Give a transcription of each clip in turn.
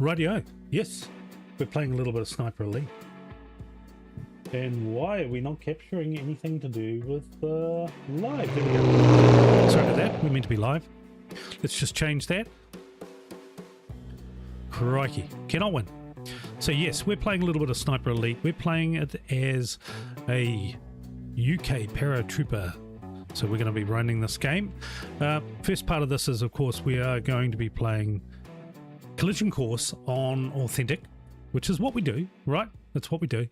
Rightio. Yes, we're playing a little bit of Sniper Elite. And why are we not capturing anything to do with live? There we go. Sorry about that. We're meant to be live. Let's just change that. Crikey. Cannot win. So yes, we're playing a little bit of Sniper Elite. We're playing it as a UK paratrooper. So we're going to be running this game. First part of this is, of course, we are going to be playing collision course on authentic, which is what we do, right? That's what we do.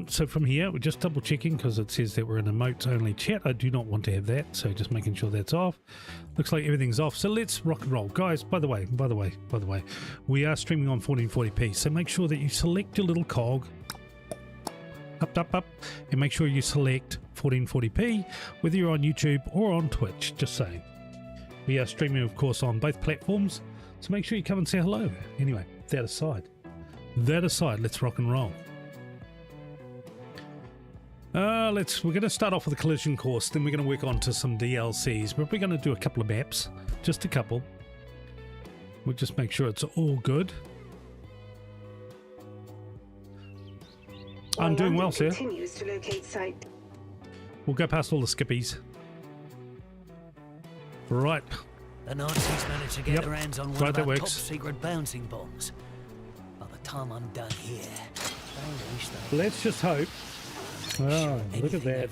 So from here, we're just double checking because it says that we're in emotes only chat. I do not want to have that, so just making sure that's off. Looks like everything's off. So let's rock and roll, guys. By the way, we are streaming on 1440p. So make sure that you select your little cog, up, and make sure you select 1440p, whether you're on YouTube or on Twitch. Just saying. We are streaming, of course, on both platforms. So make sure you come and say hello. Anyway, that aside, let's rock and roll. We're going to start off with a collision course, then we're going to work on to some DLCs, but we're going to do a couple of maps, just a couple. We'll just make sure it's all good. I'm doing well, sir. To locate site. We'll go past all the skippies. Right. The Nazis managed to get their hands on one of our top-secret bouncing bombs. By the time I'm done here, I wish they... Let's just hope. Oh, look at that.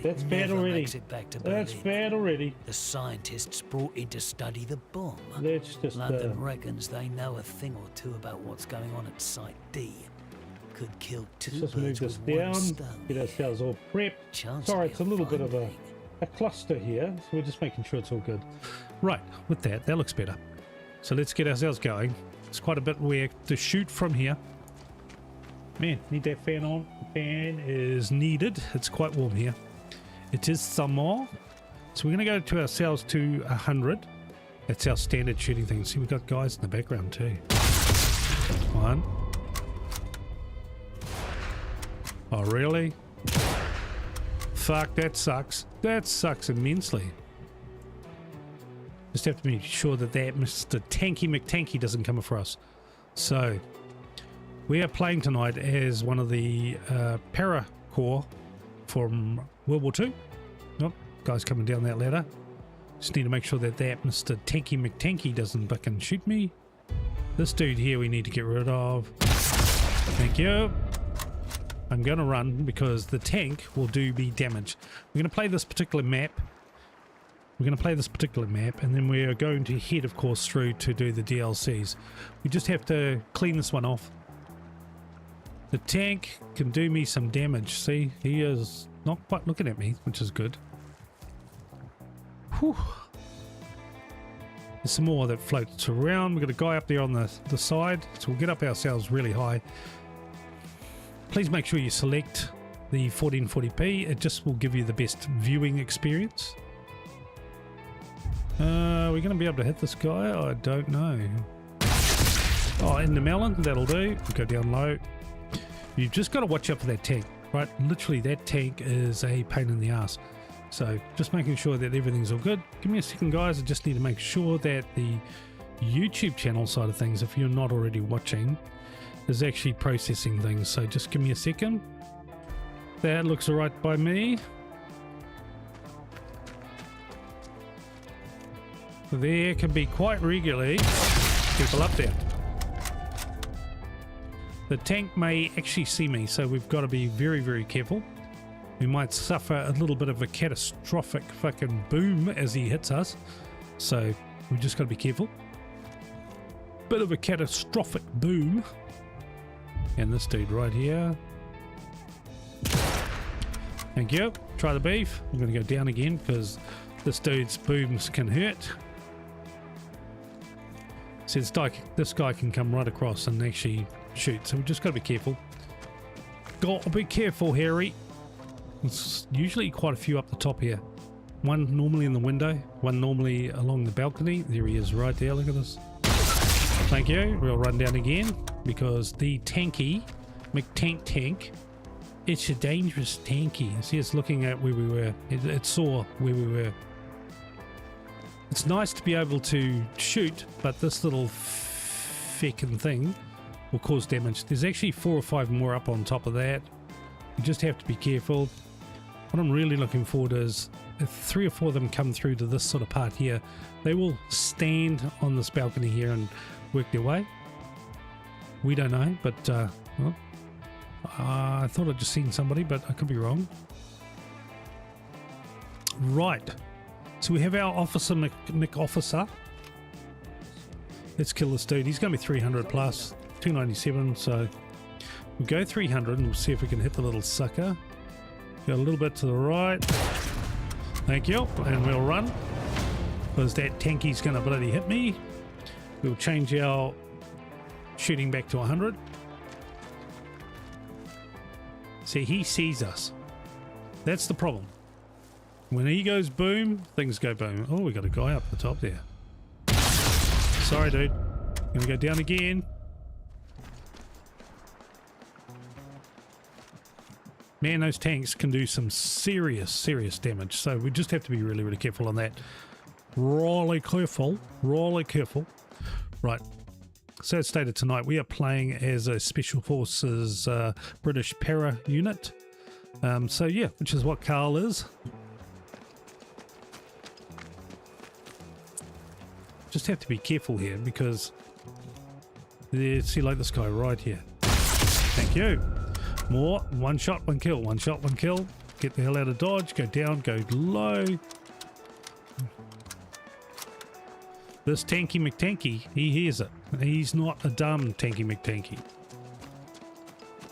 That's bad already. That's bad already. The scientists brought in to study the bomb. Let's just... London reckons they know a thing or two about what's going on at Site D. Could kill two birds with one stone. Get ourselves all prepped. Sorry, it's a little bit of a cluster here, so we're just making sure it's all good. Right, with that looks better. So let's get ourselves going. It's quite a bit where to shoot from here. Man, need that fan on. The fan is needed. It's quite warm here. It is summer. So we're going to go to ourselves to 100. That's our standard shooting thing. See, we've got guys in the background too. One. Oh, really? Fuck, that sucks. That sucks immensely. Just have to be sure that Mr. Tanky McTanky doesn't come across. So, we are playing tonight as one of the para corps from World War II. Oh, guys coming down that ladder. Just need to make sure that Mr. Tanky McTanky doesn't fucking shoot me. This dude here we need to get rid of. Thank you. I'm going to run because the tank will do me damage. We're going to play this particular map. We're going to play this particular map, and then we are going to head, of course, through to do the DLCs. We just have to clean this one off. The tank can do me some damage. See, he is not quite looking at me, which is good. Whew. There's some more that floats around. We've got a guy up there on the side, so we'll get up ourselves really high. Please make sure you select the 1440p. It just will give you the best viewing experience. Are we going to be able to hit this guy? I don't know. Oh, in the melon, that'll do. We'll go down low. You've just got to watch out for that tank, right? Literally, that tank is a pain in the ass. So just making sure that everything's all good. Give me a second, guys. I just need to make sure that the YouTube channel side of things, if you're not already watching, is actually processing things. So just give me a second. That looks all right by me. There can be quite regularly people up there. The tank may actually see me, so we've got to be very, very careful. We might suffer a little bit of a catastrophic fucking boom as he hits us. So we just got to be careful. Bit of a catastrophic boom. And this dude right here. Thank you. Try the beef. I'm going to go down again because this dude's booms can hurt. So this guy can come right across and actually shoot. So we just got to be careful. Got to be careful, Harry. There's usually quite a few up the top here. One normally in the window, one normally along the balcony. There he is right there. Look at this. Thank you. We'll run down again because the tanky, McTank, it's a dangerous tanky. See, it's looking at where we were. It saw where we were. It's nice to be able to shoot, but this little feckin' thing will cause damage. There's actually 4 or 5 more up on top of that. You just have to be careful. What I'm really looking forward to is if 3 or 4 of them come through to this sort of part here, they will stand on this balcony here and work their way. We don't know, but well, I thought I'd just seen somebody, but I could be wrong. Right. So we have our officer, McOfficer. Let's kill this dude. He's going to be 300 plus, 297. So we'll go 300 and we'll see if we can hit the little sucker. Go a little bit to the right. Thank you. And we'll run because that tanky's going to bloody hit me. We'll change our shooting back to 100. See, he sees us. That's the problem. When he goes boom, things go boom. Oh, we got a guy up the top there. Sorry, dude. Gonna go down again. Man, those tanks can do some serious, serious damage. So we just have to be really, really careful on that. Really careful. Really careful. Right. So as stated tonight, we are playing as a Special Forces British para unit. So yeah, which is what Carl is. Just have to be careful here because see, like this guy right here. Thank you. More. One shot, one kill. One shot, one kill. Get the hell out of dodge. Go down, go low. This tanky McTanky, he hears it. He's not a dumb tanky McTanky.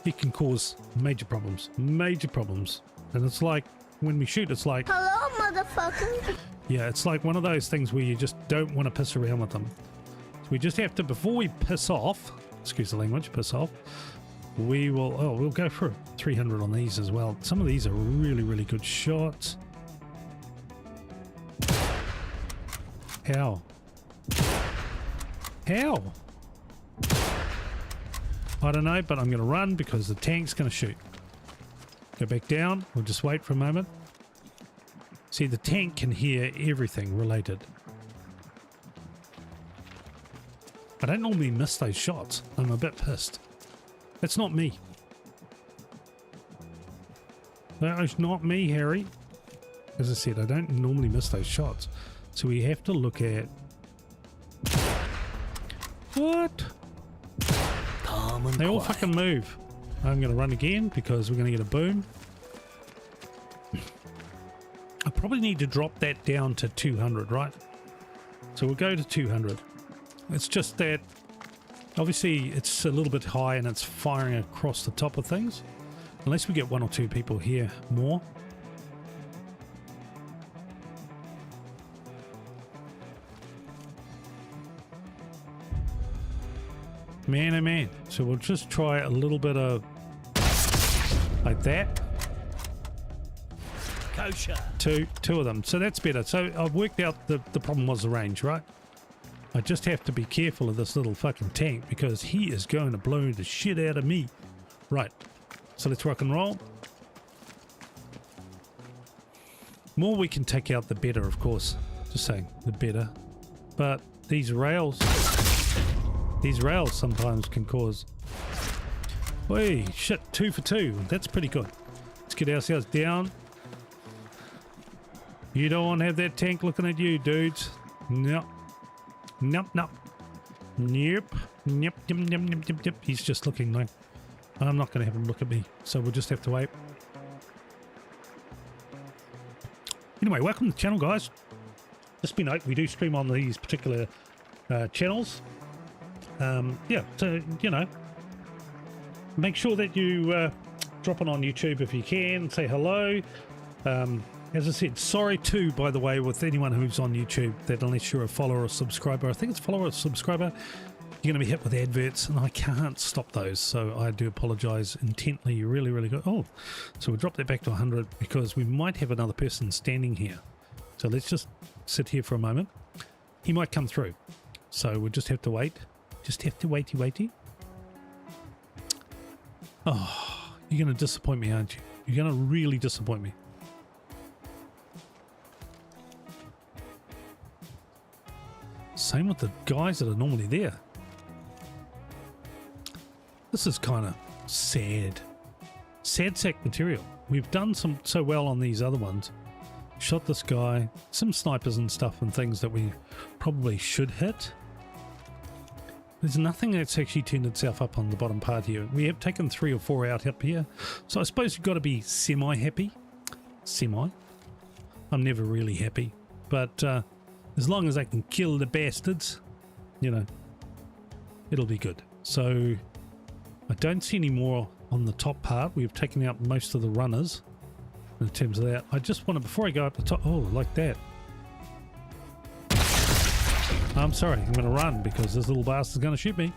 He can cause major problems. Major problems. And it's like, when we shoot, it's like... Hello, motherfucker! Yeah, it's like one of those things where you just don't want to piss around with them. So we just have to, before we piss off, excuse the language, piss off, we will, we'll go for 300 on these as well. Some of these are really, really good shots. How? How? I don't know, but I'm going to run because the tank's going to shoot. Go back down. We'll just wait for a moment. See, the tank can hear everything related. I don't normally miss those shots. I'm a bit pissed. That's not me. That is not me, Harry. As I said, I don't normally miss those shots. So we have to look at... What? Calm and they all quiet. fucking move. I'm going to run again because we're going to get a boom. probably need to drop that down to 200, right? So we'll go to 200. It's just that obviously it's a little bit high and it's firing across the top of things. Unless we get 1 or 2 people here more. Man, oh man. So we'll just try a little bit of like that. Kosher. Two of them. So that's better. So I've worked out the problem was the range, right? I just have to be careful of this little fucking tank because he is going to blow the shit out of me. Right. So let's rock and roll. More we can take out, the better, of course. Just saying, the better. But these rails sometimes can cause... Wait, shit, 2 for 2. That's pretty good. Let's get ourselves down. You don't want to have that tank looking at you, dudes. Nope. Nope, nope. Nope. Yep, yep, yep, yep, yep, yep. He's just looking like... I'm not going to have him look at me, so we'll just have to wait. Anyway, welcome to the channel, guys. Just be note, we do stream on these particular channels. Yeah, so, you know, make sure that you drop it on YouTube if you can, say hello. As I said, sorry too, by the way, with anyone who's on YouTube, that unless you're a follower or subscriber, I think it's follower or subscriber, you're going to be hit with adverts, and I can't stop those, so I do apologize intently. You really, really good. Oh, so we'll drop that back to 100 because we might have another person standing here. So let's just sit here for a moment. He might come through, so we'll just have to wait. Just have to waity. Oh, you're going to disappoint me, aren't you? You're going to really disappoint me. Same with the guys that are normally there. This is kind of sad. Sad sack material. We've done so well on these other ones. Shot this guy, some snipers and stuff and things that we probably should hit. There's nothing that's actually turned itself up on the bottom part here. We have taken 3 or 4 out up here. So I suppose you've got to be semi-happy. Semi. I'm never really happy. But as long as I can kill the bastards, you know, it'll be good. So I don't see any more on the top part. We've taken out most of the runners in terms of that. I just want to, before I go up the top, oh, like that. I'm sorry, I'm going to run because this little bastard's going to shoot me.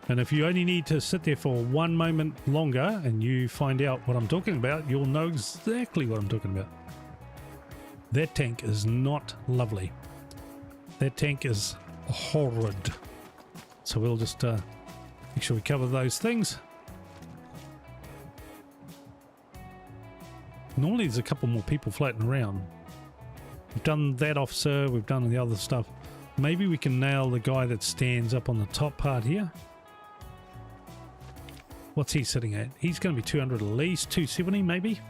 And if you only need to sit there for 1 moment longer and you find out what I'm talking about, you'll know exactly what I'm talking about. That tank is not lovely. That tank is horrid. So we'll just make sure we cover those things. Normally there's a couple more people floating around. We've done that officer, we've done the other stuff. Maybe we can nail the guy that stands up on the top part here. What's he sitting at? He's going to be 200 at least, 270 maybe. So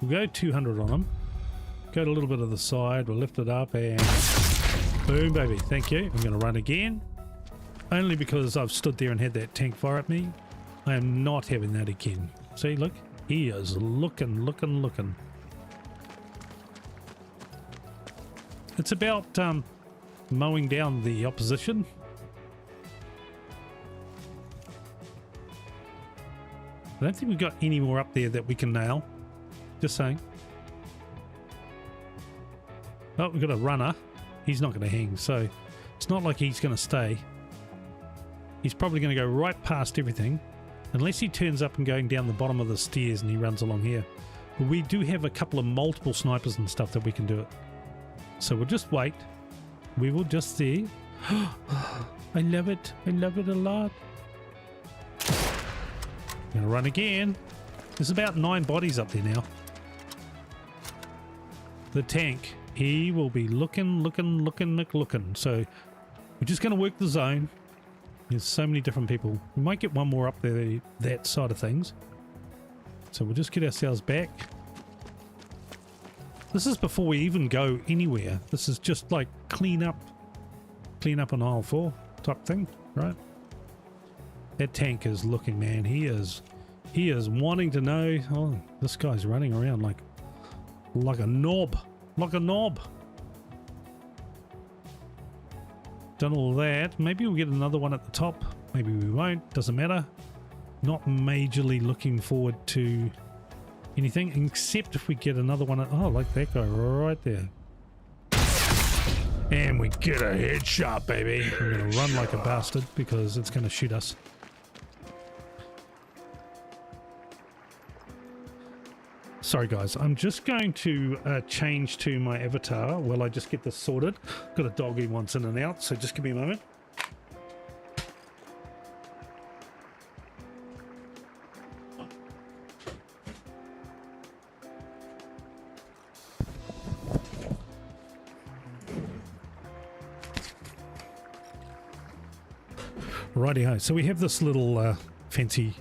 we'll go 200 on him. Go to a little bit of the side, we'll lift it up and boom baby, thank you. I'm going to run again. Only because I've stood there and had that tank fire at me. I am not having that again. See, look, he is looking. It's about mowing down the opposition. I don't think we've got any more up there that we can nail. Just saying. Oh, we've got a runner. He's not going to hang, so it's not like he's going to stay. He's probably going to go right past everything, unless he turns up and going down the bottom of the stairs and he runs along here. But we do have a couple of multiple snipers and stuff that we can do it. So we'll just wait. We will just see. I love it. I love it a lot. Gonna run again. There's about 9 bodies up there now. The tank, he will be looking. So we're just going to work the zone. There's so many different people. We might get one more up there, that side of things. So we'll just get ourselves back. This is before we even go anywhere. This is just like clean up on aisle 4 type thing, right? That tank is looking, man. He is wanting to know. Oh, this guy's running around like Like a knob. Like a knob. Done all that. Maybe we'll get another one at the top. Maybe we won't. Doesn't matter. Not majorly looking forward to anything, except if we get another one. Oh, like that guy right there. And we get a headshot, baby. We're going to run like a bastard because it's going to shoot us. Sorry guys, I'm just going to change to my avatar while I just get this sorted. Got a dog who wants in and out, so just give me a moment. Righty-ho, so we have this little fancy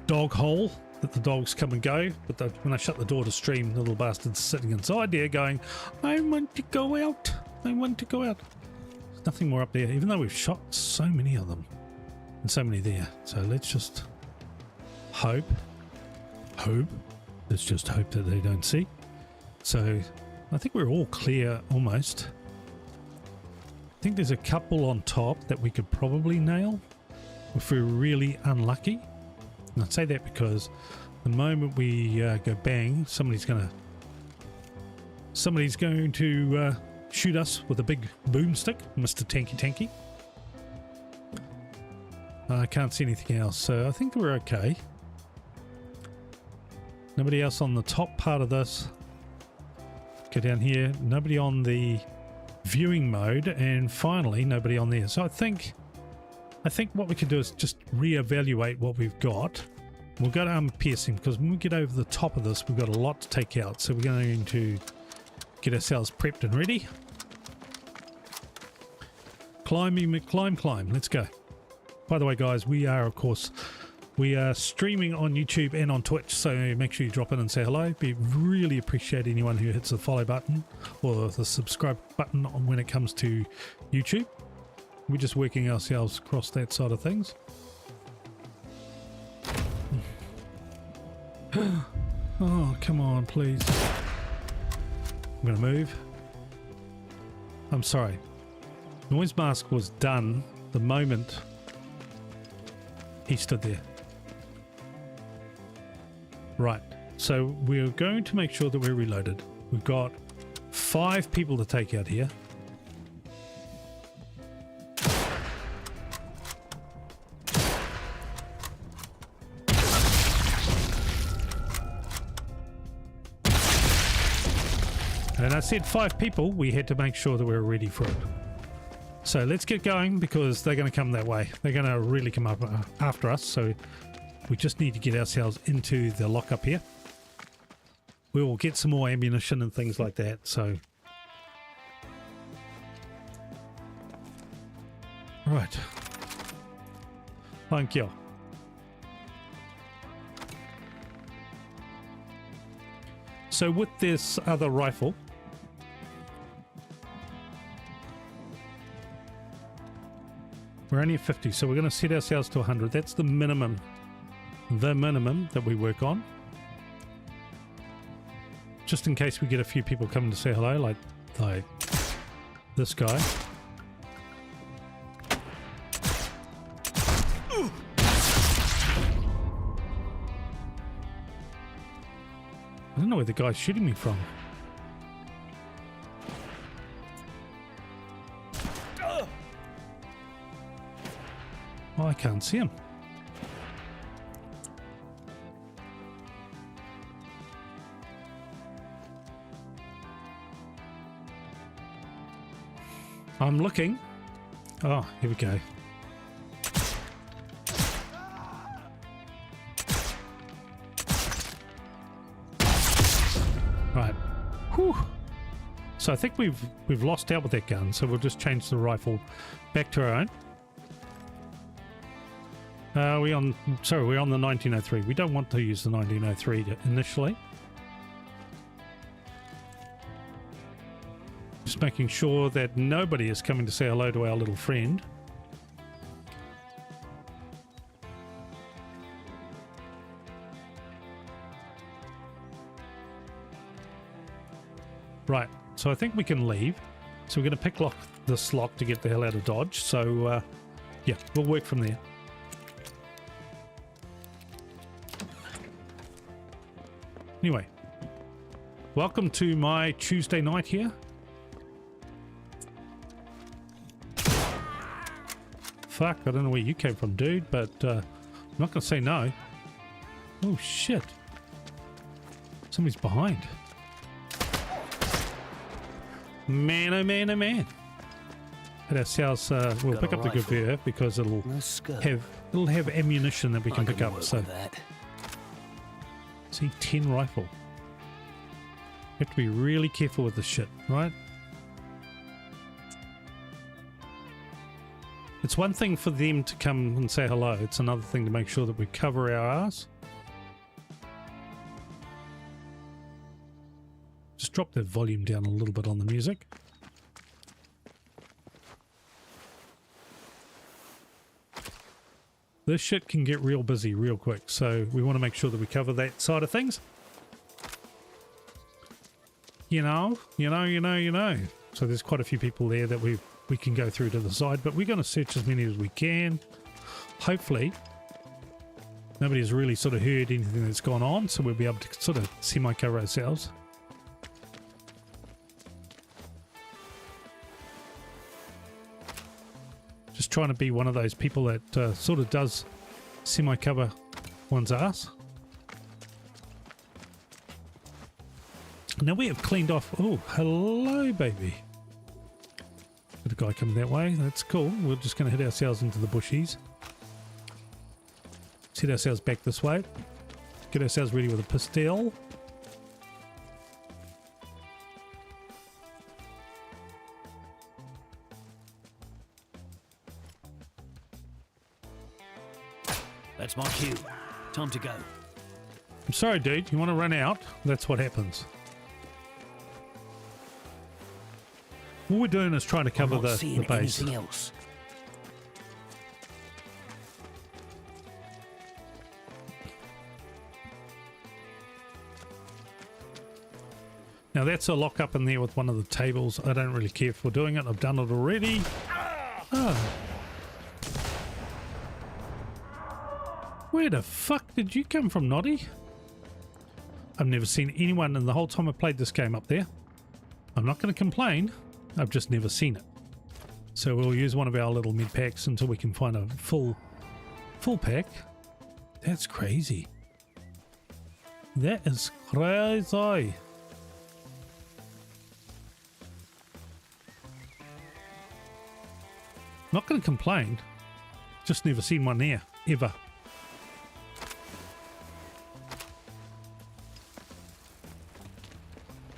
dog hole that the dogs come and go, but when I shut the door to stream, the little bastard's sitting inside there going, I want to go out, I want to go out. There's nothing more up there, even though we've shot so many of them and so many there. So let's just hope, let's just hope that they don't see. So I think we're all clear almost. I think there's a couple on top that we could probably nail if we're really unlucky. And I say that because the moment we go bang, somebody's going to shoot us with a big boomstick, Mr. Tanky. I can't see anything else, so I think we're okay. Nobody else on the top part of this. Go down here. Nobody on the viewing mode, and finally nobody on there. So I think what we can do is just reevaluate what we've got. We'll go to armor piercing because when we get over the top of this, we've got a lot to take out. So we're going to get ourselves prepped and ready. Climb. Let's go. By the way, guys, we are streaming on YouTube and on Twitch, so make sure you drop in and say hello. Be really appreciate anyone who hits the follow button or the subscribe button when it comes to YouTube. We're just working ourselves across that side of things. Oh, come on, please. I'm going to move. I'm sorry. Noise mask was done the moment he stood there. Right, so we're going to make sure that we're reloaded. We've got 5 people to take out here. And I said 5 people, we had to make sure that we were ready for it. So let's get going because they're going to come that way. They're going to really come up after us, so we just need to get ourselves into the lockup here. We will get some more ammunition and things like that, so... Right. Thank you. So with this other rifle... We're only at 50, so we're going to set ourselves to 100. That's the minimum that we work on. Just in case we get a few people coming to say hello, like this guy. I don't know where the guy's shooting me from. Oh, I can't see him. I'm looking. Oh, here we go. Right. Whew. So I think we've lost out with that gun, so we'll just change the rifle back to our own. We're on the 1903. We don't want to use the 1903 initially. Just making sure that nobody is coming to say hello to our little friend. So I think we can leave. So we're going to pick lock this lock to get the hell out of Dodge. So yeah, we'll work from there. Anyway, welcome to my Tuesday night here. Fuck, I don't know where you came from, dude, but I'm not going to say no. Oh, shit. Somebody's behind. Man, oh man, oh man. At ourselves, we'll pick up the Gewehr because it'll have ammunition that we can pick up. So, see, 10 rifle. You have to be really careful with this shit, right? It's one thing for them to come and say hello. It's another thing to make sure that we cover our ass. Just drop the volume down a little bit on the music. This shit can get real busy real quick, so we want to make sure that we cover that side of things. You know. So there's quite a few people there that we can go through to the side, but we're going to search as many as we can. Hopefully, nobody has really sort of heard anything that's gone on, so we'll be able to sort of semi-cover ourselves. Just trying to be one of those people that sort of does semi-cover one's ass. Now we have cleaned off. Oh, hello, baby. Got a guy coming that way. That's cool. We're just going to hit ourselves into the bushies. Let's hit ourselves back this way. Get ourselves ready with a pistol. That's my cue. Time to go. I'm sorry, dude. You want to run out? That's what happens. All we're doing is trying to cover the base. Anything else. Now that's a lock up in there with one of the tables. I don't really care if we're doing it. I've done it already. Oh. Where the fuck did you come from, Noddy? I've never seen anyone in the whole time I've played this game up there. I'm not going to complain. I've just never seen it. So we'll use one of our little mid packs until we can find a full pack. That's crazy. That is crazy. Not going to complain. Just never seen one there, ever.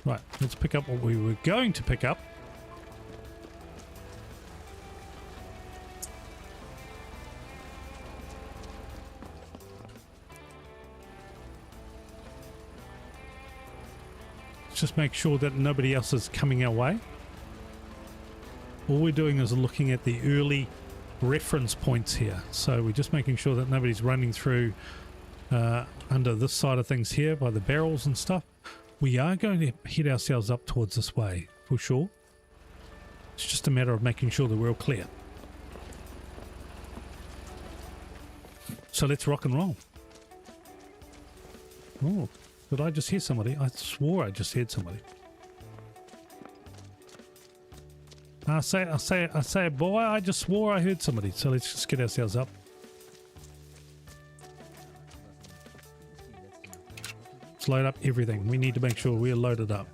Right, let's pick up what we were going to pick up. Let's just make sure that nobody else is coming our way. All we're doing is looking at the early reference points here. So we're just making sure that nobody's running through under this side of things here by the barrels and stuff. We are going to head ourselves up towards this way, for sure. It's just a matter of making sure that we're all clear. So let's rock and roll. Oh, did I just hear somebody? I swore I just heard somebody. I say, boy, I just swore I heard somebody. So let's just get ourselves up. Load up everything. We need to make sure we're loaded up.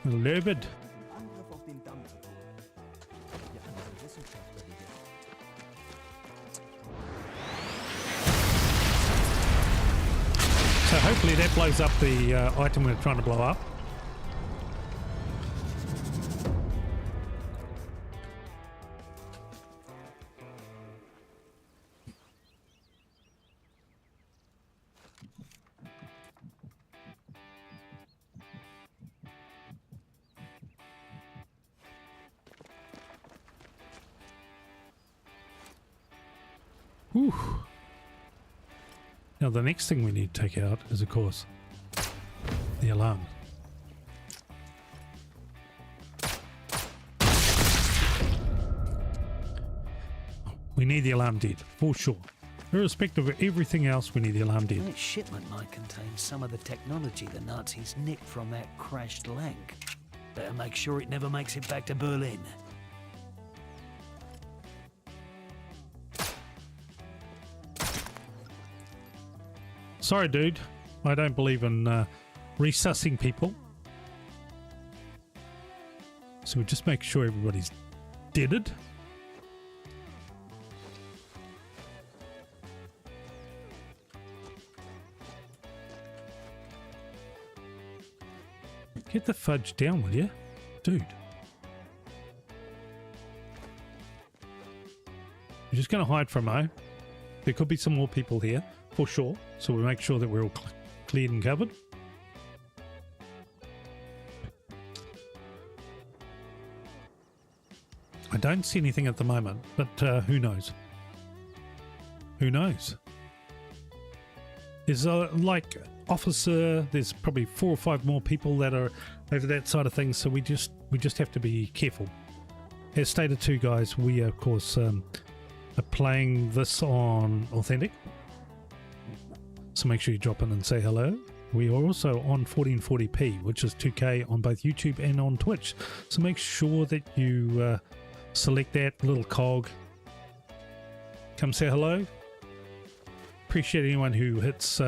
Loaded. So hopefully that blows up the item we're trying to blow up. Whew. Now the next thing we need to take out is, of course, the alarm. We need the alarm dead, for sure. Irrespective of everything else, we need the alarm dead. That shipment might contain some of the technology the Nazis nicked from that crashed Lank. Better make sure it never makes it back to Berlin. Sorry, dude. I don't believe in resussing people. So we just make sure everybody's deaded. Get the fudge down, will you? Dude. We're just going to hide for a mo. There could be some more people here, for sure. So we make sure that we're all cleared and covered. I don't see anything at the moment, but who knows? Who knows? There's like officer, there's probably 4 or 5 more people that are over that side of things, so we just have to be careful. As stated too, guys, we of course are playing this on Authentic, so make sure you drop in and say hello. We are also on 1440p, which is 2K on both YouTube and on Twitch, so make sure that you select that little cog. Come say hello. Appreciate anyone who hits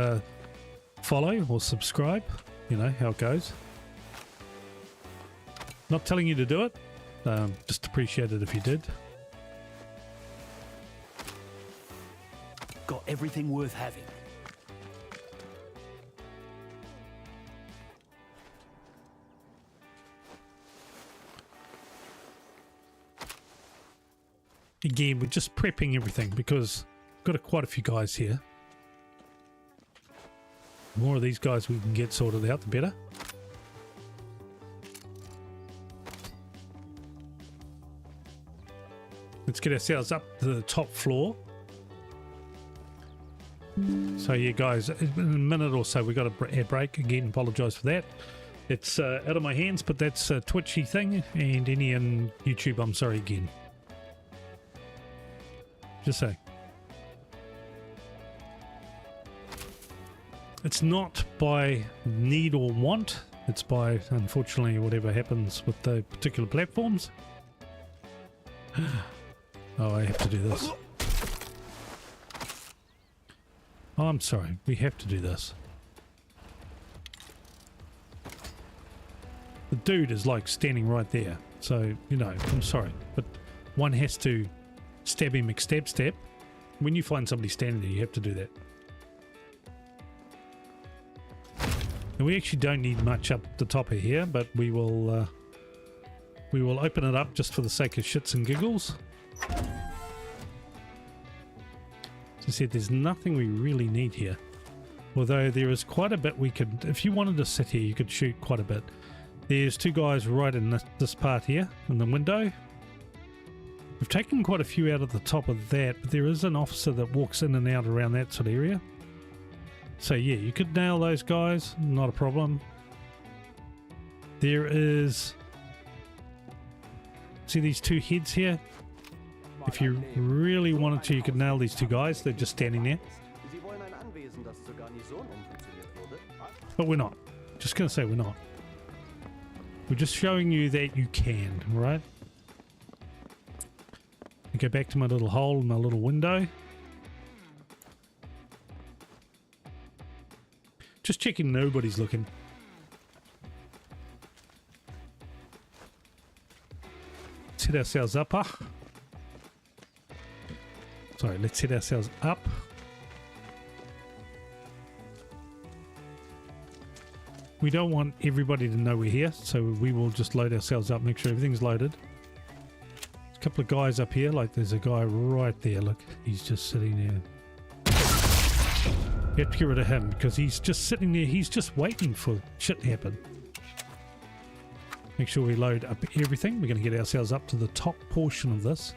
follow or subscribe. You know how it goes. Not telling you to do it, just appreciate it if you did. Got everything worth having. Again, we're just prepping everything because we've got quite a few guys here. The more of these guys we can get sorted out, the better. Let's get ourselves up to the top floor. So yeah, guys, in a minute or so we got a air break. Again, apologise for that. It's out of my hands, but that's a twitchy thing, and any on YouTube, I'm sorry again. Just say. It's not by need or want, it's by, unfortunately, whatever happens with the particular platforms. Oh, I have to do this. Oh, I'm sorry, we have to do this. The dude is like standing right there, so, you know, I'm sorry, but one has to stab him, stab. When you find somebody standing there, you have to do that. And we actually don't need much up the top of here, but we will open it up just for the sake of shits and giggles. As I said, there's nothing we really need here. Although there is quite a bit we could, if you wanted to sit here, you could shoot quite a bit. There's 2 guys right in this part here, in the window. We've taken quite a few out of the top of that, but there is an officer that walks in and out around that sort of area. So yeah, you could nail those guys, not a problem. There is... See these 2 heads here? If you really wanted to, you could nail these 2 guys. They're just standing there. But we're not. Just going to say we're not. We're just showing you that you can, right? I go back to my little hole in my little window. Just checking nobody's looking. Set ourselves up. Sorry, let's set ourselves up. We don't want everybody to know we're here, so we will just load ourselves up, make sure everything's loaded. There's a couple of guys up here, like there's a guy right there, look, he's just sitting there. You have to get rid of him because he's just sitting there, he's just waiting for shit to happen. Make sure we load up everything. We're going to get ourselves up to the top portion of this.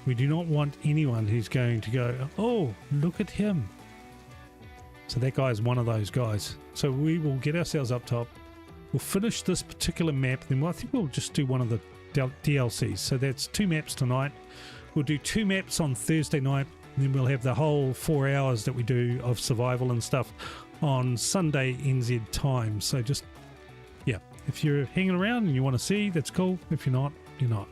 We do not want anyone who's going to go, oh, look at him. So that guy is one of those guys. So we will get ourselves up top. We'll finish this particular map. Then I think we'll just do one of the DLCs. So that's 2 maps tonight. We'll do 2 maps on Thursday night. And then we'll have the whole 4 hours that we do of survival and stuff on Sunday NZ time. So just, yeah, if you're hanging around and you want to see, that's cool. If you're not, you're not.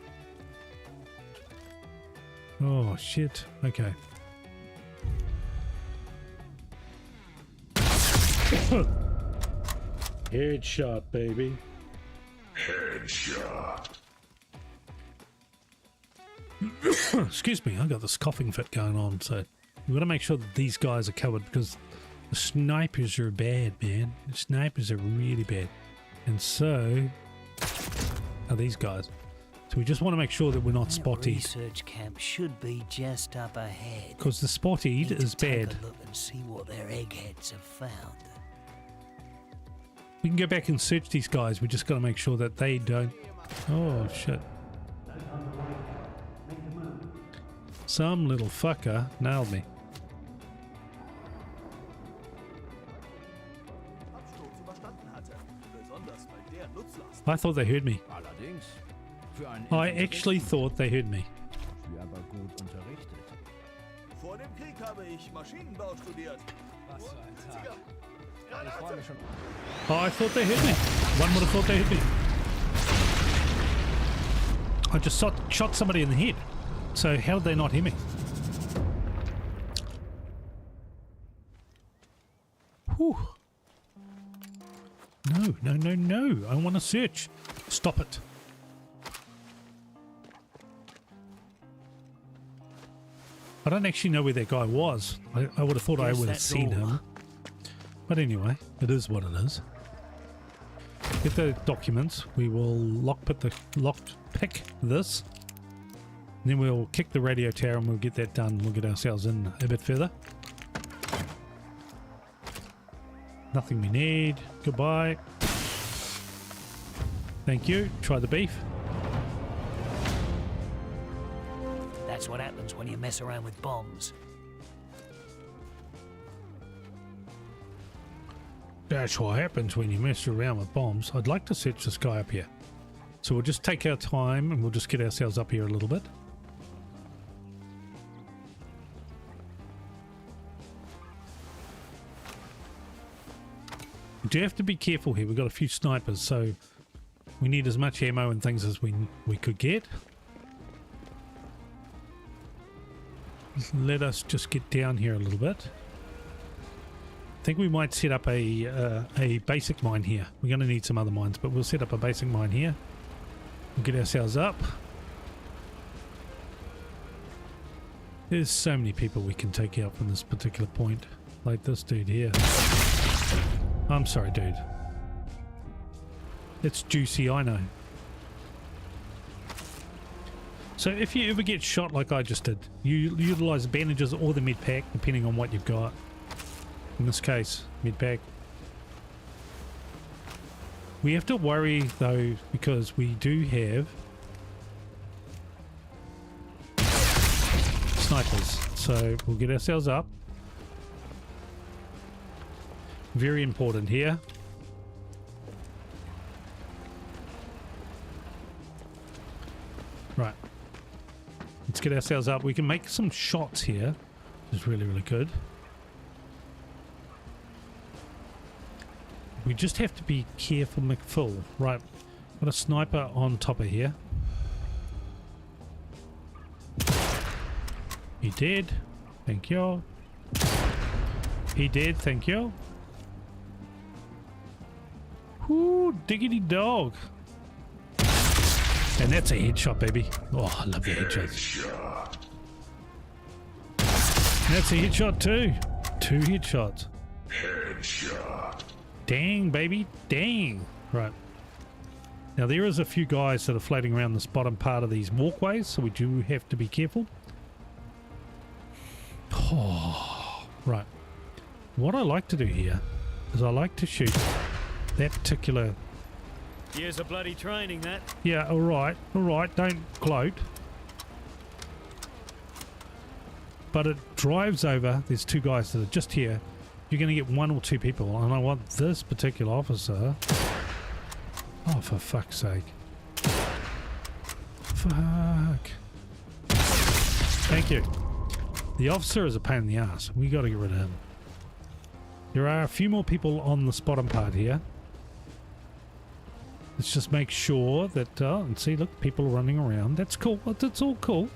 Oh, shit. Okay. Headshot, baby. Headshot. Excuse me, I got this coughing fit going on, so we've got to make sure that these guys are covered because the snipers are bad, man. The snipers are really bad. And so are these guys. So we just want to make sure that we're not spotted. Research camp should be just up ahead. Because the spotted is bad. Take a look and see what their eggheads have found. We can go back and search these guys. We just got to make sure that they don't. Oh shit! Some little fucker nailed me. I thought they heard me. I actually thought they heard me. Vor dem Krieg habe ich Maschinenbau studiert. Oh, I thought they heard me. One would have thought they heard me. I just shot somebody in the head. So how did they not hear me? Whew. No, no, no, no. I want to search. Stop it. I don't actually know where that guy was. I would have thought I would have seen him. But anyway, it is what it is. Get the documents. We will lockpick this. And then we'll kick the radio tower and we'll get that done. We'll get ourselves in a bit further. Nothing we need. Goodbye. Thank you. Try the beef. That's what happens when you mess around with bombs. That's what happens when you mess around with bombs. I'd like to search this guy up here. So we'll just take our time and we'll just get ourselves up here a little bit. We do have to be careful here. We've got a few snipers, so we need as much ammo and things as we could get. Let us just get down here a little bit. I think we might set up a basic mine here. We're going to need some other mines, but we'll set up a basic mine here. We'll get ourselves up. There's so many people we can take out from this particular point. Like this dude here. I'm sorry, dude. It's juicy, I know. So if you ever get shot like I just did, you utilize bandages or the med pack, depending on what you've got. In this case, med pack. We have to worry though, because we do have snipers. So we'll get ourselves up. Very important here. Right. Let's get ourselves up. We can make some shots here, which is really, really good. We just have to be careful, McFull. Right. Got a sniper on top of here. He did. Thank you. He did. Thank you. Ooh, diggity dog. And that's a headshot, baby. Oh, I love the headshot. And that's a headshot too. 2 headshots. Headshot. Dang, baby. Dang. Right. Now, there is a few guys that are floating around this bottom part of these walkways, so we do have to be careful. Oh, right. What I like to do here is I like to shoot that particular... Years of bloody training, that. Yeah, alright, don't gloat. but it drives over. There's two guys that are just here. You're going to get one or two people, and I want this particular officer. Oh, for fuck's sake. Fuck. Thank you. The officer is a pain in the ass. We got to get rid of him. There are a few more people on the bottom part here. Let's just make sure that, and see, look, people are running around. That's cool. That's all cool.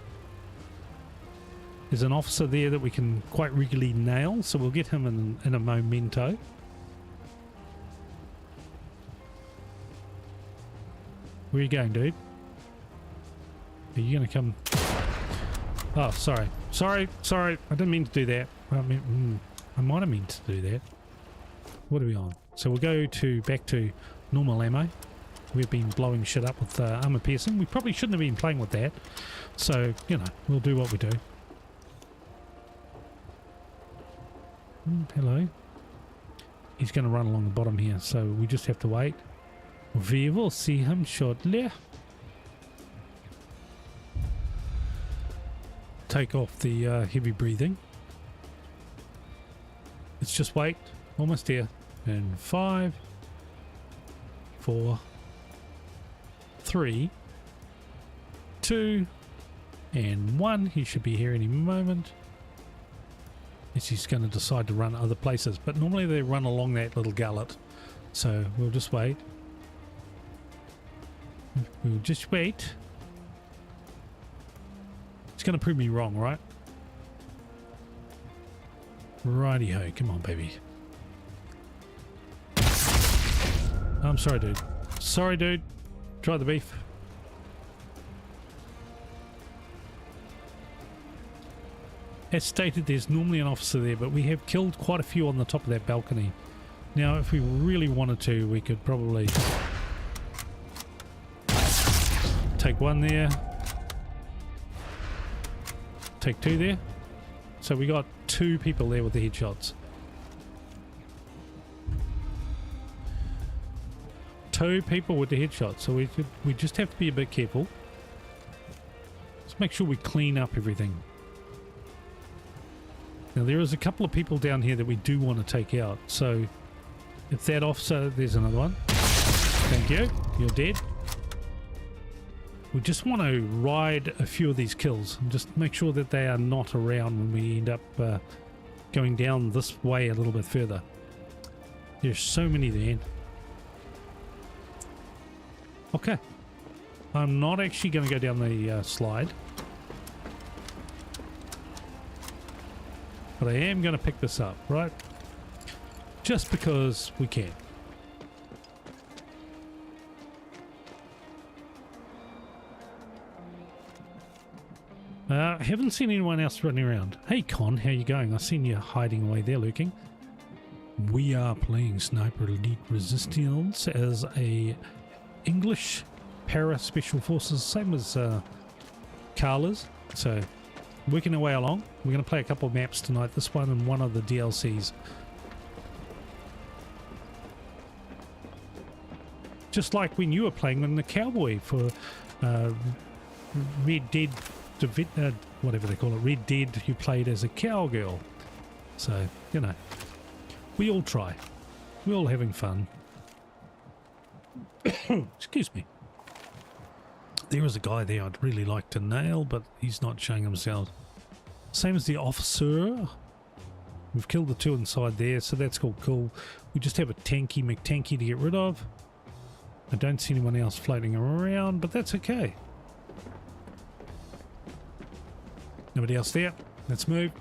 There's an officer there that we can quite regularly nail, so we'll get him in a memento. Where are you going, dude? Are you going to come? Oh, sorry. Sorry. I didn't mean to do that. I might have meant to do that. What are we on? So we'll go back to normal ammo. We've been blowing shit up with armor piercing. We probably shouldn't have been playing with that. So, you know, we'll do what we do. Hello. He's going to run along the bottom here, so we just have to wait. We will see him shortly. Take off the heavy breathing. Let's just wait. Almost here. And 5, 4, 3, 2, and 1. He should be here any moment. He's going to decide to run other places, but normally they run along that little gullet, so we'll just wait. We'll just wait. It's going to prove me wrong, right? Righty-ho, come on, baby. I'm sorry, dude. Sorry, dude. Try the beef. As stated, there's normally an officer there, but we have killed quite a few on the top of that balcony. Now, if we really wanted to, we could probably take one there, take two there. So we got 2 people there with the headshots. 2 people with the headshots, so we just have to be a bit careful. Let's make sure we clean up everything. Now there is a couple of people down here that we do want to take out, so if that officer, there's another one. Thank you, you're dead. We just want to ride a few of these kills and just make sure that they are not around when we end up going down this way a little bit further. There's so many there. Okay, I'm not actually going to go down the slide. But I am going to pick this up, right? Just because we can. I haven't seen anyone else running around. Hey Con, how you going? I've seen you hiding away there, lurking. We are playing Sniper Elite Resistance as a English para special forces, same as Carla's. So working our way along. We're going to play a couple of maps tonight, this one and one of the DLCs. Just like when you were playing in the Cowboy for Red Dead, whatever they call it, Red Dead, you played as a cowgirl. So, you know, we all try. We're all having fun. Excuse me. There is a guy there I'd really like to nail, but he's not showing himself. Same as the officer. We've killed the 2 inside there, so that's all cool. We just have a tanky McTanky to get rid of. I don't see anyone else floating around, but that's okay. Nobody else there. Let's move.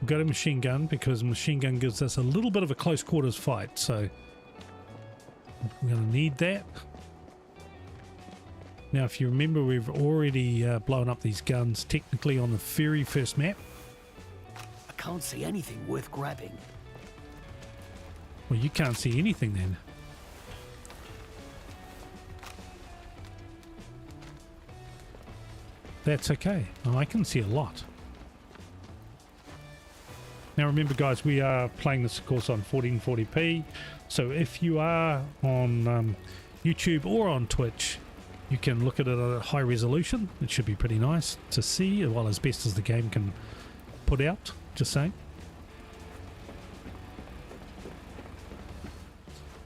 We've got a machine gun because machine gun gives us a little bit of a close quarters fight, so we're going to need that. Now, if you remember, we've already blown up these guns technically on the very first map. I can't see anything worth grabbing. Well, you can't see anything then. That's okay. I can see a lot. Now remember guys, we are playing this of course on 1440p, so if you are on YouTube or on Twitch, You can look at it at a high resolution. It should be pretty nice to see, well, as best as the game can put out, just saying.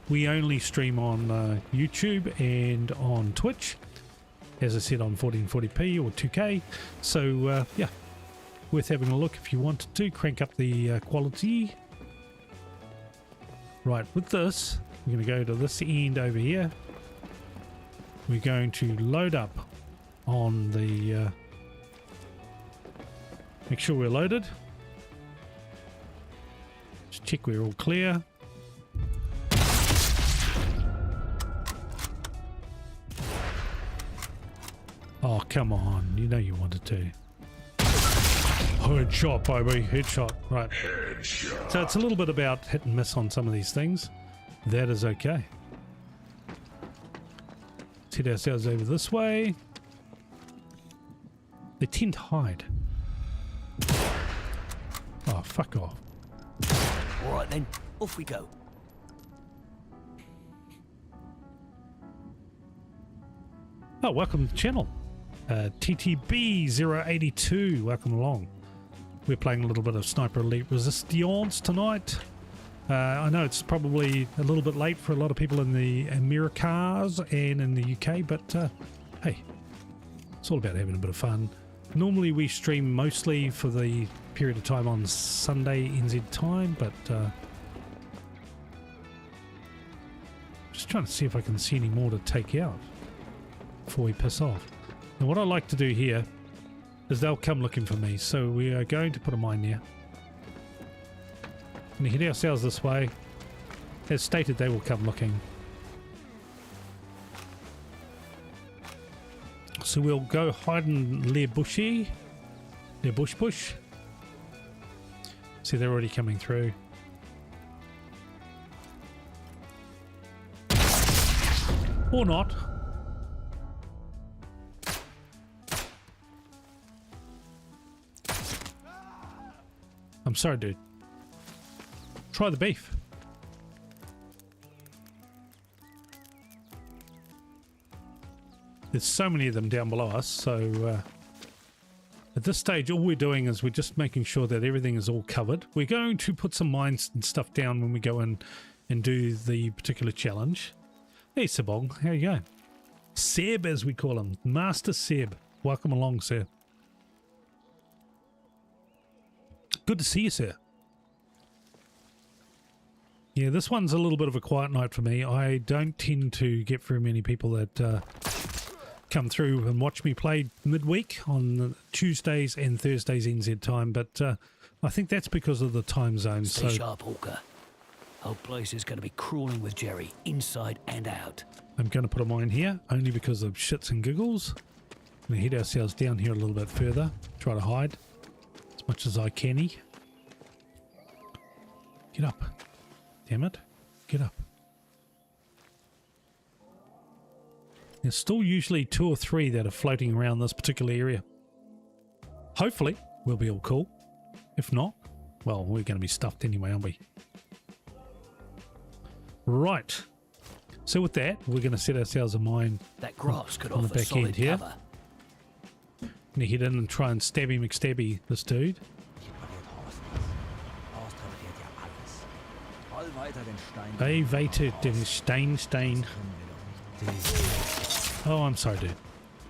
We only stream on YouTube and on Twitch, as I said, on 1440p or 2K. So, yeah, worth having a look if you wanted to. Crank up the quality. Right, with this, we're going to go to this end over here. We're going to load up on the... make sure we're loaded. Just check we're all clear. Oh, come on. You know you wanted to. Headshot, baby. Headshot. Right. Headshot. So it's a little bit about hit and miss on some of these things. That is okay. Let's head ourselves over this way. They tend to hide. Oh, fuck off. All right then, off we go. Oh, welcome to the channel. TTB082, welcome along. We're playing a little bit of Sniper Elite Resistane tonight. I know it's probably a little bit late for a lot of people in the Americas and in the UK, but hey, it's all about having a bit of fun. Normally we stream mostly for the period of time on Sunday NZ time, but just trying to see if I can see any more to take out before we piss off. Now what I like to do here is they'll come looking for me, so we are going to put a mine there. And head ourselves this way. As stated, they will come looking. So we'll go hide in their bushy. Their bush. See, they're already coming through. Or not. I'm sorry, dude. Try the beef. There's so many of them down below us, so at this stage all we're doing is we're just making sure that everything is all covered. We're going to put some mines and stuff down when we go in and do the particular challenge. Hey Sebong, how you going? Seb, as we call him. Master Seb. Welcome along, sir. Good to see you, sir. Yeah, this one's a little bit of a quiet night for me. I don't tend to get very many people that come through and watch me play midweek on Tuesdays and Thursdays NZ time, but I think that's because of the time zone. Stay sharp, Hawker. Whole place is going to be crawling with Jerry, inside and out. I'm going to put a mine here, only because of shits and giggles. I'm going to head ourselves down here a little bit further, try to hide as much as I can. Get up. Damn it. Get up. There's still usually 2 or 3 that are floating around this particular area. Hopefully, we'll be all cool. If not, well, we're going to be stuffed anyway, aren't we? Right. So with that, we're going to set ourselves a mine that grass could on the offer back solid end here. cover. Going to head in and try and stabby McStabby this dude. I waited den Stein. Oh, I'm sorry, dude.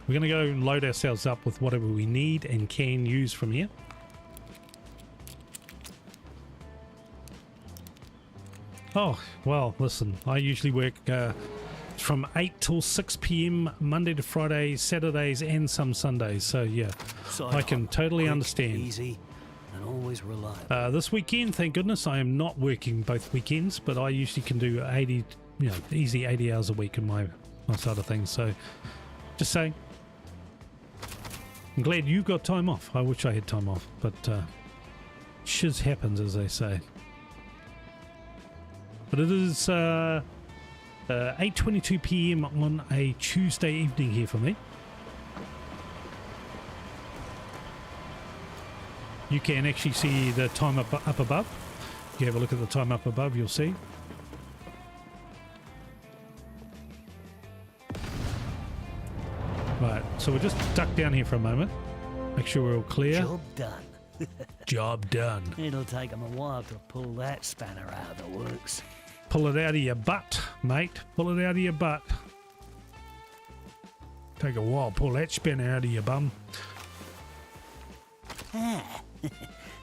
We're going to go and load ourselves up with whatever we need and can use from here. Oh, well, listen, I usually work from 8 till 6 p.m. Monday to Friday, Saturdays and some Sundays. So, yeah, I can totally understand. Easy and always reliable. This weekend, thank goodness, I am not working both weekends, but I usually can do 80, easy 80 hours a week in my side of things. So, just saying, I'm glad you got time off. I wish I had time off, but shiz happens, as they say. But it is 8:22 p.m. on a Tuesday evening here for me. You can actually see the time up above. If you have a look at the time up above, you'll see. So we'll just duck down here for a moment. Make sure we're all clear. Job done. Job done. It'll take them a while to pull that spanner out of the works. Pull it out of your butt, mate. Pull it out of your butt. Take a while. Pull that spanner out of your bum. Ah,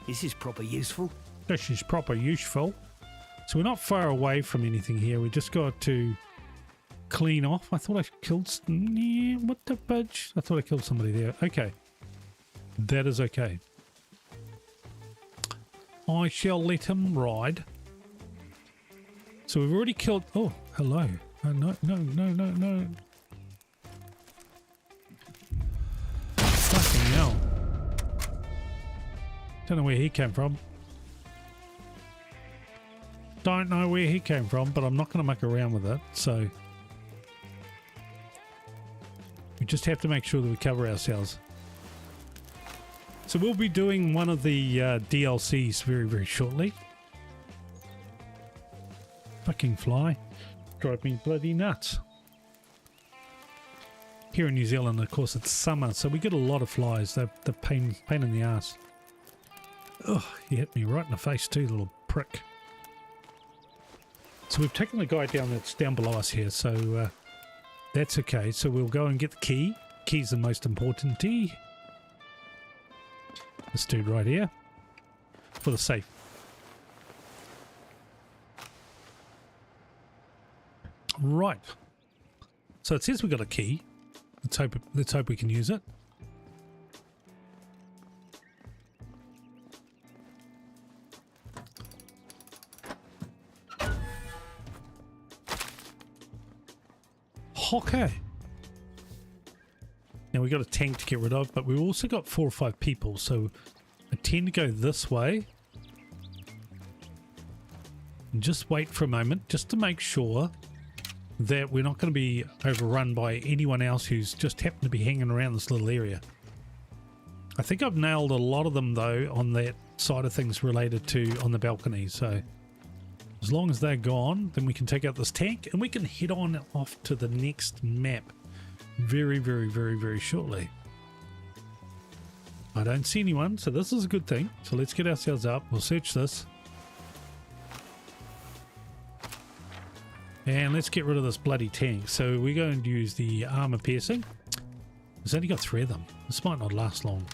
this is proper useful. This is proper useful. So we're not far away from anything here. We just got to clean off. I thought I killed... Yeah, what the fudge? I thought I killed somebody there. Okay. That is okay. I shall let him ride. So we've already killed... Oh, hello. No. Fucking hell. Don't know where he came from. Don't know where he came from, but I'm not going to muck around with it. So we just have to make sure that we cover ourselves. So we'll be doing one of the DLCs very, very shortly. Fucking fly. Drive me bloody nuts. Here in New Zealand, of course, it's summer, so we get a lot of flies. They're pain in the ass. Ugh, he hit me right in the face too, little prick. So we've taken the guy down that's down below us here, so that's okay. So we'll go and get the key. Key's the most important key. This dude right here. For the safe. Right. So it says we got a key. Let's hope we can use it. Okay. Now we got a tank to get rid of, but we've also got 4 or 5 people, so I tend to go this way. And just wait for a moment, just to make sure that we're not going to be overrun by anyone else who's just happened to be hanging around this little area. I think I've nailed a lot of them though on that side of things related to on the balcony, so as long as they're gone, then we can take out this tank and we can head on off to the next map very, very, very, very shortly. I don't see anyone, so this is a good thing. So let's get ourselves up. We'll search this. And let's get rid of this bloody tank. So we're going to use the armor piercing. It's only got 3 of them. This might not last long.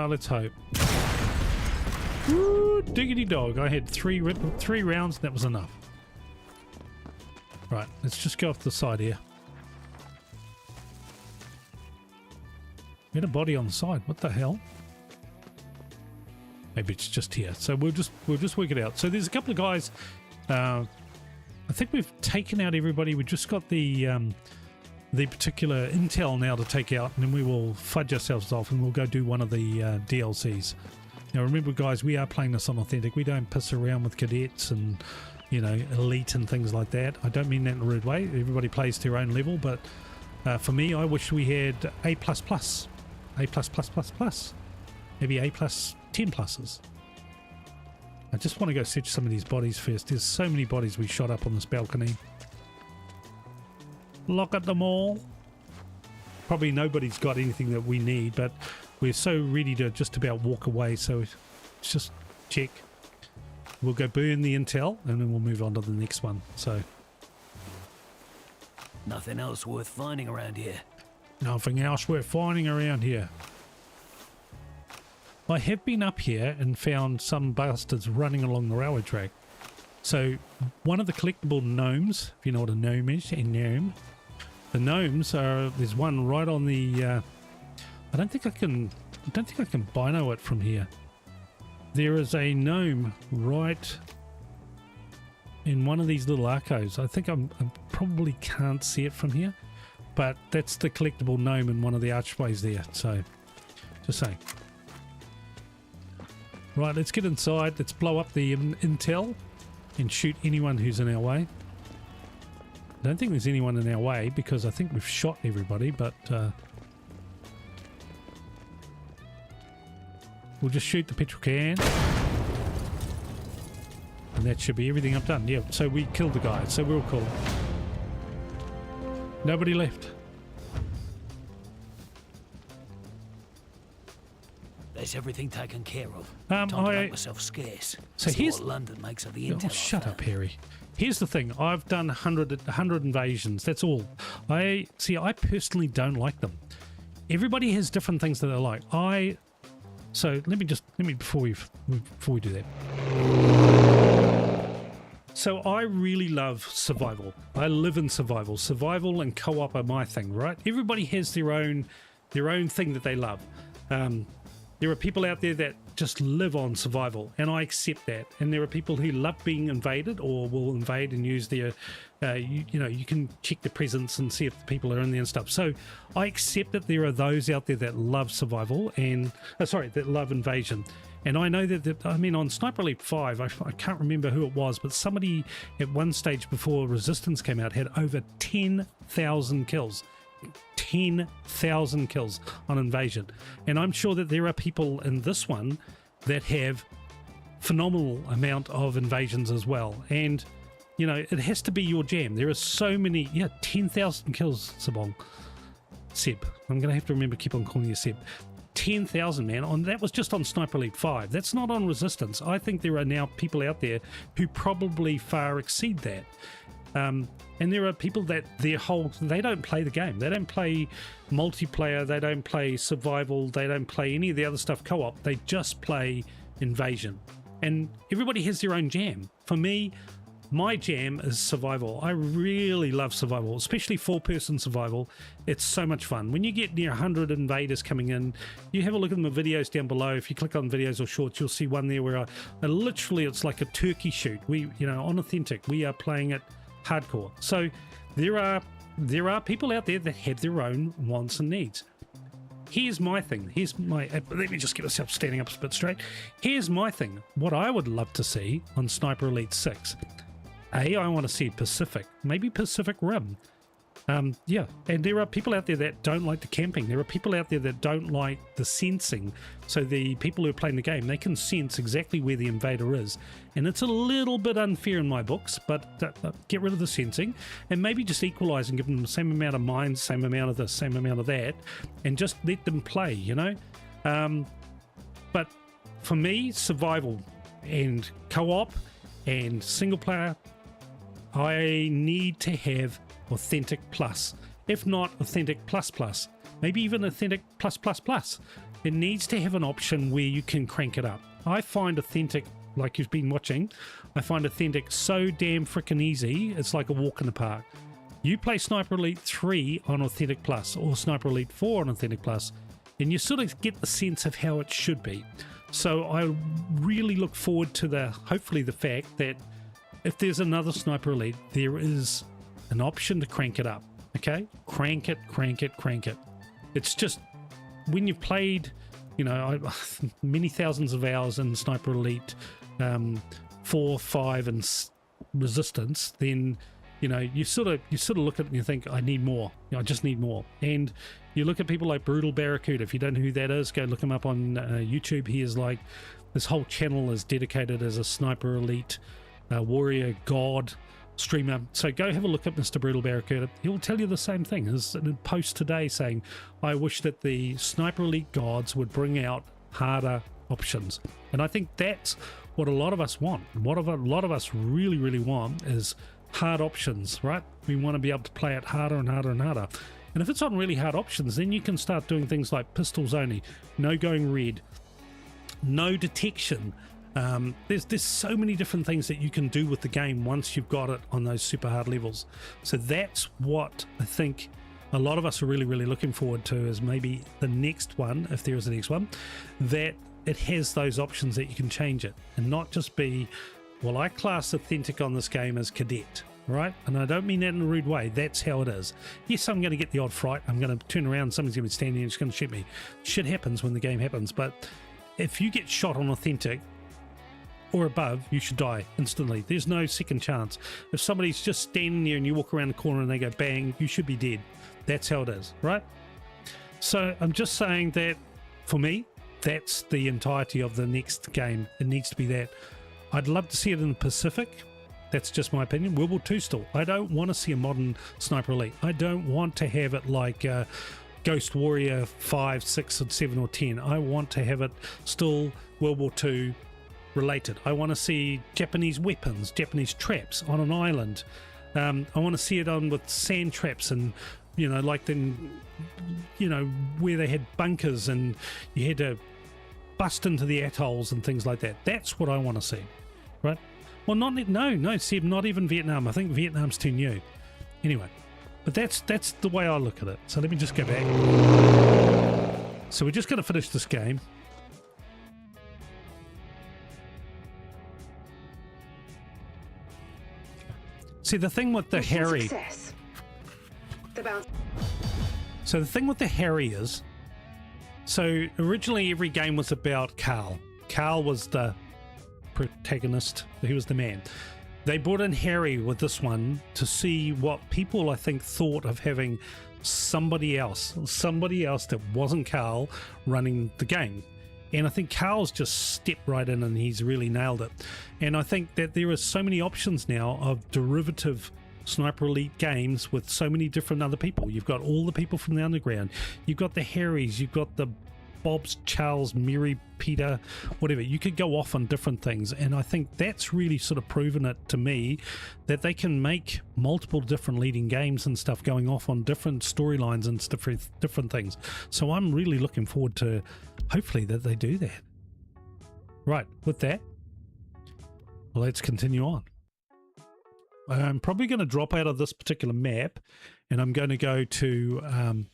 Let's hope. Ooh, diggity dog. I had 3 rounds and that was enough. Right, let's just go off the side here. We had a body on the side. What the hell? Maybe it's just here. So we'll just work it out. So there's a couple of guys. I think we've taken out everybody. We just got the particular intel now to take out, and then we will fudge ourselves off and we'll go do one of the DLCs. Now remember guys, we are playing this on authentic. We don't piss around with cadets and, you know, elite and things like that. I don't mean that in a rude way. Everybody plays to their own level, but for me, I wish we had A++, A++++, maybe A+, 10 pluses. I just want to go search some of these bodies first. There's so many bodies we shot up on this balcony. Look at them all. Probably nobody's got anything that we need, but we're so ready to just about walk away, so let's just check. We'll go burn the intel and then we'll move on to the next one. So nothing else worth finding around here. Nothing else worth finding around here. I have been up here and found some bastards running along the railway track. So one of the collectible gnomes, if you know what a gnome is, a gnome. The gnomes are, there's one right on the, I don't think I can bino it from here. There is a gnome right in one of these little arcos. I think I probably can't see it from here, but that's the collectible gnome in one of the archways there. So just saying. Right, let's get inside. Let's blow up the intel and shoot anyone who's in our way. I don't think there's anyone in our way because I think we've shot everybody, but we'll just shoot the petrol can. And that should be everything I've done. Yeah, so we killed the guy, so we're all cool. Nobody left. There's everything taken care of. I Time to make myself scarce. So see here's what London makes of the Oh, intel. shut up, Harry. Here's the thing. I've done 100 invasions. That's all. I personally don't like them. Everybody has different things that they like. So let me before we do that. So I really love survival. I live in survival. Survival and co-op are my thing, right? Everybody has their own thing that they love. There are people out there that just live on survival, and I accept that. And there are people who love being invaded or will invade and use their, you can check the presence and see if the people are in there and stuff. So I accept that there are those out there that love survival and, that love invasion. And I know that on Sniper Elite 5, I can't remember who it was, but somebody at one stage before Resistance came out had over 10,000 kills. 10,000 kills on invasion, and I'm sure that there are people in this one that have phenomenal amount of invasions as well. And it has to be your jam. There are so many. 10,000 kills, Seb. I'm gonna have to remember keep on calling you Seb. 10,000, man. That was just on Sniper Elite 5. That's not on Resistance. I think there are now people out there who probably far exceed that. And there are people that they don't play the game. They don't play multiplayer. They don't play survival. They don't play any of the other stuff co-op. They just play invasion. And everybody has their own jam. For me, my jam is survival. I really love survival, especially 4-person survival. It's so much fun. When you get near 100 invaders coming in, you have a look at the videos down below. If you click on videos or shorts, you'll see one there where I literally, it's like a turkey shoot. On Authentic, we are playing it hardcore. So there are people out there that have their own wants and needs. Here's my thing. Let me just get myself standing up a bit straight. Here's my thing. What I would love to see on Sniper Elite 6. I want to see Pacific, maybe Pacific Rim. And there are people out there that don't like the camping. There are people out there that don't like the sensing. So the people who are playing the game, they can sense exactly where the invader is. And it's a little bit unfair in my books, but get rid of the sensing and maybe just equalize and give them the same amount of mines, same amount of this, same amount of that, and just let them play, But for me, survival and co-op and single player, I need to have Authentic Plus, if not Authentic Plus, maybe even Authentic Plus. It needs to have an option where you can crank it up. I find Authentic, like you've been watching, I find Authentic so damn freaking easy, it's like a walk in the park. You play Sniper Elite 3 on Authentic Plus or Sniper Elite 4 on Authentic Plus, and you sort of get the sense of how it should be. So I really look forward to hopefully the fact that if there's another Sniper Elite, there is an option to crank it up. Okay? Crank it. It's just when you've played, many thousands of hours in Sniper Elite 4, 5 and Resistance, then you sort of look at it and you think, I need more. I just need more. And you look at people like Brutal Barracuda. If you don't know who that is, go look him up on YouTube. He is like, this whole channel is dedicated as a Sniper Elite warrior god streamer. So go have a look at Mr. Brutal Barracuda. He'll tell you the same thing. There's a post today saying, I wish that the Sniper Elite gods would bring out harder options. And I think that's what a lot of us want. What a lot of us really, really want is hard options, right? We want to be able to play it harder and harder and harder. And if it's on really hard options, then you can start doing things like pistols only, no going red, no detection. There's so many different things that you can do with the game once you've got it on those super hard levels. So that's what I think a lot of us are really, really looking forward to, is maybe the next one, if there is a next one, that it has those options that you can change it and not just be, well, I class Authentic on this game as cadet, right? And I don't mean that in a rude way. That's how it is. Yes, I'm going to get the odd fright. I'm going to turn around, somebody's going to be standing and it's going to shoot me. Shit happens when the game happens. But if you get shot on Authentic or above, you should die instantly. There's no second chance. If somebody's just standing there and you walk around the corner and they go bang, you should be dead. That's how it is, right? So I'm just saying that for me, that's the entirety of the next game. It needs to be that. I'd love to see it in the Pacific. That's just my opinion. World War II still. I don't want to see a modern Sniper Elite. I don't want to have it like Ghost Warrior 5, 6, and 7 or 10. I want to have it still World War II related. I want to see Japanese weapons, Japanese traps on an island. I want to see it on with sand traps and, you know, like then, you know, where they had bunkers and you had to bust into the atolls and things like that. That's what I want to see, right? Well, no, Seb, not even Vietnam. I think Vietnam's too new. Anyway, but that's the way I look at it. So let me just go back. So we're just going to finish this game. See, the thing with the Harry... So the thing with the Harry is... So originally every game was about Carl. Carl was the protagonist. He was the man. They brought in Harry with this one to see what people, I think, thought of having somebody else that wasn't Carl running the game. And I think Carl's just stepped right in and he's really nailed it. And I think that there are so many options now of derivative Sniper Elite games with so many different other people. You've got all the people from the underground. You've got the Harrys. You've got the Bobs, Charles, Mary, Peter, whatever. You could go off on different things. And I think that's really sort of proven it to me that they can make multiple different leading games and stuff going off on different storylines and different things. So I'm really looking forward to hopefully that they do that. Right, with that, let's continue on. I'm probably going to drop out of this particular map and I'm going to go to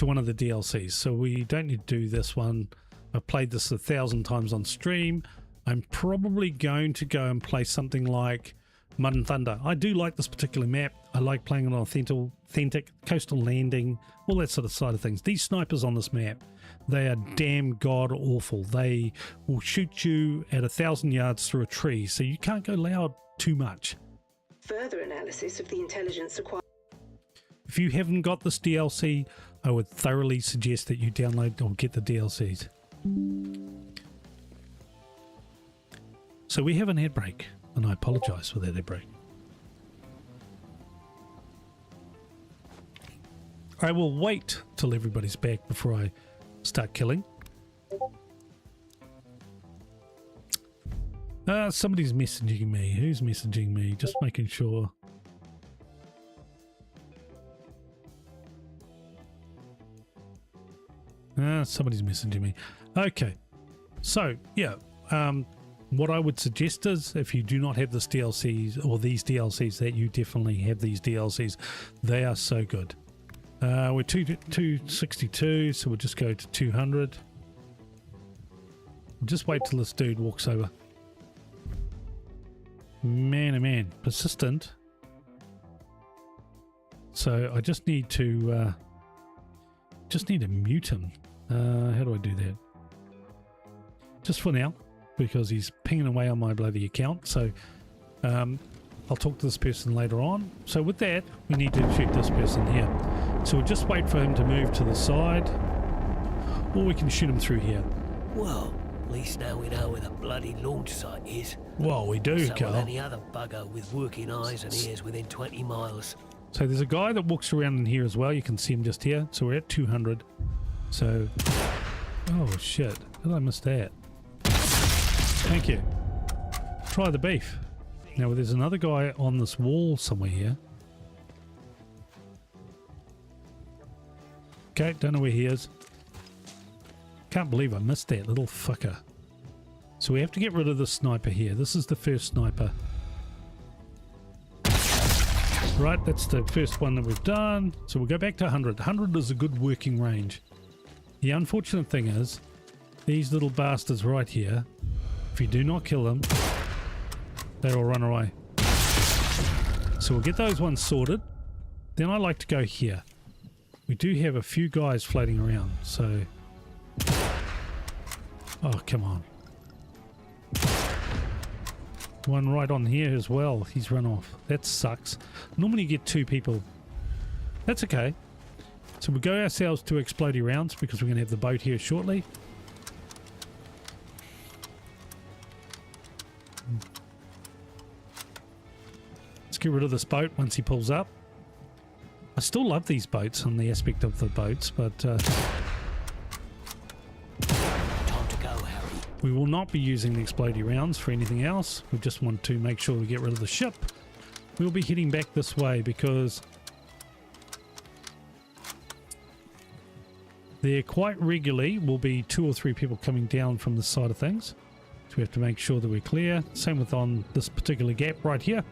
one of the DLCs. So we don't need to do this one. I've played this 1,000 times on stream. I'm probably going to go and play something like Mud and Thunder. I do like this particular map. I like playing it on authentic coastal landing, all that sort of side of things. These snipers on this map, they are damn god awful. They will shoot you at 1,000 yards through a tree, so you can't go loud too much. Further analysis of the intelligence acquired. If you haven't got this DLC, I would thoroughly suggest that you download or get the DLCs. So we have an ad break, and I apologize for that ad break. I will wait till everybody's back before I start killing. Somebody's messaging me. Who's messaging me? Just making sure. Somebody's messaging me. Okay. So, yeah. What I would suggest is if you do not have this DLCs or these DLCs, that you definitely have these DLCs. They are so good. We're 262, so we'll just go to 200. Just wait till this dude walks over. Man, oh man, persistent. So I just need to mute him. How do I do that? Just for now, because he's pinging away on my bloody account. So I'll talk to this person later on. So with that, we need to shoot this person here. So we'll just wait for him to move to the side, or we can shoot him through here. Well, at least now we know where the bloody launch site is. Well, we do, so Carl. will any other bugger with working eyes and ears within 20 miles. So there's a guy that walks around in here as well. You can see him just here. So we're at 200. So, oh shit, how did I miss that? Thank you. Try the beef. Now there's another guy on this wall somewhere here. Okay, don't know where he is. Can't believe I missed that little fucker. So we have to get rid of the sniper here. This is the first sniper. Right, that's the first one that we've done. So we'll go back to 100. 100 is a good working range. The unfortunate thing is, these little bastards right here, if you do not kill them, they will run away. So we'll get those ones sorted. Then I like to go here. We do have a few guys floating around, so... Oh, come on. One right on here as well. He's run off. That sucks. Normally you get two people. That's okay. So we'll go ourselves to explodey rounds because we're going to have the boat here shortly. Let's get rid of this boat once he pulls up. I still love these boats on the aspect of the boats, but Time to go, Harry. we will not be using the explodey rounds for anything else. We just want to make sure we get rid of the ship. We'll be heading back this way because there quite regularly will be 2 or 3 people coming down from this side of things. So we have to make sure that we're clear. Same with on this particular gap right here.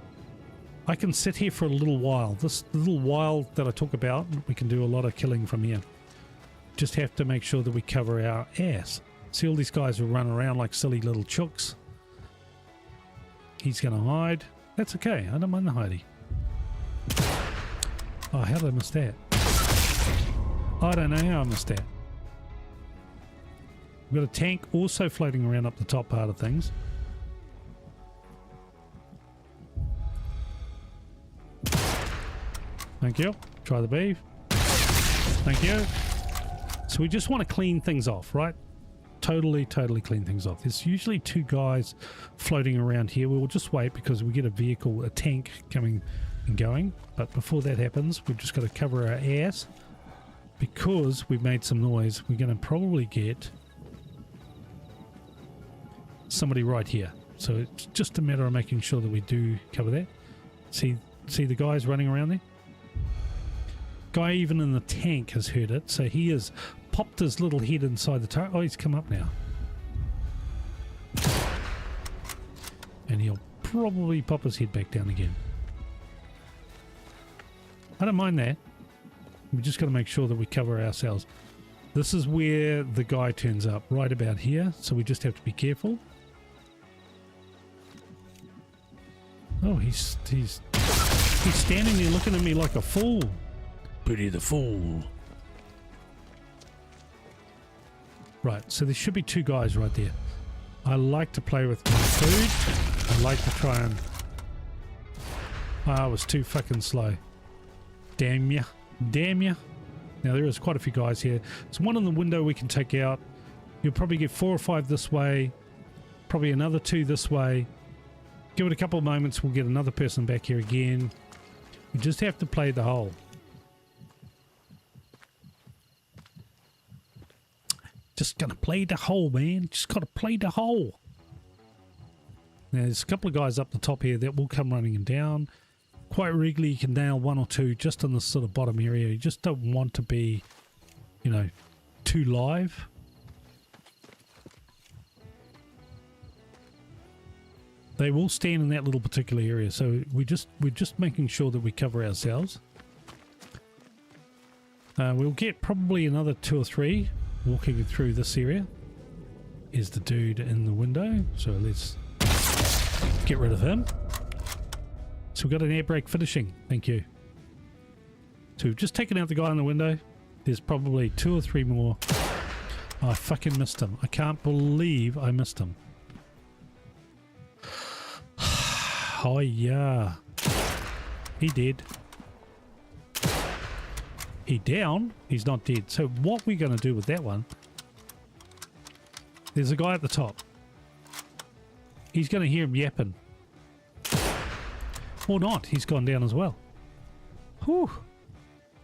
I can sit here for a little while. This little while that I talk about, we can do a lot of killing from here. Just have to make sure that we cover our ass. See all these guys who run around like silly little chooks. He's going to hide. That's okay. I don't mind the hidey. Oh, how did I miss that? I don't know how I missed that. We've got a tank also floating around up the top part of things. Thank you. Try the beef. Thank you. So we just want to clean things off, right? Totally clean things off. There's usually 2 guys floating around here. We will just wait because we get a vehicle, a tank coming and going. But before that happens, we've just got to cover our ass. Because we've made some noise, we're going to probably get somebody right here. So it's just a matter of making sure that we do cover that. See the guys running around there? Guy even in the tank has heard it, so he has popped his little head inside the turret. Oh, he's come up now. And he'll probably pop his head back down again. I don't mind that. We just got to make sure that we cover ourselves. This is where the guy turns up, right about here, so we just have to be careful. Oh, he's standing there looking at me like a fool. Pity the fool. Right, so there should be 2 guys right there. I like to play with my food. I like to try and... I was too fucking slow. Damn ya. Damn ya. Now there is quite a few guys here. There's one in the window we can take out. You'll probably get 4 or 5 this way. Probably another 2 this way. Give it a couple of moments, we'll get another person back here again. We just have to play the hole. Just gonna play the hole, man. Just gotta play the hole. Now there's a couple of guys up the top here that will come running down. Quite regularly you can nail 1 or 2 just in this sort of bottom area. You just don't want to be, you know, too live. They will stand in that little particular area, so we're just making sure that we cover ourselves. We'll get probably another 2 or 3 walking through this area. Is the dude in the window, so let's get rid of him. So we've got an air brake finishing. Thank you. So we've just taken out the guy in the window. There's probably 2 or 3 more. Oh, I fucking missed him. I can't believe I missed him. Oh yeah. He did. He down. He's not dead. So what we're going to do with that one... There's a guy at the top. He's going to hear him yapping. Or not. He's gone down as well. Whew.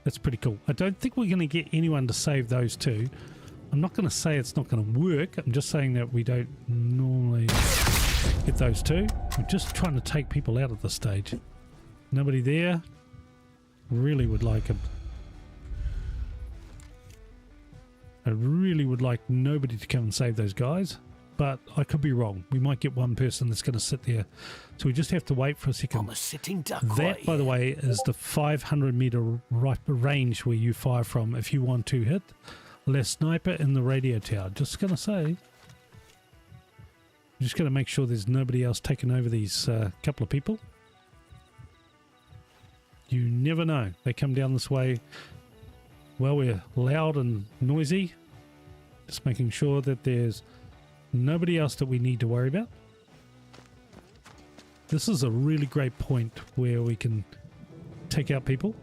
That's pretty cool. I don't think we're going to get anyone to save those 2. I'm not going to say it's not going to work. I'm just saying that we don't normally get those 2. We're just trying to take people out at this stage. Nobody there. Really would like him. I really would like nobody to come and save those guys. But I could be wrong. We might get one person that's going to sit there. So we just have to wait for a second. I'm a sitting duck. That, by the way, is the 500 meter range where you fire from if you want to hit the sniper in the radio tower. Just going to say. Just going to make sure there's nobody else taking over these couple of people. You never know. They come down this way. Well, we're loud and noisy. Just making sure that there's nobody else that we need to worry about. This is a really great point where we can take out people.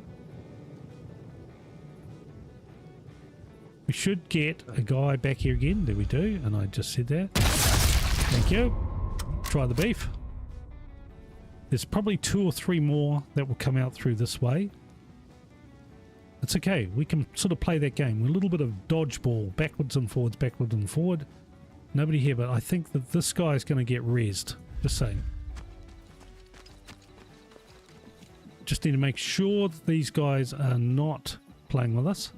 We should get a guy back here again. There we do. And I just said that. Thank you. Try the beef. There's probably 2 or 3 more that will come out through this way. It's okay. We can sort of play that game. We're a little bit of dodgeball, backwards and forwards, backward and forward. Nobody here, but I think that this guy is going to get rezzed. Just saying. Just need to make sure that these guys are not playing with us.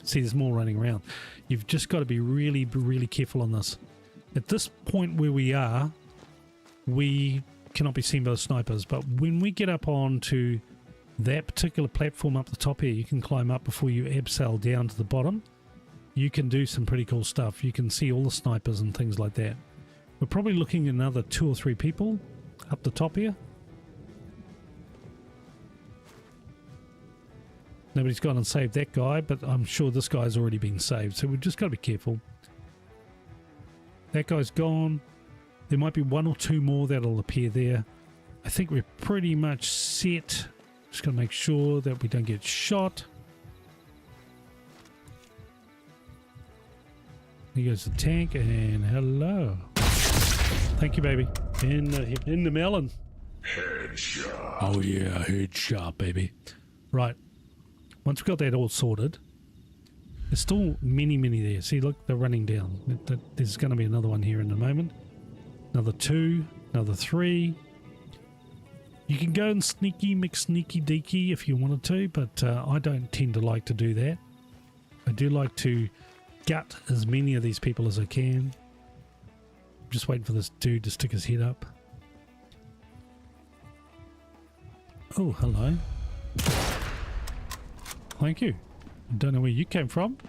See, there's more running around. You've just got to be really, really careful on this. At this point where we are, we cannot be seen by the snipers, but when we get up onto that particular platform up the top here, you can climb up before you abseil down to the bottom. You can do some pretty cool stuff. You can see all the snipers and things like that. We're probably looking at another 2 or 3 people up the top here. Nobody's gone and saved that guy, but I'm sure this guy's already been saved, so we've just got to be careful. That guy's gone. There might be 1 or 2 more that'll appear there. I think we're pretty much set. Just got to make sure that we don't get shot. Here goes the tank, and hello. Thank you, baby. In the melon. Headshot. Oh yeah, headshot, baby. Right. Once we've got that all sorted, there's still many there. See, look, they're running down. There's going to be another one here in a moment. Another 2, another 3. You can go and mix sneaky deaky if you wanted to, but I don't tend to like to do that. I do like to gut as many of these people as I can. I'm just waiting for this dude to stick his head up. Oh, hello. Thank you. I don't know where you came from.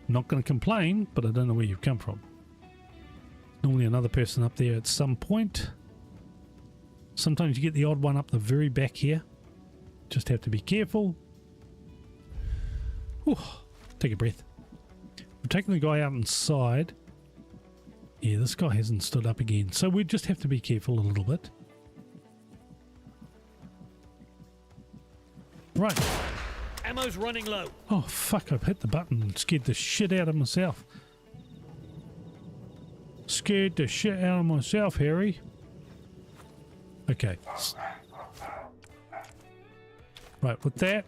I'm not going to complain, but I don't know where you've come from. Normally another person up there at some point. Sometimes you get the odd one up the very back here. Just have to be careful. Whew. Take a breath. We're taking the guy out inside. Yeah, this guy hasn't stood up again. So we just have to be careful a little bit. Right. Ammo's running low. Oh, fuck, I've hit the button and scared the shit out of myself. Scared the shit out of myself, Harry. Okay. Right, with that.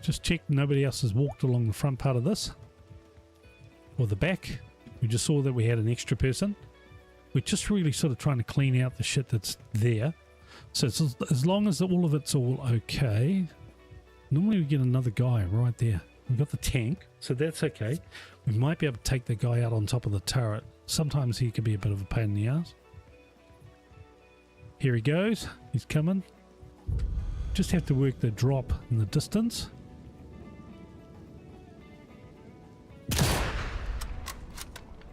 Just check nobody else has walked along the front part of this. Or the back. We just saw that we had an extra person. We're just really sort of trying to clean out the shit that's there. So it's, as long as all of it's all okay. Normally we get another guy right there. We've got the tank, so that's okay. We might be able to take the guy out on top of the turret. Sometimes he can be a bit of a pain in the ass. Here he goes. He's coming. Just have to work the drop in the distance.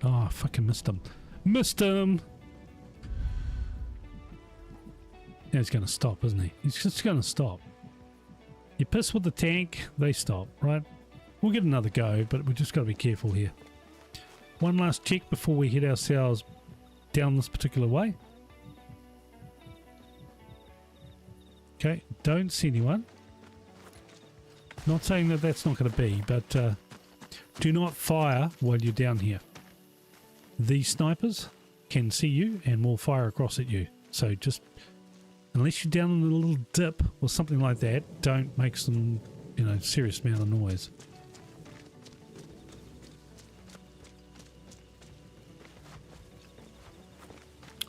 Oh, I fucking missed him. Missed him! Now he's going to stop, isn't he? He's just going to stop. You piss with the tank, they stop, right? We'll get another go, but we just got to be careful here. One last check before we head ourselves down this particular way. Okay, don't see anyone. Not saying that that's not going to be, but do not fire while you're down here. These snipers can see you and will fire across at you. So just, unless you're down in a little dip or something like that, don't make some, serious amount of noise.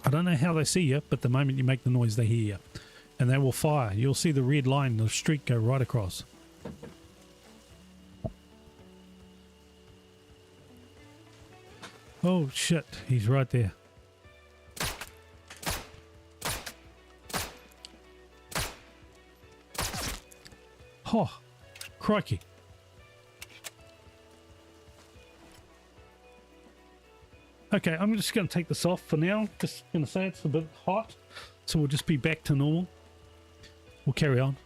I don't know how they see you, but the moment you make the noise, they hear you. And they will fire. You'll see the red line, the streak go right across. Oh shit, he's right there. Oh, crikey. Okay, I'm just going to take this off for now. Just going to say it's a bit hot, so we'll just be back to normal. We'll carry on.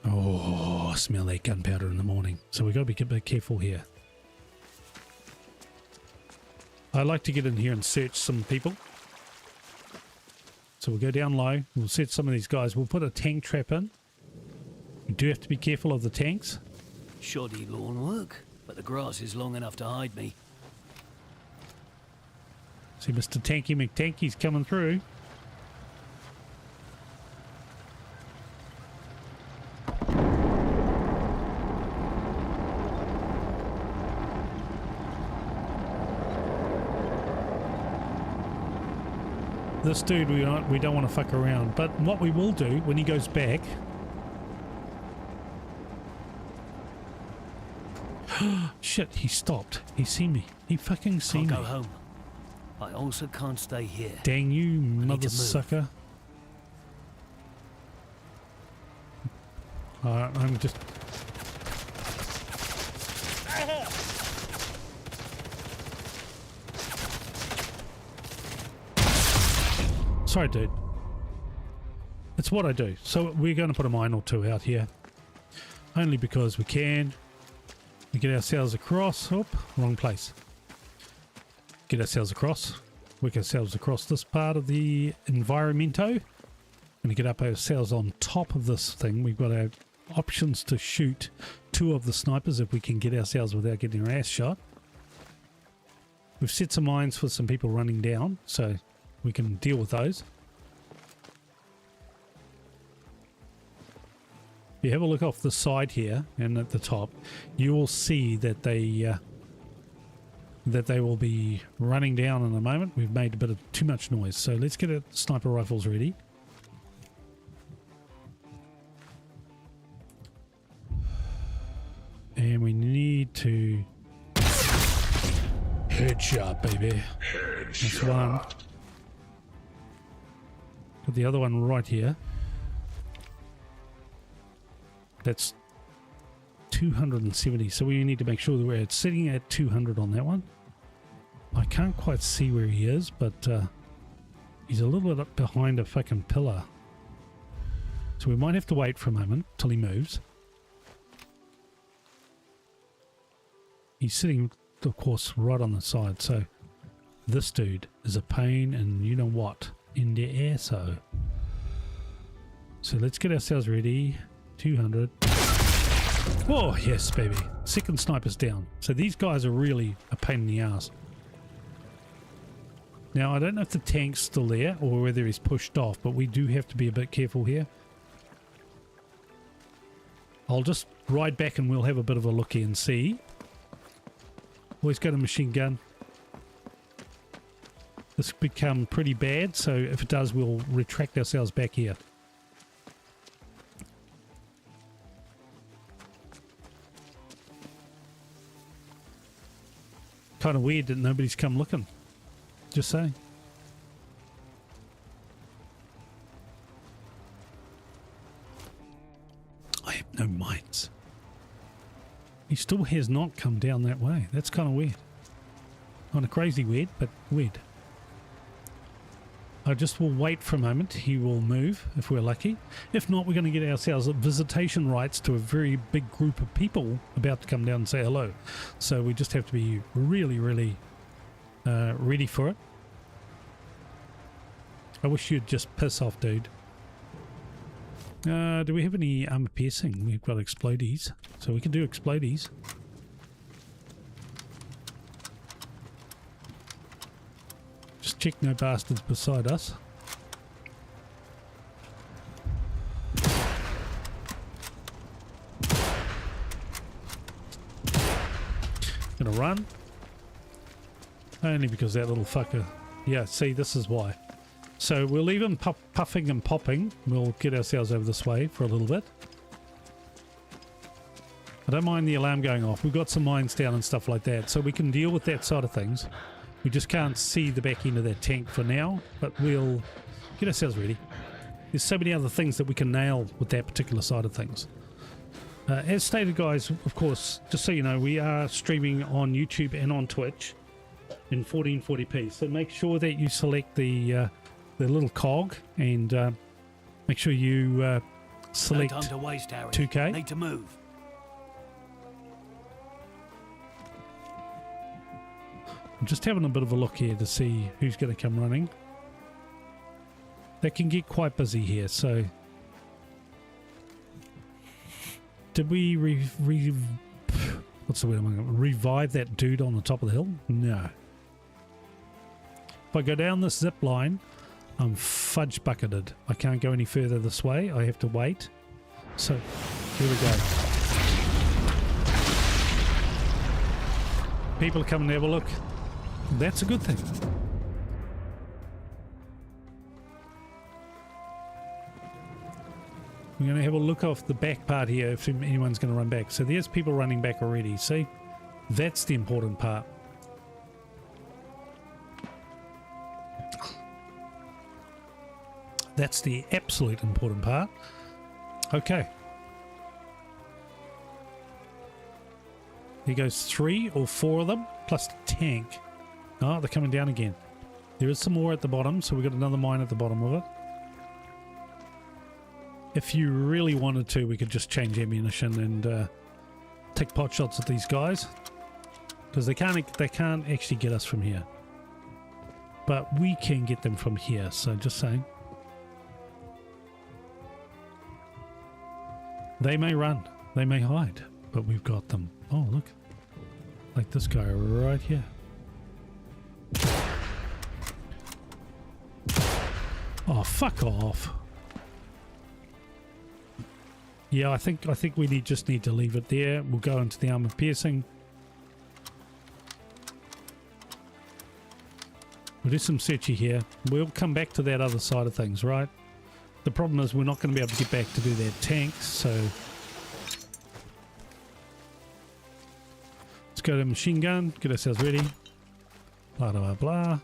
Oh, smell that gunpowder in the morning. So we've got to be a bit careful here. I like to get in here and search some people. So we'll go down low. We'll set some of these guys. We'll put a tank trap in. We do have to be careful of the tanks. Shoddy lawn work, but the grass is long enough to hide me. See Mr. Tanky McTanky's coming through. This dude, we don't want to fuck around. But what we will do when he goes back... Shit, he stopped. He seen me. He fucking seen me. Can't go home. I also can't stay here. Dang you, mother sucker. I'm just... Sorry, dude. It's what I do. So we're going to put a mine or two out here. Only because we can. We get ourselves across. Oh, wrong place. Get ourselves across. Work ourselves across this part of the environmento. Going to get up ourselves on top of this thing. We've got our options to shoot 2 of the snipers if we can get ourselves without getting our ass shot. We've set some mines for some people running down, so we can deal with those. If you have a look off the side here and at the top, you will see that they will be running down in a moment. We've made a bit of too much noise, so let's get our sniper rifles ready. And we need to headshot, baby. That's one. Got the other one right here. That's 270, so we need to make sure that we're sitting at 200 on that one. I can't quite see where he is, but he's a little bit up behind a fucking pillar. So we might have to wait for a moment till he moves. He's sitting, of course, right on the side, so this dude is a pain and you know what in the air. So let's get ourselves ready. 200. Oh yes, baby. Second sniper's down. So these guys are really a pain in the ass. Now I don't know if the tank's still there or whether he's pushed off, but we do have to be a bit careful here. I'll just ride back and we'll have a bit of a looky and see. Always got a machine gun. This could become pretty bad, so if it does, we'll retract ourselves back here. Kind of weird that nobody's come looking. Just saying. I have no mines. He still has not come down that way. That's kind of weird. Kind of crazy weird, but weird. I just will wait for a moment. He will move if we're lucky. If not, we're going to get ourselves visitation rights to a very big group of people about to come down and say hello. So we just have to be really, really ready for it. I wish you'd just piss off, dude. Do we have any armor piercing? We've got explodies, so we can do explodies. Just check no bastards beside us. Gonna run. Only because that little fucker. Yeah, see, this is why. So we'll leave him puffing and popping. We'll get ourselves over this way for a little bit. I don't mind the alarm going off. We've got some mines down and stuff like that, so we can deal with that side of things. We just can't see the back end of that tank for now, but we'll get ourselves ready. There's so many other things that we can nail with that particular side of things. As stated, guys, of course, just so you know, we are streaming on YouTube and on Twitch in 1440p. So make sure that you select the little cog and make sure you select no time to waste, Harry. 2K. Need to move. I'm just having a bit of a look here to see who's going to come running. They can get quite busy here, so Did we what's the word I'm going to revive that dude on the top of the hill? No. If I go down this zip line, I'm fudge bucketed. I can't go any further this way. I have to wait. So here we go. People come and have a look. That's a good thing. We're going to have a look off the back part here if anyone's going to run back. So there's people running back already. See? That's the important part. That's the absolute important part. Okay. Here goes 3 or 4 of them, plus the tank. Oh, they're coming down again. There is some more at the bottom, so we've got another mine at the bottom of it. If you really wanted to, we could just change ammunition and take pot shots at these guys, because they can't actually get us from here, but we can get them from here. So just saying, they may run, they may hide, but we've got them. Oh look, like this guy right here. Oh, fuck off. Yeah, I think we just need to leave it there. We'll go into the armor piercing. We'll do some searchy here. We'll come back to that other side of things, right? The problem is we're not going to be able to get back to do that tank, so let's go to machine gun, get ourselves ready. Blah blah blah.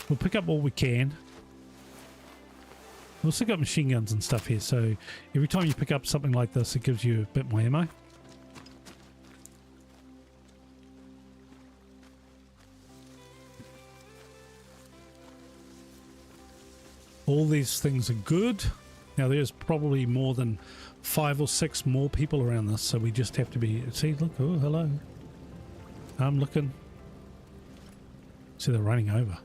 We'll pick up what we can. We've also got machine guns and stuff here, so every time you pick up something like this, it gives you a bit more ammo. All these things are good. Now there's probably more than 5 or 6 more people around this, so we just have to be... See, look, oh, hello. I'm looking. See, they're running over.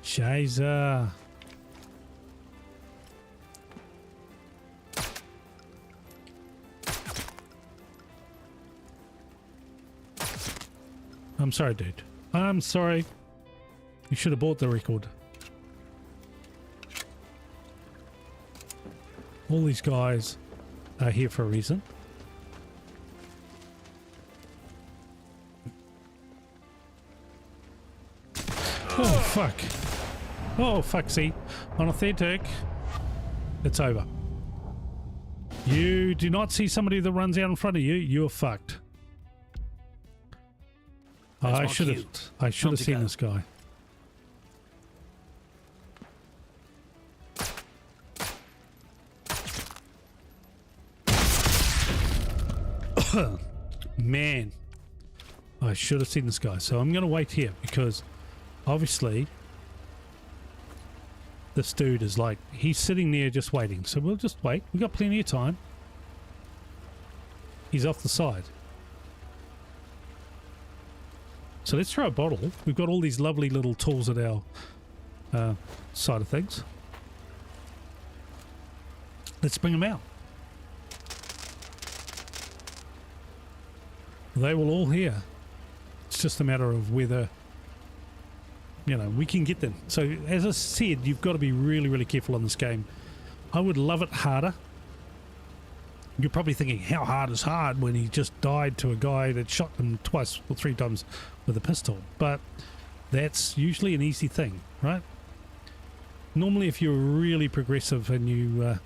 Scheiße. I'm sorry, dude. I'm sorry. You should have bought the record. All these guys are here for a reason. Oh, fuck. Oh, fuck, see. On a third tick, it's over. You do not see somebody that runs out in front of you, you're fucked. I should have seen this guy. Man, I should have seen this guy. So I'm going to wait here because obviously this dude is like, he's sitting there just waiting. So we'll just wait. We've got plenty of time. He's off the side. So let's throw a bottle. We've got all these lovely little tools at our side of things. Let's bring them out. They will all hear. It's just a matter of whether, you know, we can get them. So as I said, you've got to be really, really careful on this game. I would love it harder. You're probably thinking, how hard is hard when he just died to a guy that shot him twice or 3 times with a pistol? But that's usually an easy thing, right? Normally, if you're really progressive and you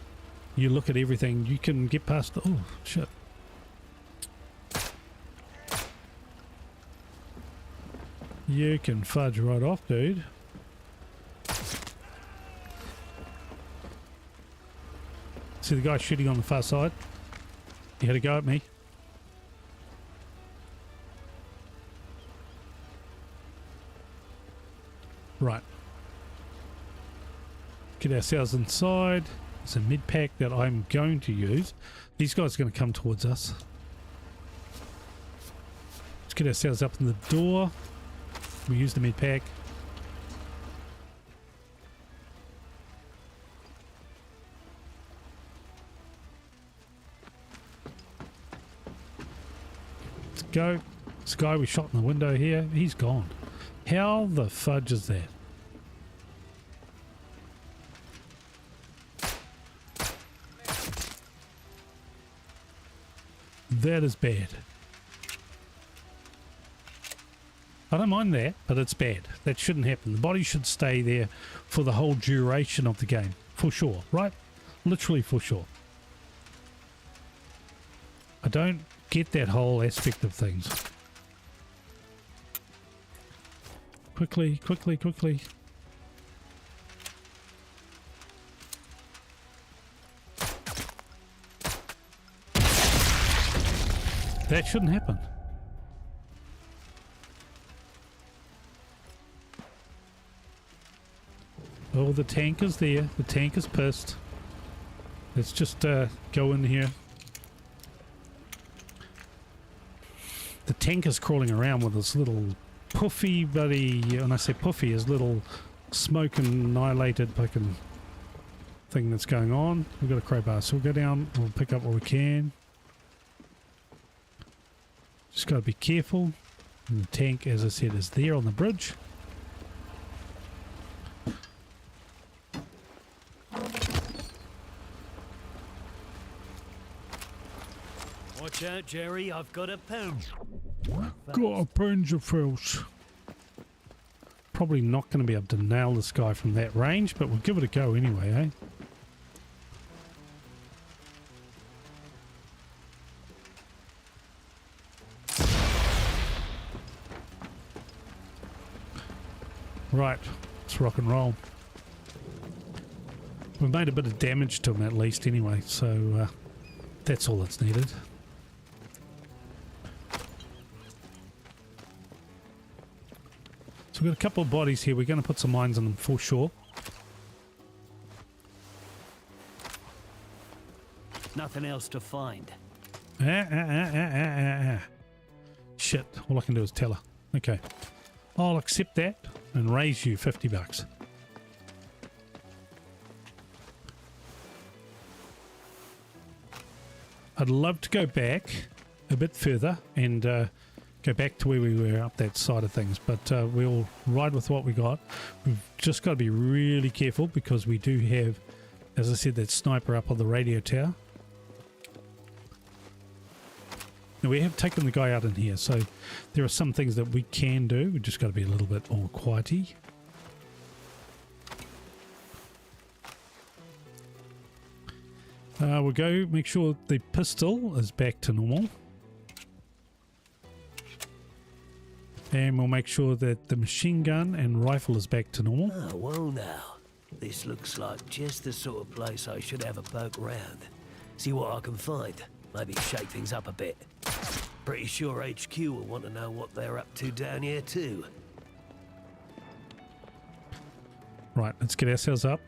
look at everything, you can get past. Oh shit! You can fudge right off, dude. See the guy shooting on the far side? He had a go at me. Right. Get ourselves inside. It's a mid pack that I'm going to use. These guys are going to come towards us. Let's get ourselves up in the door. We use the med pack. Let's go. This guy we shot in the window here, he's gone. How the fudge is that? That is bad. I don't mind that, but it's bad. That shouldn't happen. The body should stay there for the whole duration of the game. For sure, right? Literally for sure. I don't get that whole aspect of things. Quickly, quickly, quickly. That shouldn't happen. Oh, the tank is there. The tank is pissed. Let's just go in here. The tank is crawling around with this little puffy buddy. When I say puffy, his little smoke annihilated fucking thing that's going on. We've got a crowbar, so we'll go down. We'll pick up what we can. Just got to be careful. And the tank, as I said, is there on the bridge. Watch out, Jerry. I've got a pound. Got a bunch of frills. Probably not going to be able to nail this guy from that range, but we'll give it a go anyway, eh? Right, let's rock and roll. We've made a bit of damage to him at least anyway, so that's all that's needed. So we've got a couple of bodies here. We're going to put some mines on them for sure. Nothing else to find. Shit, all I can do is tell her. Okay. I'll accept that and raise you $50. I'd love to go back a bit further and go back to where we were up that side of things, but we'll ride with what we got. We've just got to be really careful because we do have, as I said, that sniper up on the radio tower. Now we have taken the guy out in here, so there are some things that we can do. We've just got to be a little bit more quiety. We'll go make sure the pistol is back to normal. And we'll make sure that the machine gun and rifle is back to normal. Oh, well now. This looks like just the sort of place I should have a poke round. See what I can find. Maybe shake things up a bit. Pretty sure HQ will want to know what they're up to down here too. Right, let's get ourselves up.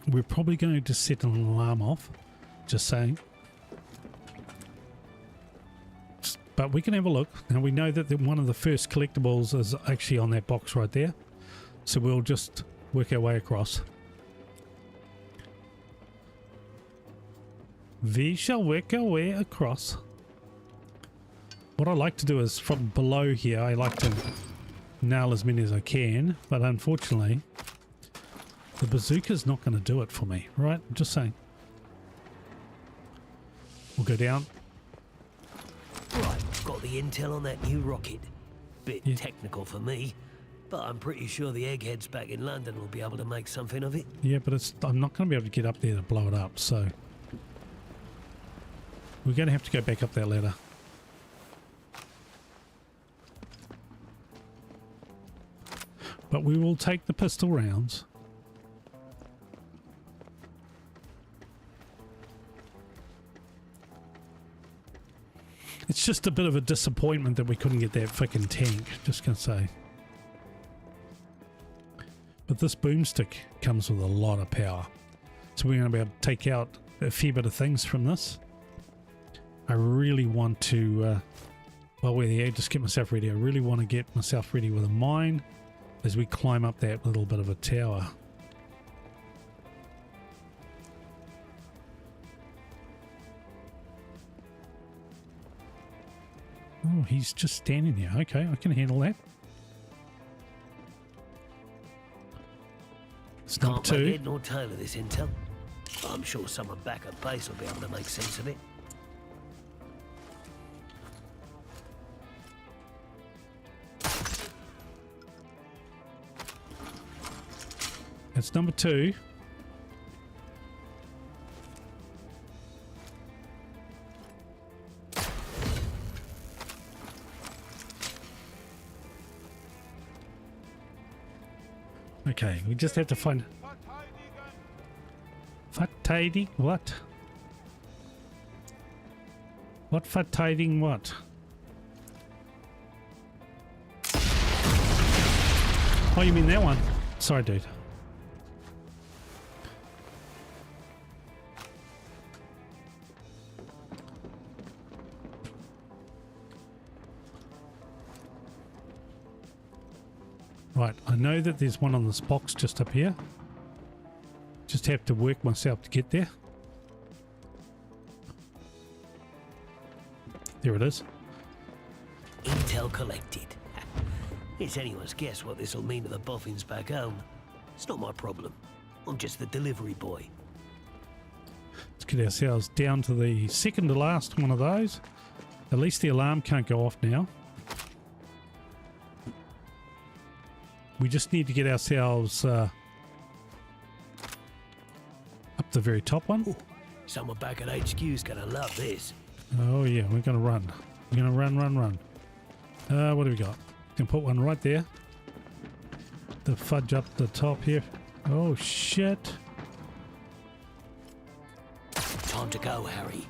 We're probably going to set an alarm off. Just saying. But we can have a look. Now we know that one of the first collectibles is actually on that box right there. So we'll just work our way across. We shall work our way across. What I like to do is from below here, I like to nail as many as I can. But unfortunately, the bazooka's not going to do it for me, right? I'm just saying. We'll go down. Right, got the intel on that new rocket. Bit technical for me, but I'm pretty sure the eggheads back in London will be able to make something of it. Yeah, but I'm not going to be able to get up there to blow it up, so we're going to have to go back up that ladder. But we will take the pistol rounds. It's just a bit of a disappointment that we couldn't get that frickin' tank, just gonna say. But this boomstick comes with a lot of power. So we're gonna be able to take out a fair bit of things from this. I really want to, while we're here, just get myself ready. I really want to get myself ready with a mine as we climb up that little bit of a tower. Oh, he's just standing there. Okay, I can handle that. It's number Can't make two. head nor tail of this intel. I'm sure someone back at base will be able to make sense of it. That's number two. Okay, we just have to find... Verteidigen? What? What verteidigen what? Oh, you mean that one? Sorry, dude. Right, I know that there's one on this box just up here. Just have to work myself to get there. There it is. Intel collected. It's anyone's guess what this will mean to the boffins back home. It's not my problem. I'm just the delivery boy. Let's get ourselves down to the second to last one of those. At least the alarm can't go off now. We just need to get ourselves up the very top one. Ooh, someone back at HQ's gonna love this. Oh yeah, we're gonna run. We're gonna run. What do we got? Can put one right there. The fudge up the top here. Oh shit. Time to go, Harry.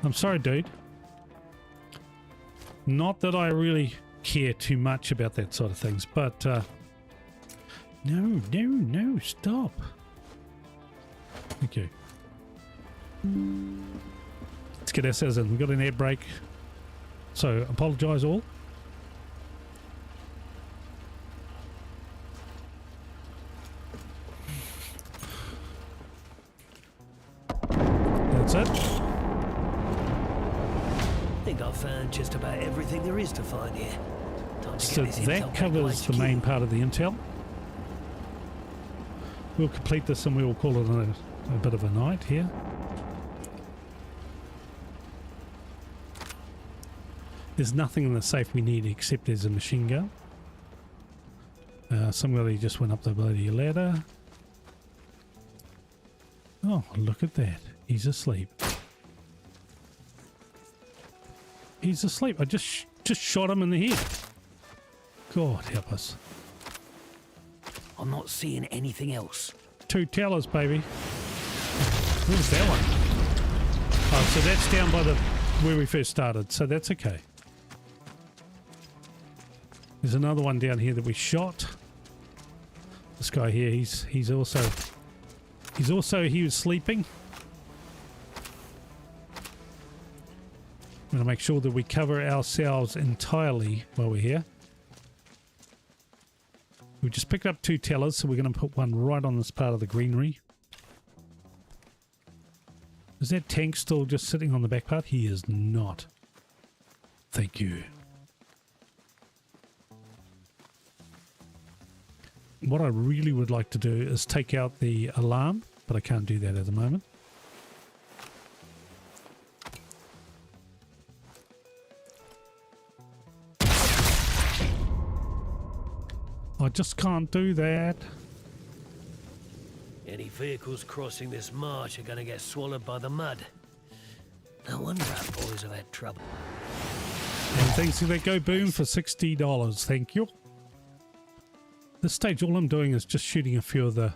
I'm sorry, dude. Not that I really care too much about that sort of things, but no, stop. Thank you. Let's get ourselves in. We've got an air brake. So, apologise all. That's it. I think I've found just about everything there is to find here. Time to So get this intel that back to covers the HQ. main part of the intel. We'll complete this and we will call it a bit of a night here. There's nothing in the safe we need except there's a machine gun. Somebody just went up the bloody ladder. Oh, look at that. He's asleep. He's asleep. I just shot him in the head. God help us. I'm not seeing anything else. 2 towers, baby. Where's that one? Oh, so that's down by the where we first started, so that's okay. There's another one down here that we shot. This guy here, he was sleeping. I'm going to make sure that we cover ourselves entirely while we're here. We just picked up 2 tellers, so we're going to put one right on this part of the greenery. Is that tank still just sitting on the back part? He is not. Thank you. What I really would like to do is take out the alarm, but I can't do that at the moment. I just can't do that. Any vehicles crossing this marsh are gonna get swallowed by the mud. No wonder our boys have had trouble. And things that go boom for $60. Thank you. This stage, all I'm doing is just shooting a few of the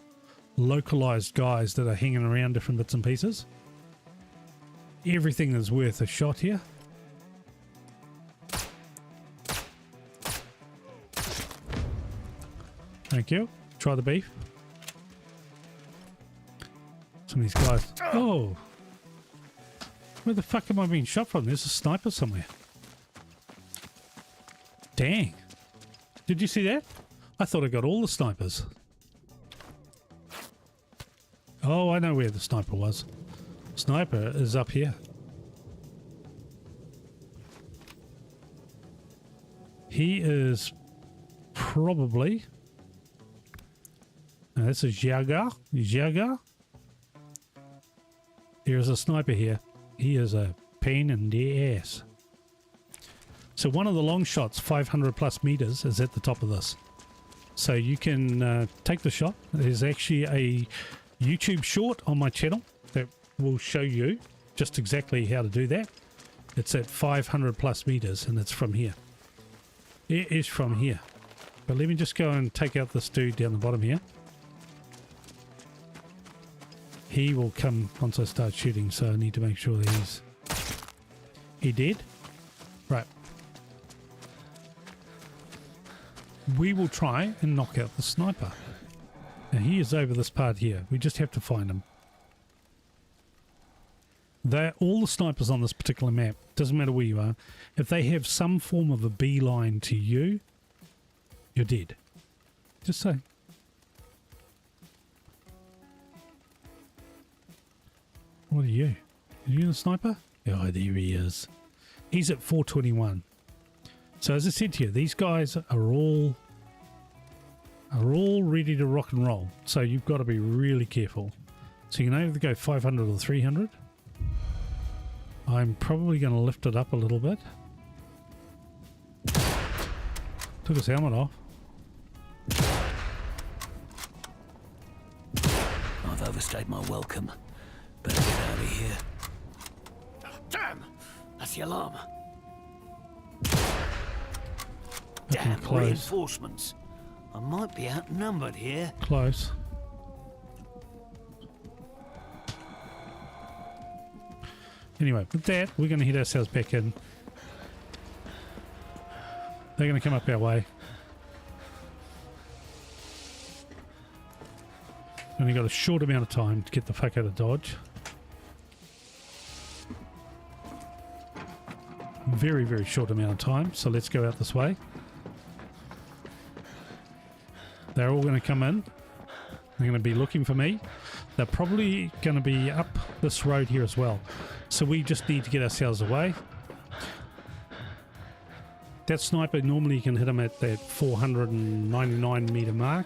localized guys that are hanging around different bits and pieces. Everything is worth a shot here. Thank you. Try the beef. Some of these guys. Oh. Where the fuck am I being shot from? There's a sniper somewhere. Dang. Did you see that? I thought I got all the snipers. Oh, I know where the sniper was. Sniper is up here. He is probably... Now this is Jaga. Jaga. There's a sniper here. He is a pain in the ass. So one of the long shots, 500 plus meters, is at the top of this. So you can take the shot. There's actually a YouTube short on my channel that will show you just exactly how to do that. It's at 500 plus meters and it's from here. It is from here. But let me just go and take out this dude down the bottom here. He will come once I start shooting, so I need to make sure that he dead. Right. We will try and knock out the sniper. Now he is over this part here. We just have to find him. They're all the snipers on this particular map. Doesn't matter where you are. If they have some form of a beeline to you, you're dead. Just say. What are you? Are you the sniper? Oh, there he is. He's at 421. So as I said to you, these guys are all ready to rock and roll. So you've got to be really careful. So you can either go 500 or 300. I'm probably going to lift it up a little bit. Took his helmet off. I've overstayed my welcome. Better get out of here. Oh, damn! That's the alarm. Damn, close. Reinforcements. I might be outnumbered here. Close. Anyway, with that, we're going to hit ourselves back in. They're going to come up our way. Only got a short amount of time to get the fuck out of Dodge. Very, very short amount of time, so let's go out this way. They're all going to come in. They're going to be looking for me. They're probably going to be up this road here as well. So we just need to get ourselves away. That sniper, normally you can hit him at that 499 meter mark.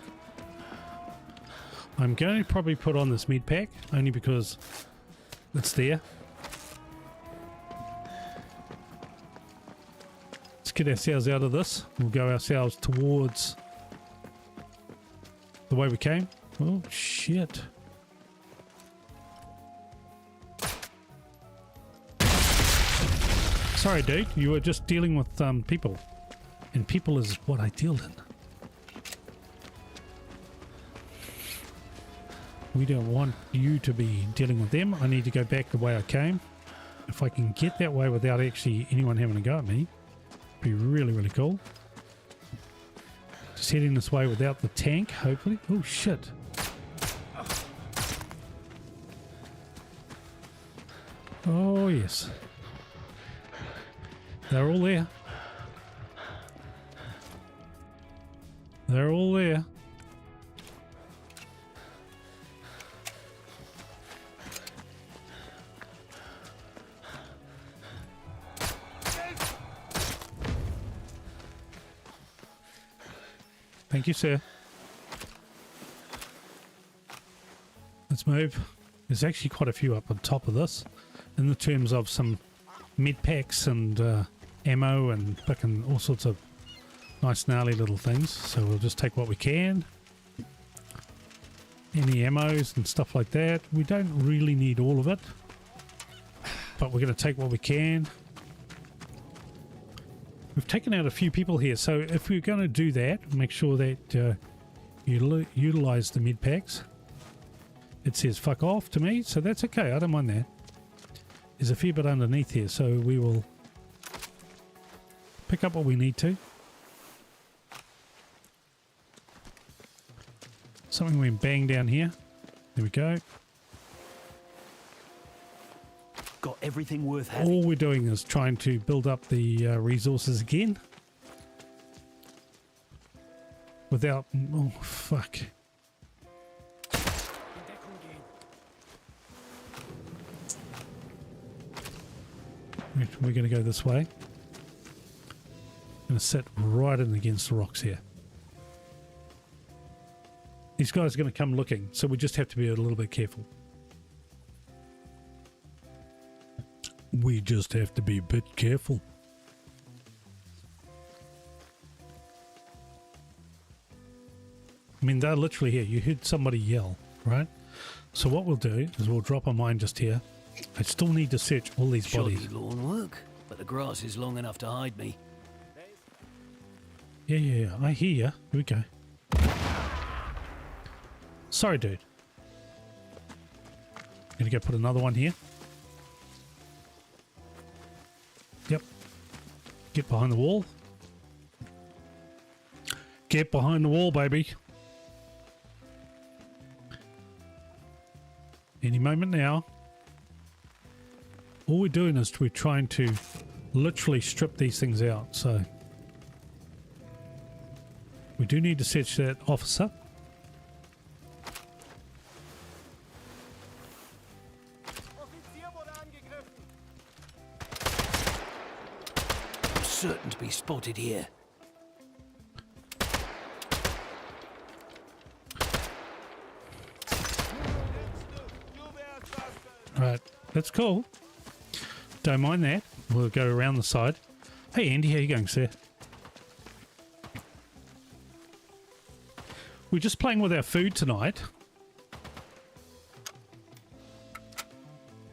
I'm going to probably put on this med pack, only because it's there. Let's get ourselves out of this. We'll go ourselves towards the way we came. Oh, shit. Sorry, dude. You were just dealing with people. And people is what I deal in. We don't want you to be dealing with them. I need to go back the way I came. If I can get that way without actually anyone having a go at me, it'd be really, really cool. Just heading this way without the tank, hopefully. Oh, shit. Oh, yes. They're all there. They're all there. Thank you, sir. Let's move. There's actually quite a few up on top of this in the terms of some med packs and ammo and fucking all sorts of nice gnarly little things. So we'll just take what we can. Any ammos and stuff like that. We don't really need all of it, but we're going to take what we can. We've taken out a few people here, so if we're going to do that, make sure that you utilize the med packs. It says fuck off to me, so that's okay. I don't mind that. There's a fair bit underneath here, so we will pick up what we need to. Something went bang down here. There we go. Got everything worth having. All we're doing is trying to build up the resources again. Without... Oh, fuck. We're going to go this way. Going to sit right in against the rocks here. These guys are going to come looking, so we just have to be a little bit careful. We just have to be a bit careful. I mean, they're literally here. You heard somebody yell, right? So what we'll do is we'll drop a mine just here. I still need to search all these bodies. Shoddy lawn work, but the grass is long enough to hide me. Yeah. I hear you. Here we go. Sorry, dude. Gonna go put another one here. Yep. Get behind the wall. Get behind the wall, baby. Any moment now. All we're doing is we're trying to literally strip these things out, so we do need to search that officer. I'm certain to be spotted here. Right, that's cool. Don't mind that. We'll go around the side. Hey Andy, how you going, sir? We're just playing with our food tonight.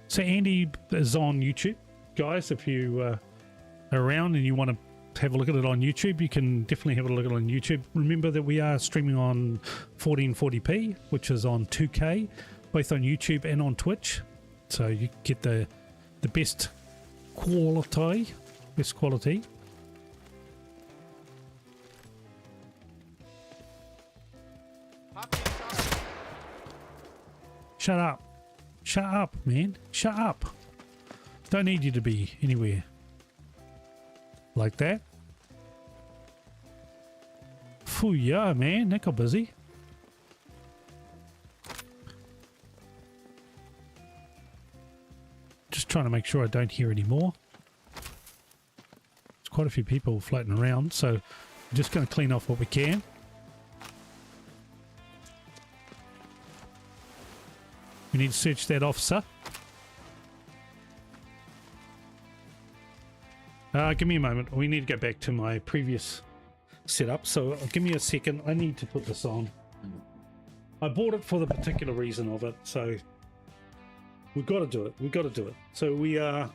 So Andy is on YouTube. Guys, if you are around and you want to have a look at it on YouTube, you can definitely have a look at it on YouTube. Remember that we are streaming on 1440p, which is on 2K, both on YouTube and on Twitch. So you get the best quality. Shut up. Shut up, man. Shut up. Don't need you to be anywhere like that. Phew, yeah, man. That got busy. Just trying to make sure I don't hear any more. There's quite a few people floating around, so I'm just going to clean off what we can. We need to search that officer. Give me a moment. We need to go back to my previous setup, so give me a second. I need to put this on. I bought it for the particular reason of it, so we've got to do it. We've got to do it. So we are,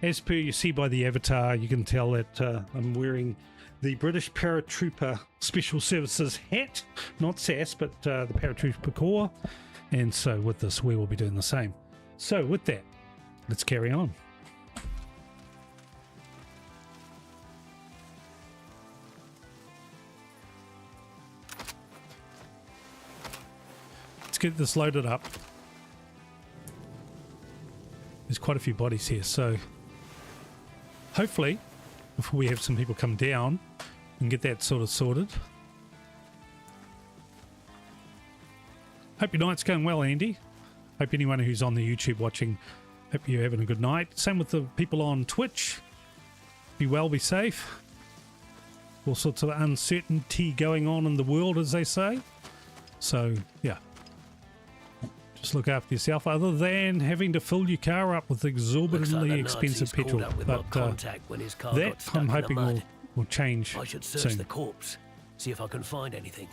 as per you see by the avatar, you can tell that I'm wearing the British Paratrooper Special Services hat, not SAS, but the Paratrooper Corps. And so with this, we will be doing the same. So with that, let's carry on. Let's get this loaded up. There's quite a few bodies here, so hopefully before we have some people come down and get that sort of sorted. Hope your night's going well, Andy. Hope anyone who's on the YouTube watching, hope you're having a good night. Same with the people on Twitch. Be well, be safe. All sorts of uncertainty going on in the world, as they say. So, yeah. Just look after yourself, other than having to fill your car up with exorbitantly expensive petrol. But that, I'm hoping, will change I should search soon. the corpse, see if I can find anything.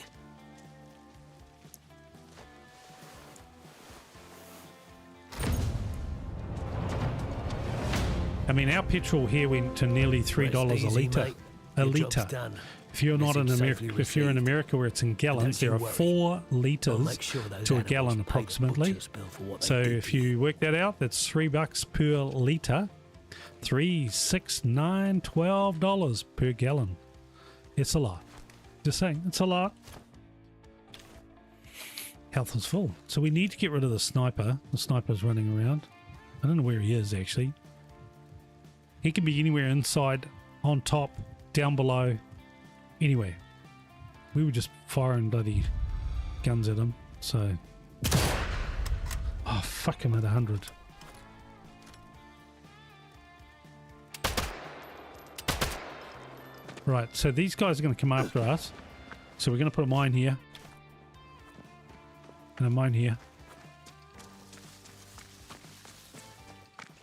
I mean, our petrol here went to nearly $3 a litre. A litre. If you're not in America, if you're in America where it's in gallons, there are 4 litres to a gallon approximately. So if you work that out, that's $3 per litre. $3, $6, $9, $12 per gallon. It's a lot. Just saying, it's a lot. Health is full. So we need to get rid of the sniper. The sniper's running around. I don't know where he is, actually. He can be anywhere inside, on top, down below, anywhere. We were just firing bloody guns at him, so... Oh, fuck him at 100. Right, so these guys are going to come after us. So we're going to put a mine here. And a mine here.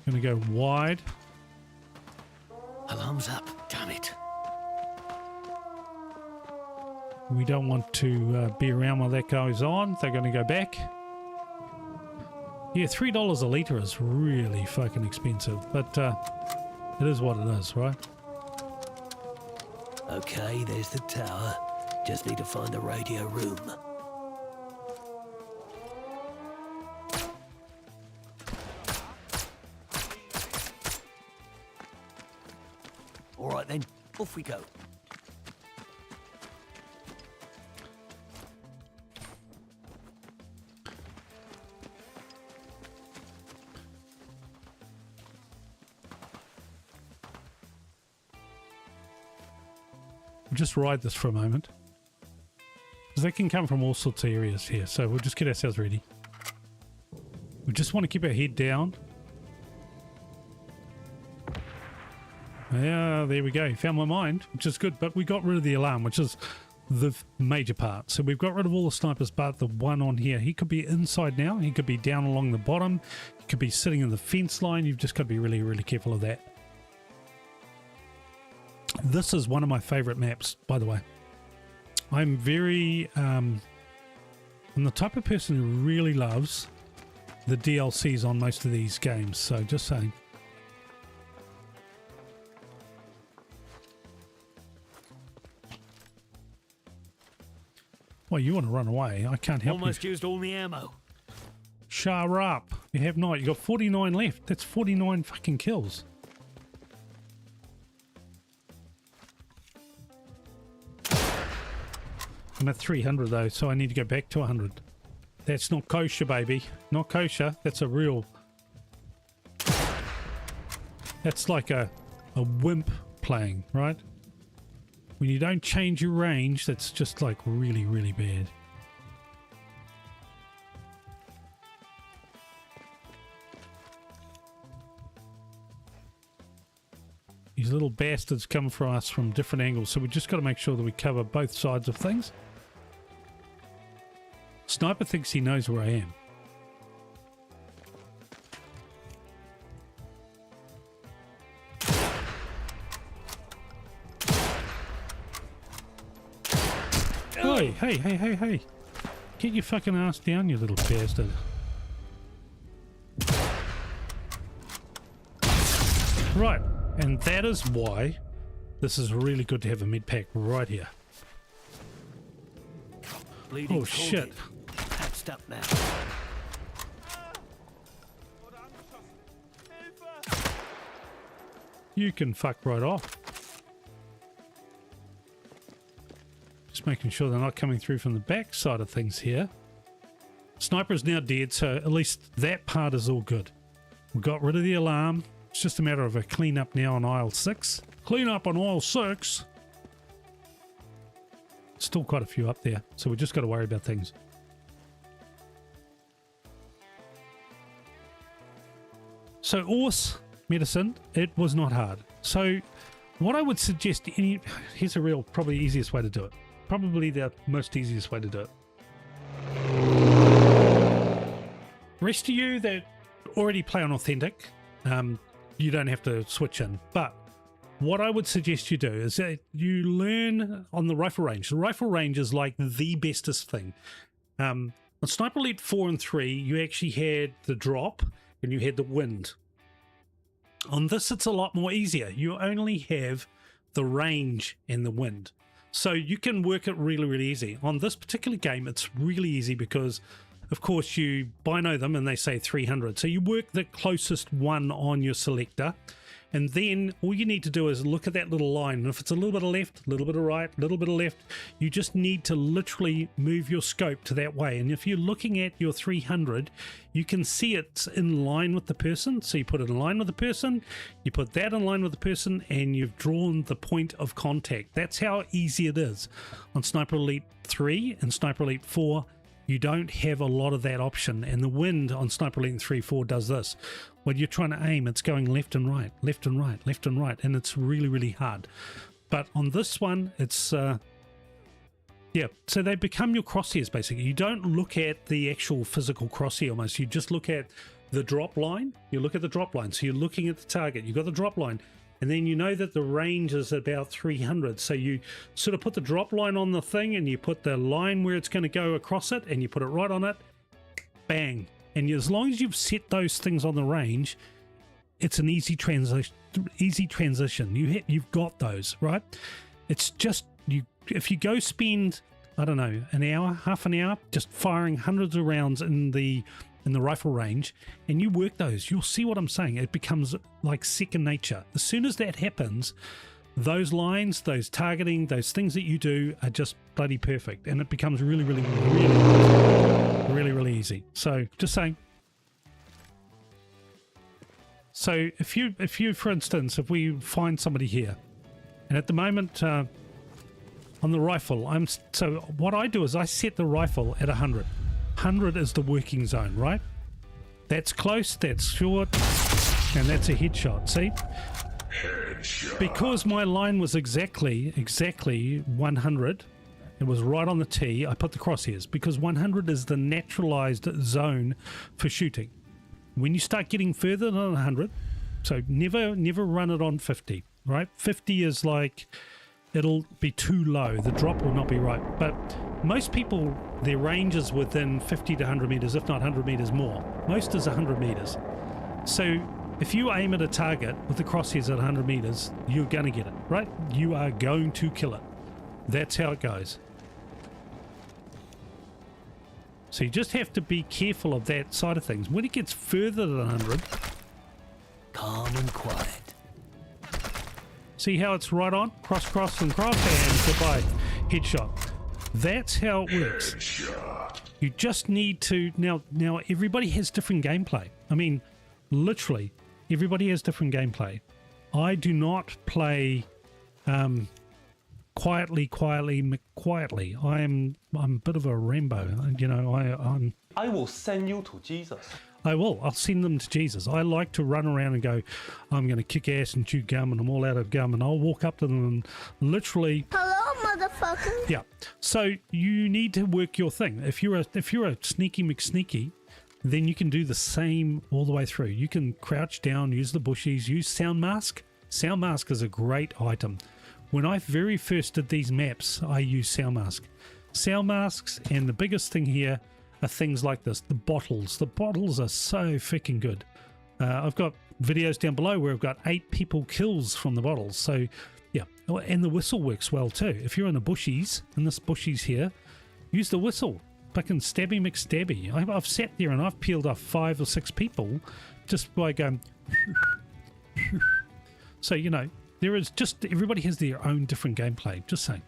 Going to go wide. Alarm's up, damn it. We don't want to be around while that goes on. They're going to go back. Yeah, $3 a litre is really fucking expensive. But it is what it is, right? Okay, there's the tower. Just need to find the radio room. All right then, off we go. Just ride this for a moment. Because they can come from all sorts of areas here. So we'll just get ourselves ready. We just want to keep our head down. Yeah, there we go. Found my mind, which is good. But we got rid of the alarm, which is the major part. So we've got rid of all the snipers, but the one on here, he could be inside now. He could be down along the bottom. He could be sitting in the fence line. You've just got to be really, really careful of that. This is one of my favorite maps, by the way. I'm very... I'm the type of person who really loves the DLCs on most of these games, so just saying. Well, you want to run away. I can't help you. Almost used all the ammo. Shut up. You have not. You got 49 left. That's 49 fucking kills. I'm at 300 though, so I need to go back to 100. That's not kosher, baby. Not kosher. That's a real... That's like a wimp playing, right? When you don't change your range, that's just like really, really bad. These little bastards come for us from different angles, so we just got to make sure that we cover both sides of things. Sniper thinks he knows where I am. Hey. Get your fucking ass down, you little bastard. Right, and that is why this is really good to have a med pack right here. Bleeding oh shit. Patched up now. You can fuck right off. Just making sure they're not coming through from the back side of things here. Sniper's now dead, so at least that part is all good. We got rid of the alarm. It's just a matter of a clean up now on aisle 6. Clean up on aisle 6. Still quite a few up there, so we just got to worry about things. So Orse medicine, it was not hard. So what I would suggest, here's a real, probably easiest way to do it. Probably the most easiest way to do it. Rest of you that already play on Authentic, you don't have to switch in. But what I would suggest you do is that you learn on the rifle range. The rifle range is like the bestest thing. On Sniper Elite 4 and 3, you actually had the drop and you had the wind. On this, it's a lot more easier. You only have the range and the wind. So you can work it really, really easy. On this particular game, it's really easy because, of course, you bino them and they say 300. So you work the closest one on your selector And then all you need to do is look at that little line. And if it's a little bit of left, a little bit of right, a little bit of left, you just need to literally move your scope to that way. And if you're looking at your 300, you can see it's in line with the person. So you put it in line with the person, you put that in line with the person, and you've drawn the point of contact. That's how easy it is. On Sniper Elite 3 and Sniper Elite 4, you don't have a lot of that option. And the wind on Sniper Elite 3-4 does this. When you're trying to aim, it's going left and right, left and right, left and right, and it's really, really hard. But on this one, it's yeah, so they become your crosshairs basically. You don't look at the actual physical crosshair almost. You just look at the drop line. You look at the drop line. So you're looking at the target. You've got the drop line. And then you know that the range is about 300. So you sort of put the drop line on the thing and you put the line where it's going to go across it and you put it right on it. Bang. And as long as you've set those things on the range, it's an easy transition. You've got those, right? It's just if you go spend, I don't know, an hour, half an hour, just firing hundreds of rounds in the rifle range, and you work those, you'll see what I'm saying. It becomes like second nature. As soon as that happens, those lines, those targeting, those things that you do are just bloody perfect, and it becomes really, really, really, really, really easy. So just saying. So if you, for instance, if we find somebody here, and at the moment on the rifle, so what I do is I set the rifle at 100. 100 is the working zone, right? That's close, that's short, and that's a headshot. See? Headshot. Because my line was exactly 100, it was right on the T, I put the crosshairs, because 100 is the naturalized zone for shooting. When you start getting further than 100, so never run it on 50, right? 50 is like, it'll be too low, the drop will not be right. But most people, their range is within 50 to 100 meters, if not 100 meters more. Most is 100 meters. So if you aim at a target with the crosshairs at 100 meters, you're going to get it, right? You are going to kill it. That's how it goes. So you just have to be careful of that side of things. When it gets further than 100... Calm and quiet. See how it's right on? Cross, and cross, and goodbye. Headshot. That's how it works. Headshot. You just need to... Now everybody has different gameplay. I mean, literally, everybody has different gameplay. I do not play quietly. I'm a bit of a Rambo. You know, I will send you to Jesus. I will. I'll send them to Jesus. I like to run around and go, I'm going to kick ass and chew gum and I'm all out of gum, and I'll walk up to them and literally... Hello, motherfucker. Yeah. So you need to work your thing. If you're a sneaky McSneaky, then you can do the same all the way through. You can crouch down, use the bushies, use sound mask. Sound mask is a great item. When I very first did these maps, I used sound mask. Sound masks, and the biggest thing here are things like this, the bottles. The bottles are so freaking good. I've got videos down below where I've got 8 people kills from the bottles. So yeah, and the whistle works well too. If you're in the bushies, in this bushies here, use the whistle. Fucking stabby McStabby. I've sat there and I've peeled off 5 or 6 people just by going. So, you know, there is just, everybody has their own different gameplay. Just saying.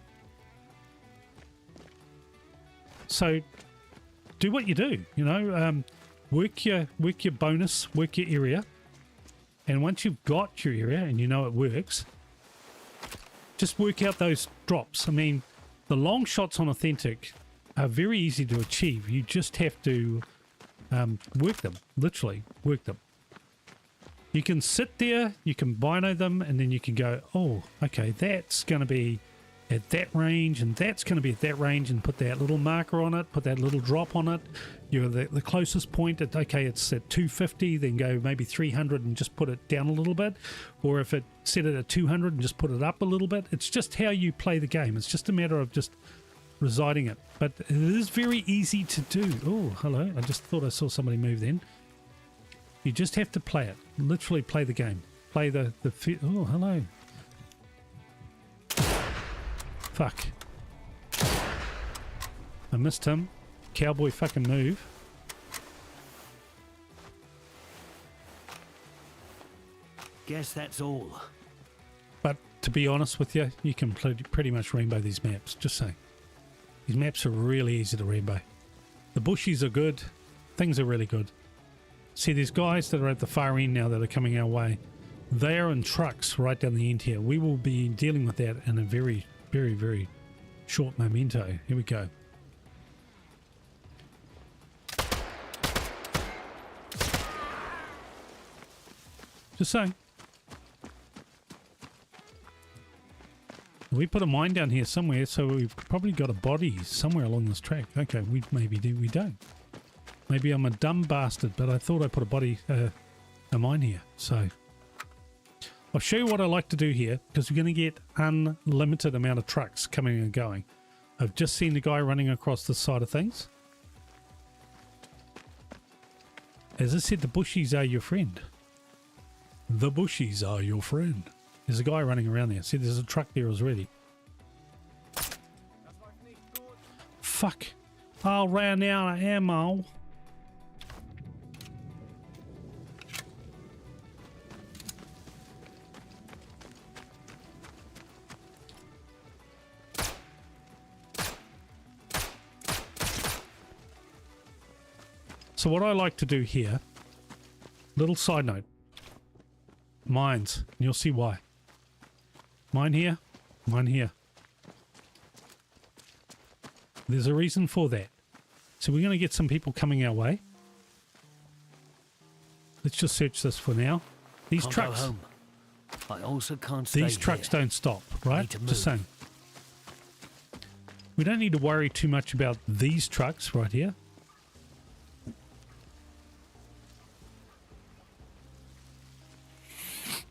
So do what you do, you know, work your bonus, work your area, and once you've got your area and you know it works, just work out those drops. I mean, the long shots on Authentic are very easy to achieve. You just have to work them, literally work them. You can sit there, you can bino them, and then you can go, oh, okay, that's going to be at that range, and that's going to be at that range, and put that little marker on it, put that little drop on it. You're the closest point at, okay, it's at 250, then go maybe 300 and just put it down a little bit. Or if it set it at 200 and just put it up a little bit. It's just how you play the game. It's just a matter of just residing it. But it is very easy to do. Oh, hello. I just thought I saw somebody move then. You just have to play it. Literally play the game. Play the oh, hello. Fuck. I missed him. Cowboy fucking move. Guess that's all. But to be honest with you, you can pretty much rainbow these maps. Just saying. These maps are really easy to rainbow. The bushies are good. Things are really good. See, these guys that are at the far end now that are coming our way, they are in trucks right down the end here. We will be dealing with that in a very, very, very short memento. Here we go. Just saying. We put a mine down here somewhere, so we've probably got a body somewhere along this track. Okay, we maybe do, we don't. Maybe I'm a dumb bastard, but I thought I put a mine here. So I'll show you what I like to do here, because we're going to get unlimited amount of trucks coming and going. I've just seen the guy running across the side of things. As I said, the bushies are your friend. The bushies are your friend. There's a guy running around there. See, there's a truck there already. Fuck. I ran out of ammo. So what I like to do here, little side note, mines, and you'll see why. Mine here, mine here. There's a reason for that. So we're going to get some people coming our way. Let's just search this for now. These Can't trucks, go home. I also can't stay these trucks here. don't stop, right? Need to Just move. saying. We don't need to worry too much about these trucks right here.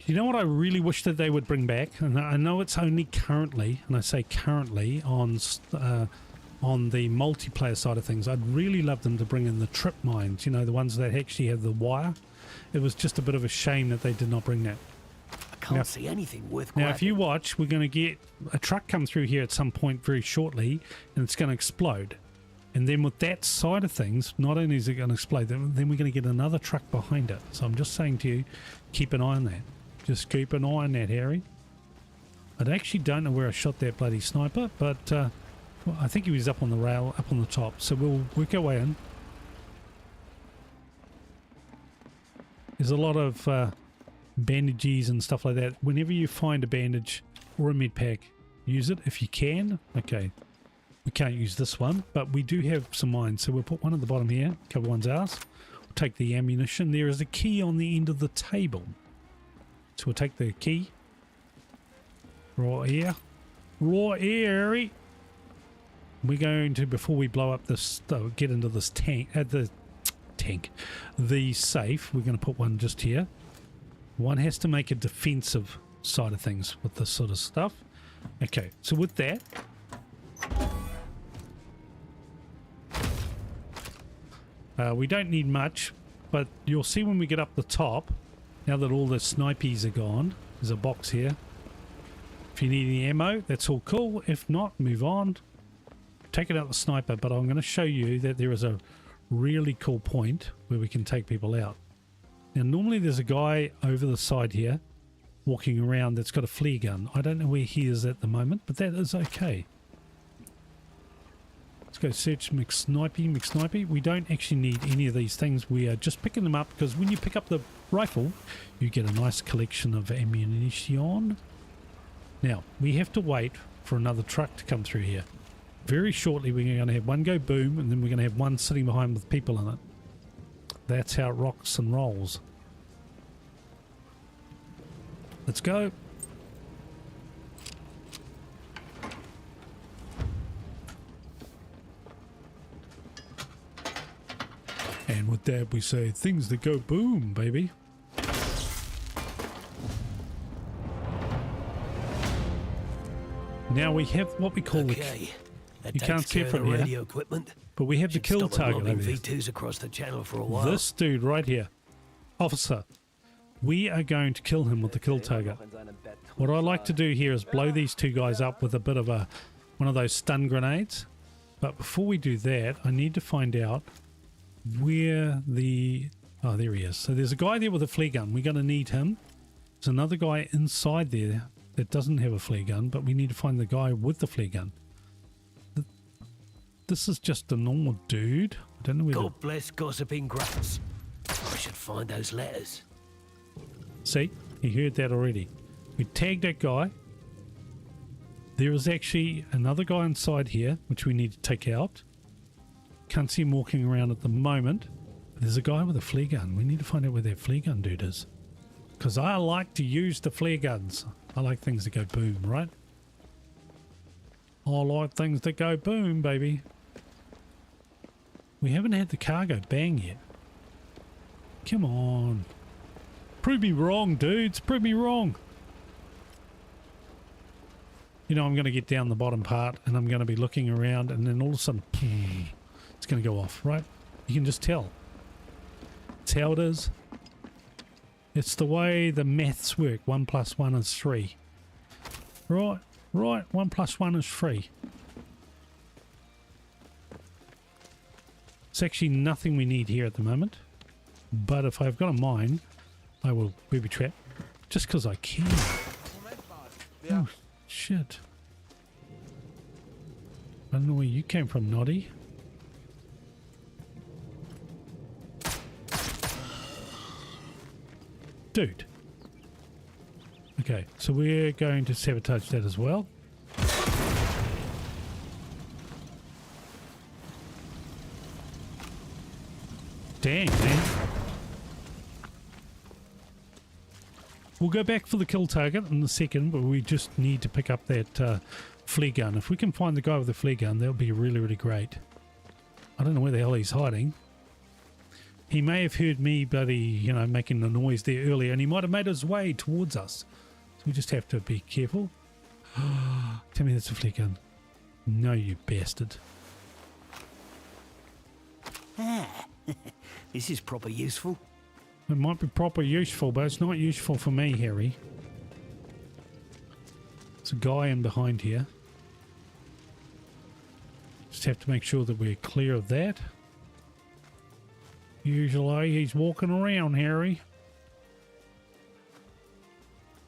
You know what I really wish that they would bring back? And I know it's only currently, and I say currently, on the multiplayer side of things. I'd really love them to bring in the trip mines, you know, the ones that actually have the wire. It was just a bit of a shame that they did not bring that. I can't see anything worth Now, grabbing. if you watch, we're going to get a truck come through here at some point very shortly, and it's going to explode. And then with that side of things, not only is it going to explode, then we're going to get another truck behind it. So I'm just saying to you, keep an eye on that. Just keep an eye on that, Harry. I actually don't know where I shot that bloody sniper, but well, I think he was up on the rail, up on the top. So we'll work our way in. There's a lot of bandages and stuff like that. Whenever you find a bandage or a med pack, use it if you can. Okay, we can't use this one, but we do have some mines. So we'll put one at the bottom here, cover one's ass. We'll take the ammunition. There is a key on the end of the table. So we'll take the key. Right here. Right here. We're going to, before we blow up this, get into this tank, the safe, we're going to put one just here. One has to make a defensive side of things with this sort of stuff. Okay, so with that, we don't need much, but you'll see when we get up the top, now that all the snipies are gone, there's a box here. If you need any ammo, that's all cool. If not, move on. Take it out the sniper, but I'm going to show you that there is a really cool point where we can take people out. Now, normally there's a guy over the side here walking around that's got a flare gun. I don't know where he is at the moment, but that is okay. Let's go search McSnipey. We don't actually need any of these things. We are just picking them up because when you pick up the rifle, you get a nice collection of ammunition. Now, we have to wait for another truck to come through here. Very shortly, we're going to have one go boom, and then we're going to have one sitting behind with people in it. That's how it rocks and rolls. Let's go. And with that, we say things that go boom, baby. Now we have what we call Okay. You can't see it from here, radio equipment. but we have the Should kill stop target lobbing over there. V2s across the channel for a while. This dude right here, officer, we are going to kill him with the kill target. What I like to do here is blow these two guys up with a bit of one of those stun grenades. But before we do that, I need to find out where the... Oh, there he is. So there's a guy there with a flare gun. We're going to need him. There's another guy inside there that doesn't have a flare gun, but we need to find the guy with the flare gun. This is just a normal dude. I don't know where. God bless gossiping grass. I should find those letters. See, he heard that already. We tagged that guy. There is actually another guy inside here, which we need to take out. Can't see him walking around at the moment. There's a guy with a flare gun. We need to find out where that flare gun dude is. Because I like to use the flare guns. I like things that go boom, right? I like things that go boom, baby. We haven't had the cargo bang yet. Come on. Prove me wrong, dudes. Prove me wrong. You know, I'm going to get down the bottom part and I'm going to be looking around and then all of a sudden, it's going to go off, right? You can just tell. It's how it is. It's the way the maths work. 1 + 1 is 3. Right, 1 + 1 is 3. It's actually nothing we need here at the moment. But if I've got a mine, I will booby trap. Just because I can. Oh, shit. I don't know where you came from, Noddy. Dude. Okay, so we're going to sabotage that as well. Dang, man. We'll go back for the kill target in a second, but we just need to pick up that flare gun. If we can find the guy with the flare gun, that would be really, really great. I don't know where the hell he's hiding. He may have heard me bloody, you know, making the noise there earlier, and he might have made his way towards us. So we just have to be careful. Tell me that's a flare gun. No, you bastard. This is proper useful. It might be proper useful, but it's not useful for me, Harry. There's a guy in behind here. Just have to make sure that we're clear of that. Usually he's walking around, Harry.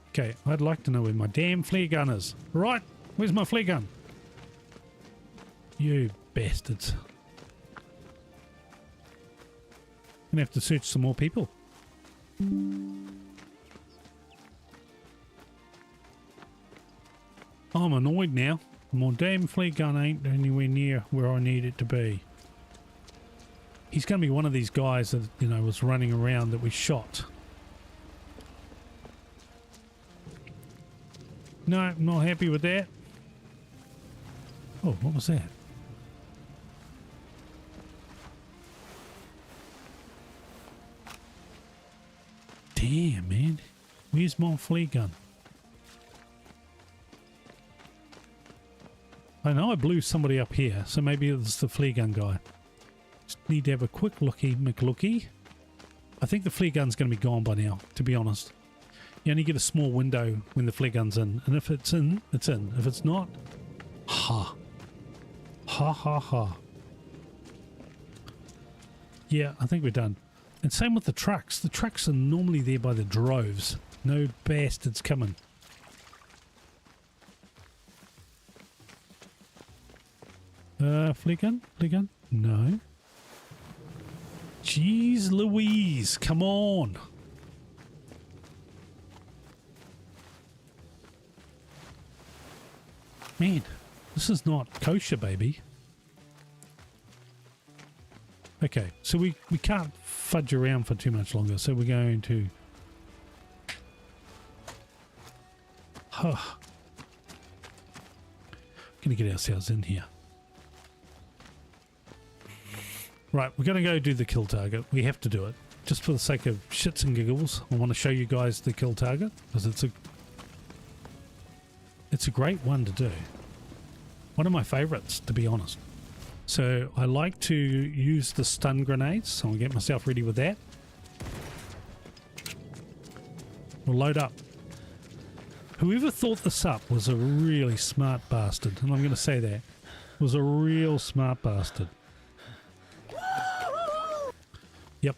Okay, I'd like to know where my damn flare gun is. Right, where's my flare gun? You bastards. Gonna have to search some more people. I'm annoyed now. My damn flare gun ain't anywhere near where I need it to be. He's going to be one of these guys that, you know, was running around that we shot. No, not happy with that. Oh, what was that? Damn, man. Where's my flare gun? I know I blew somebody up here, so maybe it was the flare gun guy. Just need to have a quick looky, McLooky. I think the flare gun's going to be gone by now, to be honest. You only get a small window when the flare gun's in, and if it's in, it's in. If it's not, ha. Ha ha ha. Yeah, I think we're done. And same with the trucks. The trucks are normally there by the droves. No bastards coming. Flare gun? Flare gun? No. Jeez Louise, come on. Man, this is not kosher, baby. Okay, so we can't fudge around for too much longer, so we're going to... Gonna get ourselves in here. Right, we're going to go do the kill target. We have to do it. Just for the sake of shits and giggles, I want to show you guys the kill target, because it's a great one to do. One of my favorites, to be honest. So I like to use the stun grenades, so I'll get myself ready with that. We'll load up. Whoever thought this up was a really smart bastard, and I'm going to say that. Was a real smart bastard. Yep.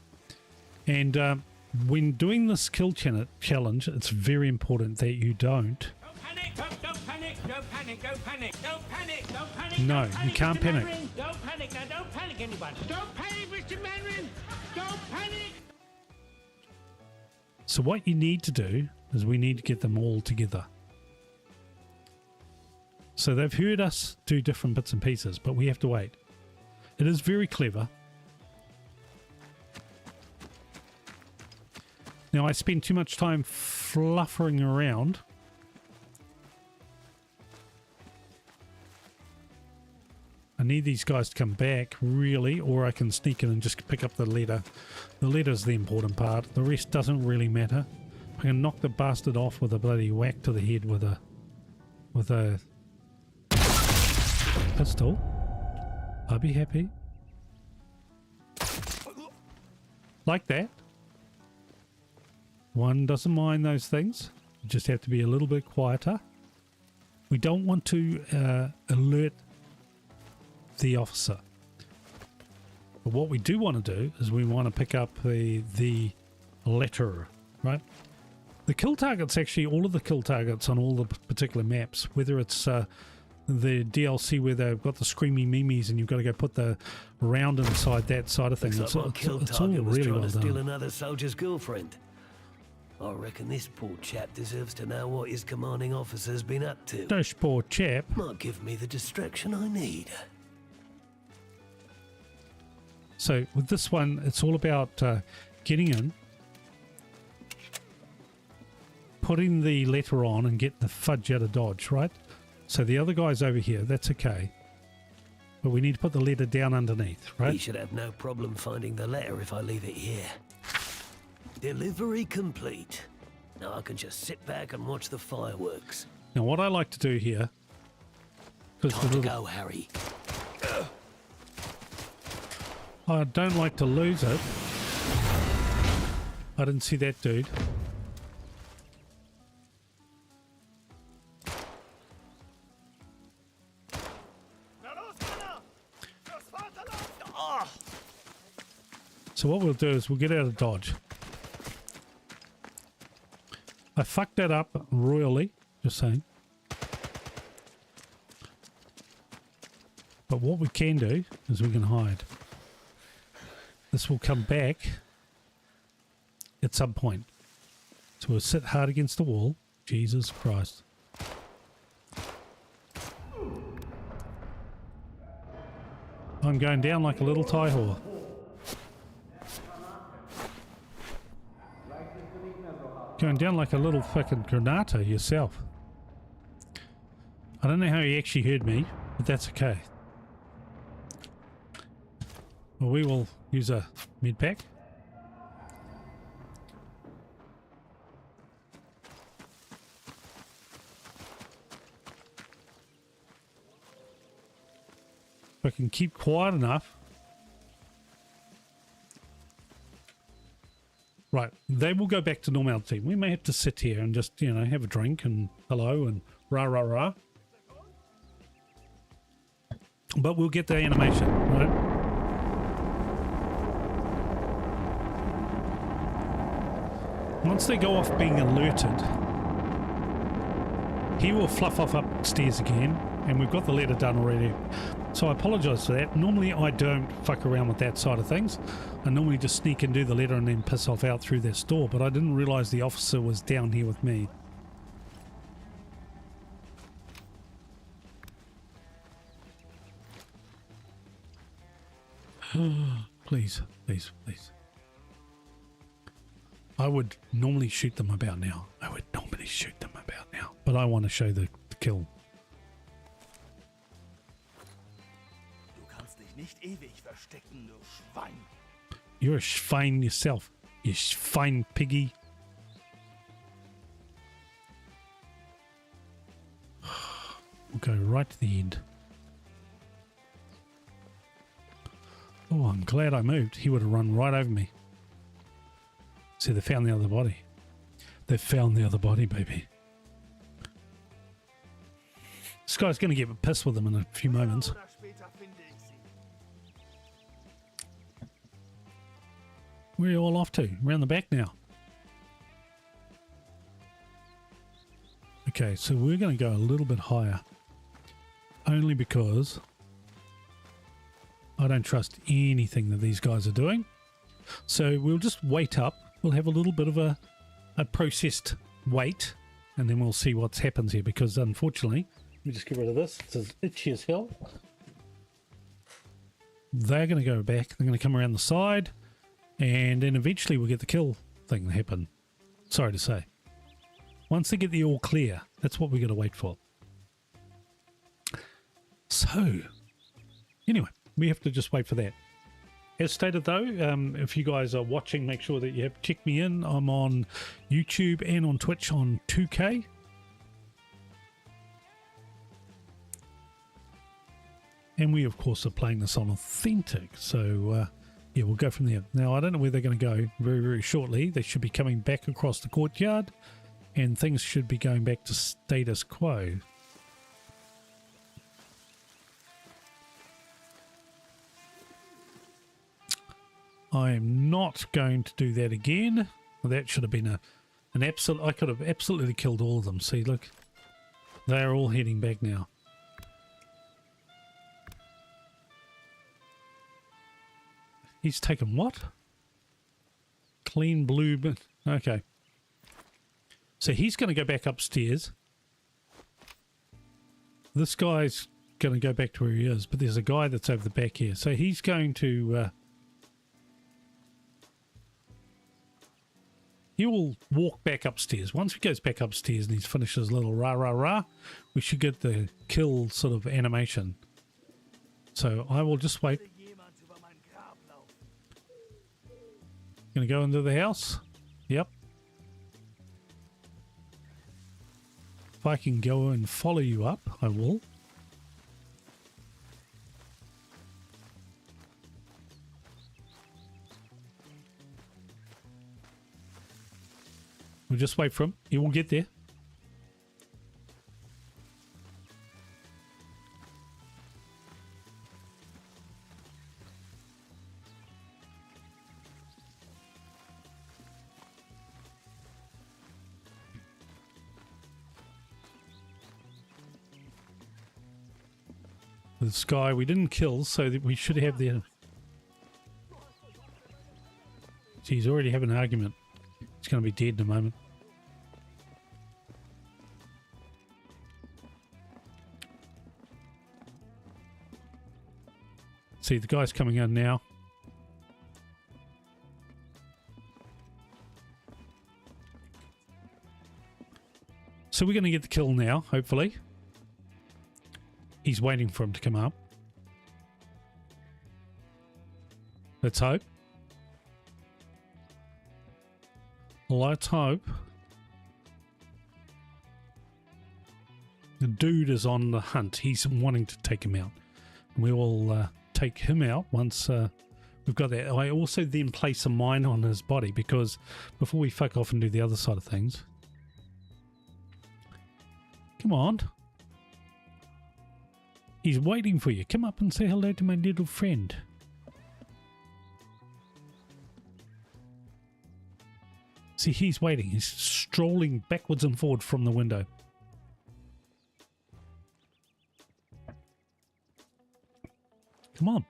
And when doing this kill challenge, it's very important that you don't. Don't panic, don't panic, don't panic, don't panic, don't panic, don't panic. No, don't panic, you can't Mr. panic. Mandarin. Don't panic now, don't panic anyone. Don't panic, Mr. Mandarin. Don't panic. So what you need to do is we need to get them all together. So they've heard us do different bits and pieces, but we have to wait. It is very clever. Now I spend too much time fluffering around. I need these guys to come back, really, or I can sneak in and just pick up the leader. The leader's the important part. The rest doesn't really matter. I can knock the bastard off with a bloody whack to the head with a pistol. I'll be happy. Like that. One doesn't mind those things. You just have to be a little bit quieter. We don't want to alert the officer. But what we do want to do is we want to pick up the letter, right? The kill targets, actually, all of the kill targets on all the particular maps, whether it's the DLC where they've got the screamy memes and you've got to go put the round inside that side of things. Looks like my kill It's all target was really trying well to steal done. another soldier's girlfriend. I reckon this poor chap deserves to know what his commanding officer's been up to. This poor chap. Might give me the distraction I need. So with this one, it's all about getting in, putting the letter on and getting the fudge out of Dodge, right? So the other guy's over here, that's okay. But we need to put the letter down underneath, right? He should have no problem finding the letter if I leave it here. Delivery complete. Now I can just sit back and watch the fireworks. Now what I like to do here, because Time to go, Harry. I don't like to lose it. I didn't see that dude. So what we'll do is we'll get out of Dodge. I fucked that up royally, just saying. But what we can do is we can hide. This will come back at some point. So we'll sit hard against the wall. Jesus Christ. I'm going down like a little tie whore. Going down like a little fucking granata yourself. I don't know how he actually heard me, but that's okay. Well, we will use a mid pack. If I can keep quiet enough. Right, they will go back to normality. We may have to sit here and just, you know, have a drink and hello and rah rah rah. But we'll get the animation, right? Once they go off being alerted, he will fluff off upstairs again, and we've got the letter done already. So I apologise for that. Normally I don't fuck around with that side of things. I normally just sneak and do the letter and then piss off out through this door, but I didn't realise the officer was down here with me. Please, please, please. I would normally shoot them about now. I would normally shoot them about now. But I want to show the kill. Du kannst dich nicht ewig verstecken, du Schwein. You're a Schwein yourself, you Schwein piggy. We'll go right to the end. Oh, I'm glad I moved. He would have run right over me. See, they found the other body. They found the other body, baby. This guy's going to get pissed with them in a few moments. Oder später finde ich sie. Where are you all off to? Around the back now. Okay, so we're going to go a little bit higher. Only because I don't trust anything that these guys are doing. So we'll just wait up. We'll have a little bit of a processed wait, and then we'll see what happens here, because unfortunately, let me just get rid of this. It's as itchy as hell. They're going to go back. They're going to come around the side, and then eventually we'll get the kill thing to happen. Sorry to say. Once they get the all clear, that's what we're going to wait for. So, anyway, we have to just wait for that. As stated though, if you guys are watching, make sure that you have checked me in. I'm on YouTube and on Twitch on 2K. And we, of course, are playing this on Authentic. So, yeah, we'll go from there. Now, I don't know where they're going to go very, very shortly. They should be coming back across the courtyard, and things should be going back to status quo. I am not going to do that again. Well, that should have been an absolute... I could have absolutely killed all of them. See, look. They're all heading back now. He's taken what? Clean blue... Okay. So he's going to go back upstairs. This guy's going to go back to where he is, but there's a guy that's over the back here. So he's going to... he will walk back upstairs. Once he goes back upstairs and he's finished his little rah-rah-rah, we should get the kill sort of animation. So I will just wait. Gonna go into the house. Yep. If I can go and follow you up, I will. We'll just wait for him. He will get there. This guy we didn't kill, so that we should have the... See, he's already having an argument. He's going to be dead in a moment. See, the guy's coming in now. So we're going to get the kill now, hopefully. He's waiting for him to come up. Let's hope. Let's hope. The dude is on the hunt. He's wanting to take him out. We will take him out once we've got that. I also then place a mine on his body, because before we fuck off and do the other side of things. Come on. He's waiting for you. Come up and say hello to my little friend. See, he's waiting. He's strolling backwards and forward from the window. Come on.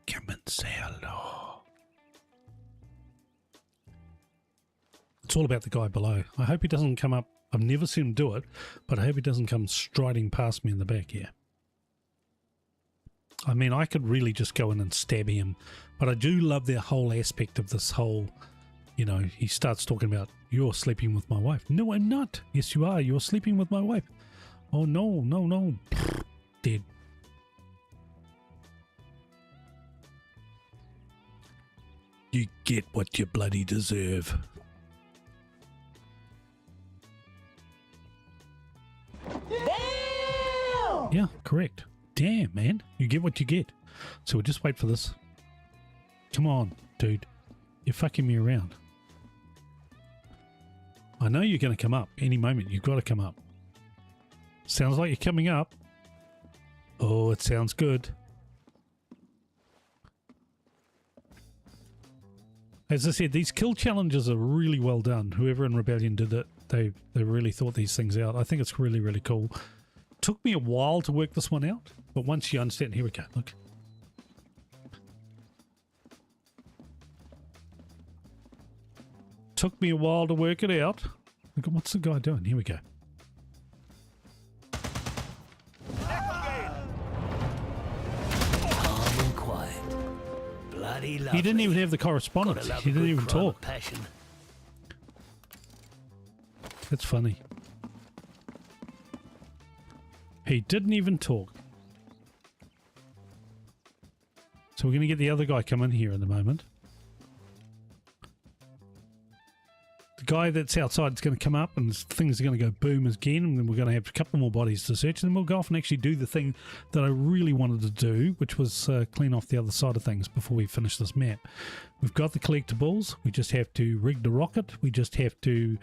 Come and say hello. It's all about the guy below. I hope he doesn't come up. I've never seen him do it, but I hope he doesn't come striding past me in the back here. I mean, I could really just go in and stab him, but I do love the whole aspect of this whole, you know, he starts talking about, you're sleeping with my wife. No, I'm not. Yes, you are. You're sleeping with my wife. Oh, no, no, no. Dead. You get what you bloody deserve. Damn! Yeah, correct. Damn, man. You get what you get. So we'll just wait for this. Come on, dude. You're fucking me around. I know you're going to come up any moment. You've got to come up. Sounds like you're coming up. Oh, it sounds good. As I said, these kill challenges are really well done. Whoever in Rebellion did it, they really thought these things out. I think it's really, really cool. Took me a while to work this one out, but once you understand, here we go, look. Took me a while to work it out. Look, what's the guy doing? Here we go. Calm and quiet. Bloody lovely. He didn't even have the correspondence. He didn't even talk. Passion. That's funny. He didn't even talk. So we're going to get the other guy come in here in a moment. The guy that's outside is going to come up and things are going to go boom again, and then we're going to have a couple more bodies to search, and then we'll go off and actually do the thing that I really wanted to do, which was clean off the other side of things before we finish this map. We've got the collectibles. We just have to rig the rocket. We just have to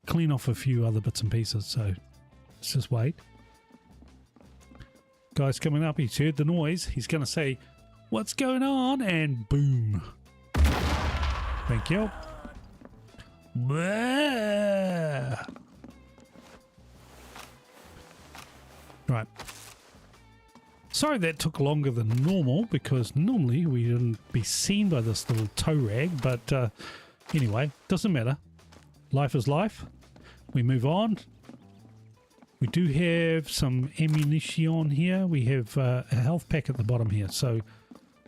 clean off a few other bits and pieces. So let's just wait. Guy's coming up. He's heard the noise. He's going to say, "What's going on?" And boom. Thank you. Right. Sorry that took longer than normal, because normally we wouldn't be seen by this little tow rag, but anyway, doesn't matter. Life is life. We move on. We do have some ammunition here. We have a health pack at the bottom here, so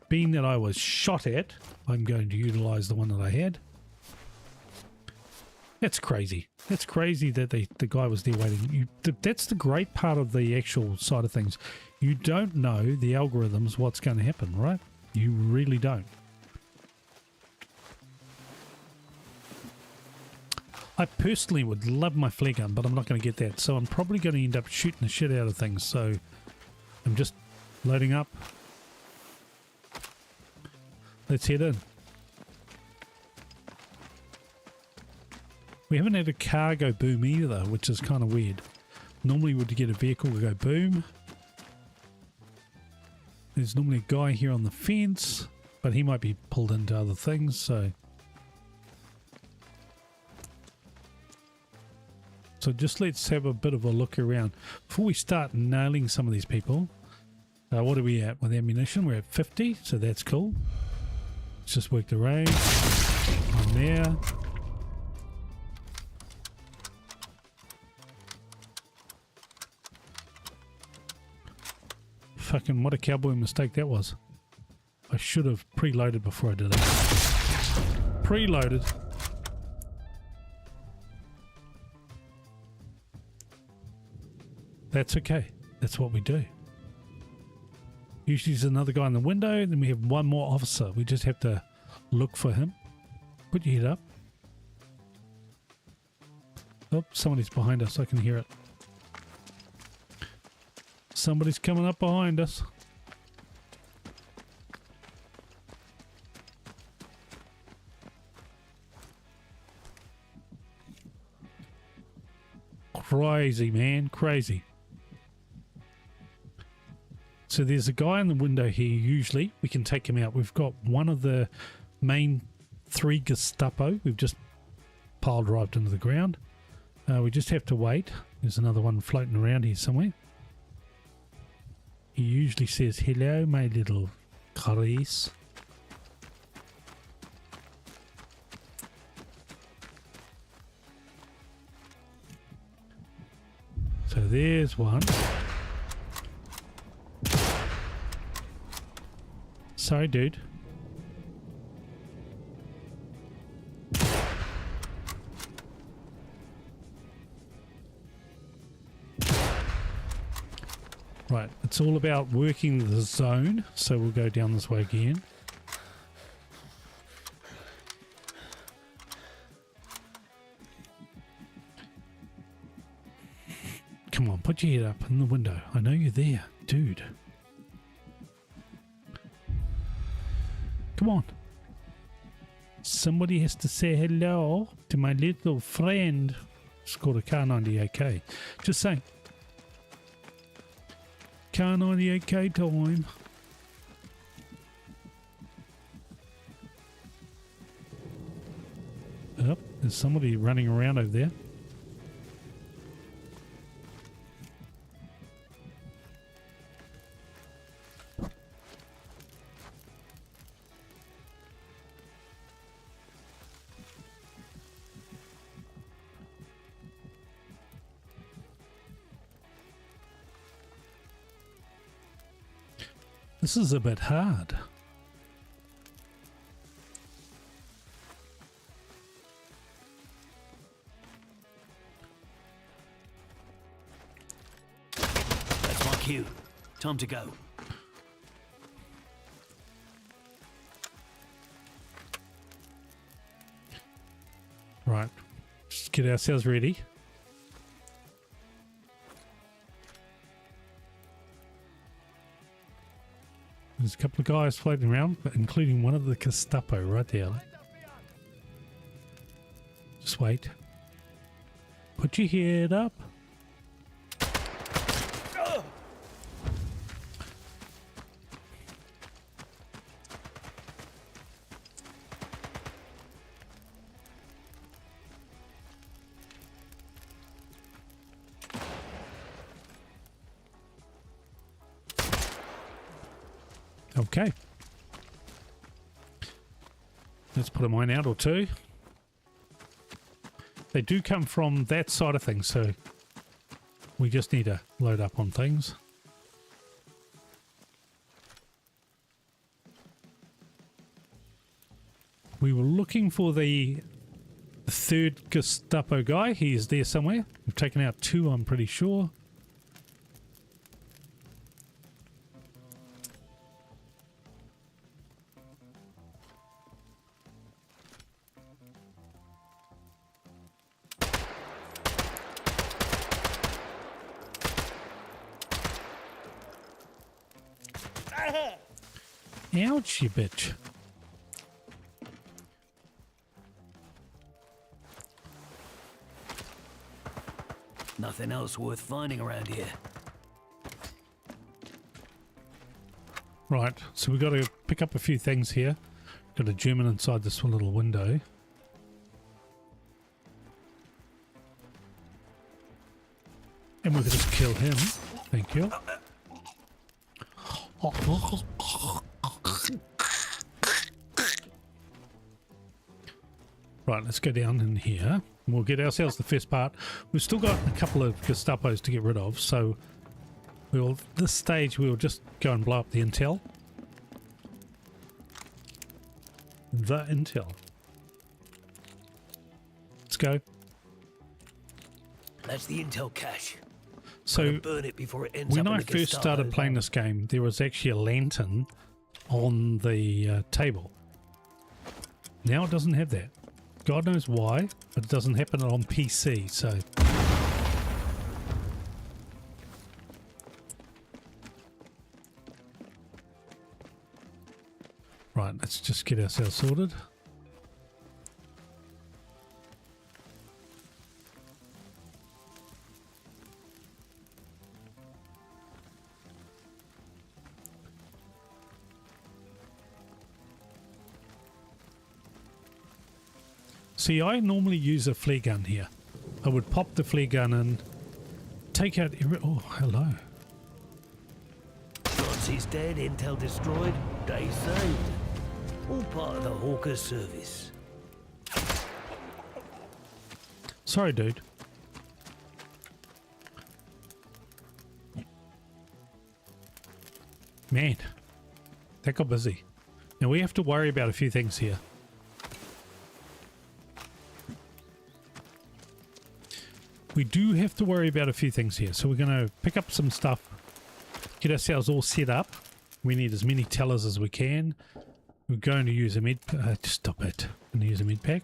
being that I was shot at, I'm going to utilize the one that I had. That's crazy. That's crazy that the guy was there waiting. That's the great part of the actual side of things. You don't know the algorithms, what's going to happen, right? You really don't. I personally would love my flare gun, but I'm not going to get that. So I'm probably going to end up shooting the shit out of things. So I'm just loading up. Let's head in. We haven't had a car go boom either, which is kind of weird. Normally would get a vehicle to go boom. There's normally a guy here on the fence, but he might be pulled into other things, so just let's have a bit of a look around. Before we start nailing some of these people, what are we at with ammunition? We're at 50, so that's cool. Let's just work the range. On there. Fucking what a cowboy mistake that was. I should have preloaded before I did it. Preloaded. That's okay. That's what we do. Usually there's another guy in the window, then we have one more officer. We just have to look for him. Put your head up. Oh, somebody's behind us. I can hear it. Somebody's coming up behind us. Crazy, man. Crazy. So there's a guy in the window here. Usually we can take him out. We've got one of the main 3 Gestapo. We've just pile drived into the ground. We just have to wait. There's another one floating around here somewhere. He usually says, "Hello, my little Clarice." So there's one. Sorry, dude. Right, it's all about working the zone, so we'll go down this way again. Come on, put your head up in the window. I know you're there, dude. Come on. Somebody has to say hello to my little friend. It's called a Kar98K. Just saying. Kar98K time. There's somebody running around over there. This is a bit hard. That's my cue. Time to go. Right. Just get ourselves ready. There's a couple of guys floating around, but including one of the Gestapo right there. Just wait. Put your head up. Okay. Let's put a mine out or two. They do come from that side of things, so we just need to load up on things. We were looking for the third Gestapo guy. He is there somewhere. We've taken out two, I'm pretty sure. Ouch, you bitch. Nothing else worth finding around here. Right, so we've got to pick up a few things here. Got a German inside this little window. And we can just kill him. Thank you. Right, let's go down in here. We'll get ourselves the first part. We've still got a couple of Gestapos to get rid of, so we'll, this stage we'll just go and blow up the intel. The intel. Let's go. That's the intel cache. So Burn it before it ends when up in I the first Gestapo started playing barrel. this game, there was actually a lantern on the table. Now it doesn't have that. God knows why, but it doesn't happen on PC, so... Right, let's just get ourselves sorted. See, I normally use a flare gun here. I would pop the flare gun and take out every... Oh, hello. Chauncey's dead, intel destroyed, day saved. All part of the Hawker service. Sorry, dude. Man, that got busy. Now we have to worry about a few things here. We do have to worry about a few things here. So we're going to pick up some stuff, get ourselves all set up. We need as many tellers as we can. We're going to use a med... stop it. I'm going to use a med pack.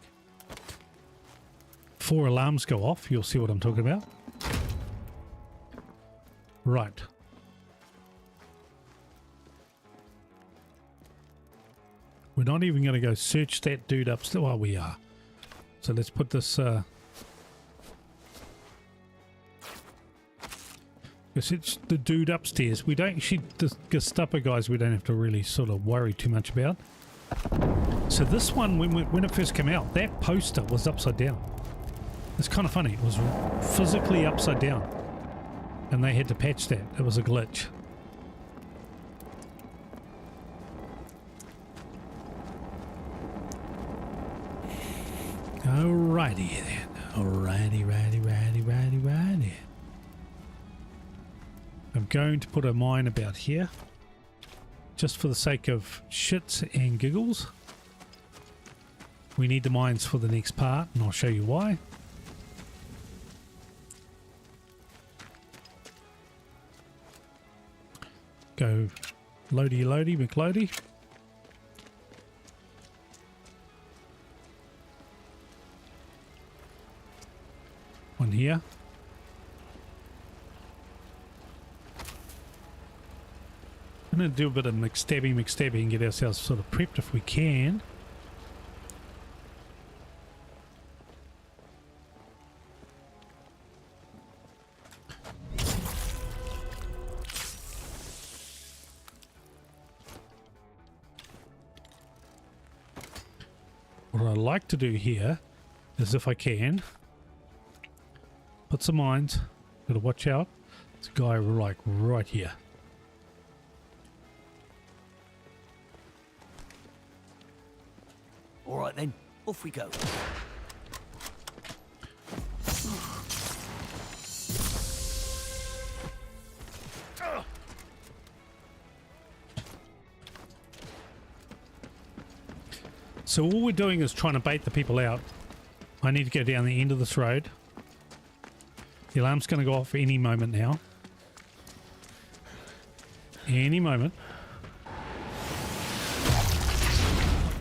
4 alarms go off. You'll see what I'm talking about. Right. We're not even going to go search that dude upstairs. Well, we are. So let's put this... it's the dude upstairs. We don't... the Gestapo guys we don't have to really sort of worry too much about. So this one, when it first came out, that poster was upside down. It's kind of funny. It was physically upside down. And they had to patch that. It was a glitch. Alrighty then. Alrighty. I'm going to put a mine about here. Just for the sake of shits and giggles. We need the mines for the next part, and I'll show you why. Go loady McLoady. One here. I'm going to do a bit of McStabby and get ourselves sort of prepped if we can. What I like to do here is, if I can, put some mines. Got to watch out. There's a guy like right here. All right then, off we go. So all we're doing is trying to bait the people out. I need to go down the end of this road. The alarm's going to go off any moment now. Any moment.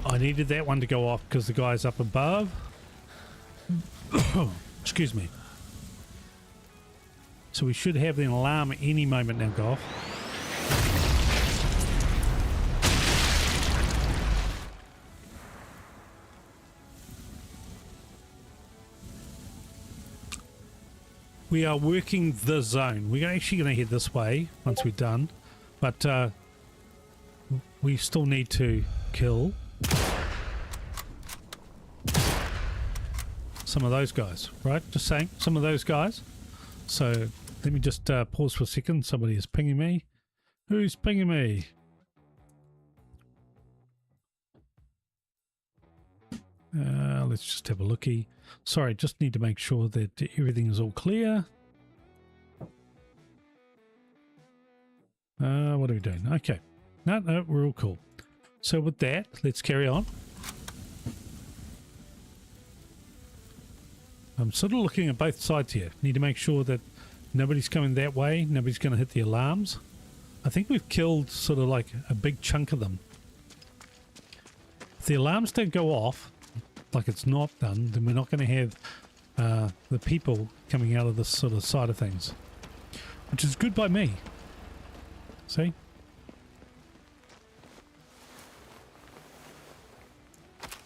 I needed that one to go off because the guy's up above. Excuse me. So we should have the alarm any moment now go off. We are working the zone. We're actually going to head this way once we're done. But we still need to kill some of those guys, right? Just saying, some of those guys. So let me just pause for a second. Somebody is pinging me. Who's pinging me? Let's just have a looky. Sorry, just need to make sure that everything is all clear. What are we doing? Okay. No, we're all cool. So with that, let's carry on. I'm sort of looking at both sides here. Need to make sure that nobody's coming that way. Nobody's going to hit the alarms. I think we've killed sort of like a big chunk of them. If the alarms don't go off, like it's not done, then we're not going to have the people coming out of this sort of side of things, which is good by me. See?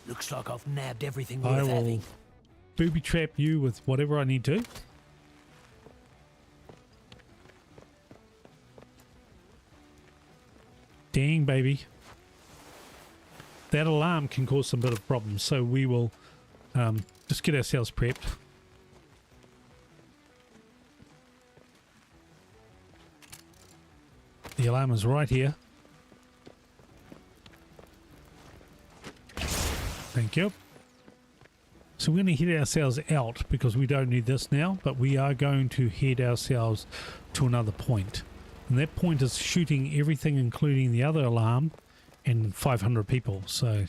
Looks like I've nabbed everything I worth will having. booby trap you with whatever I need to. Dang, baby. That alarm can cause some bit of problems, so we will just get ourselves prepped. The alarm is right here. Thank you. So we're going to head ourselves out because we don't need this now, but we are going to head ourselves to another point. And that point is shooting everything, including the other alarm, and 500 people. So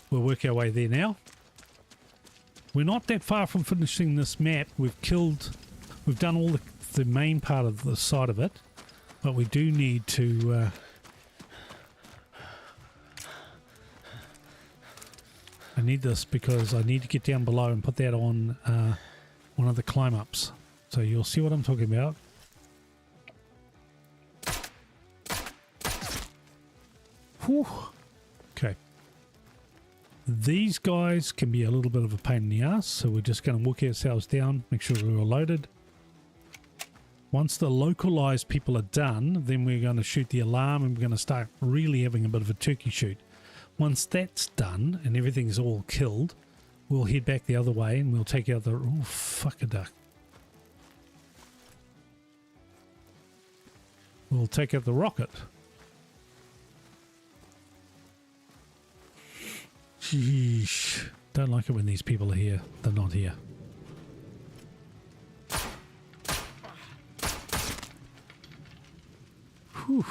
we'll work our way there now. We're not that far from finishing this map. We've done all the main part of the side of it, but we do need to I need this because I need to get down below and put that on one of the climb ups. So you'll see what I'm talking about. Whew. Okay. These guys can be a little bit of a pain in the ass, so we're just going to walk ourselves down, make sure we're all loaded. Once the localized people are done, then we're going to shoot the alarm and we're going to start really having a bit of a turkey shoot. Once that's done and everything's all killed, we'll head back the other way and we'll take out the... Oh, fuck a duck. We'll take out the rocket. Sheesh. Don't like it when these people are here. They're not here. Whew.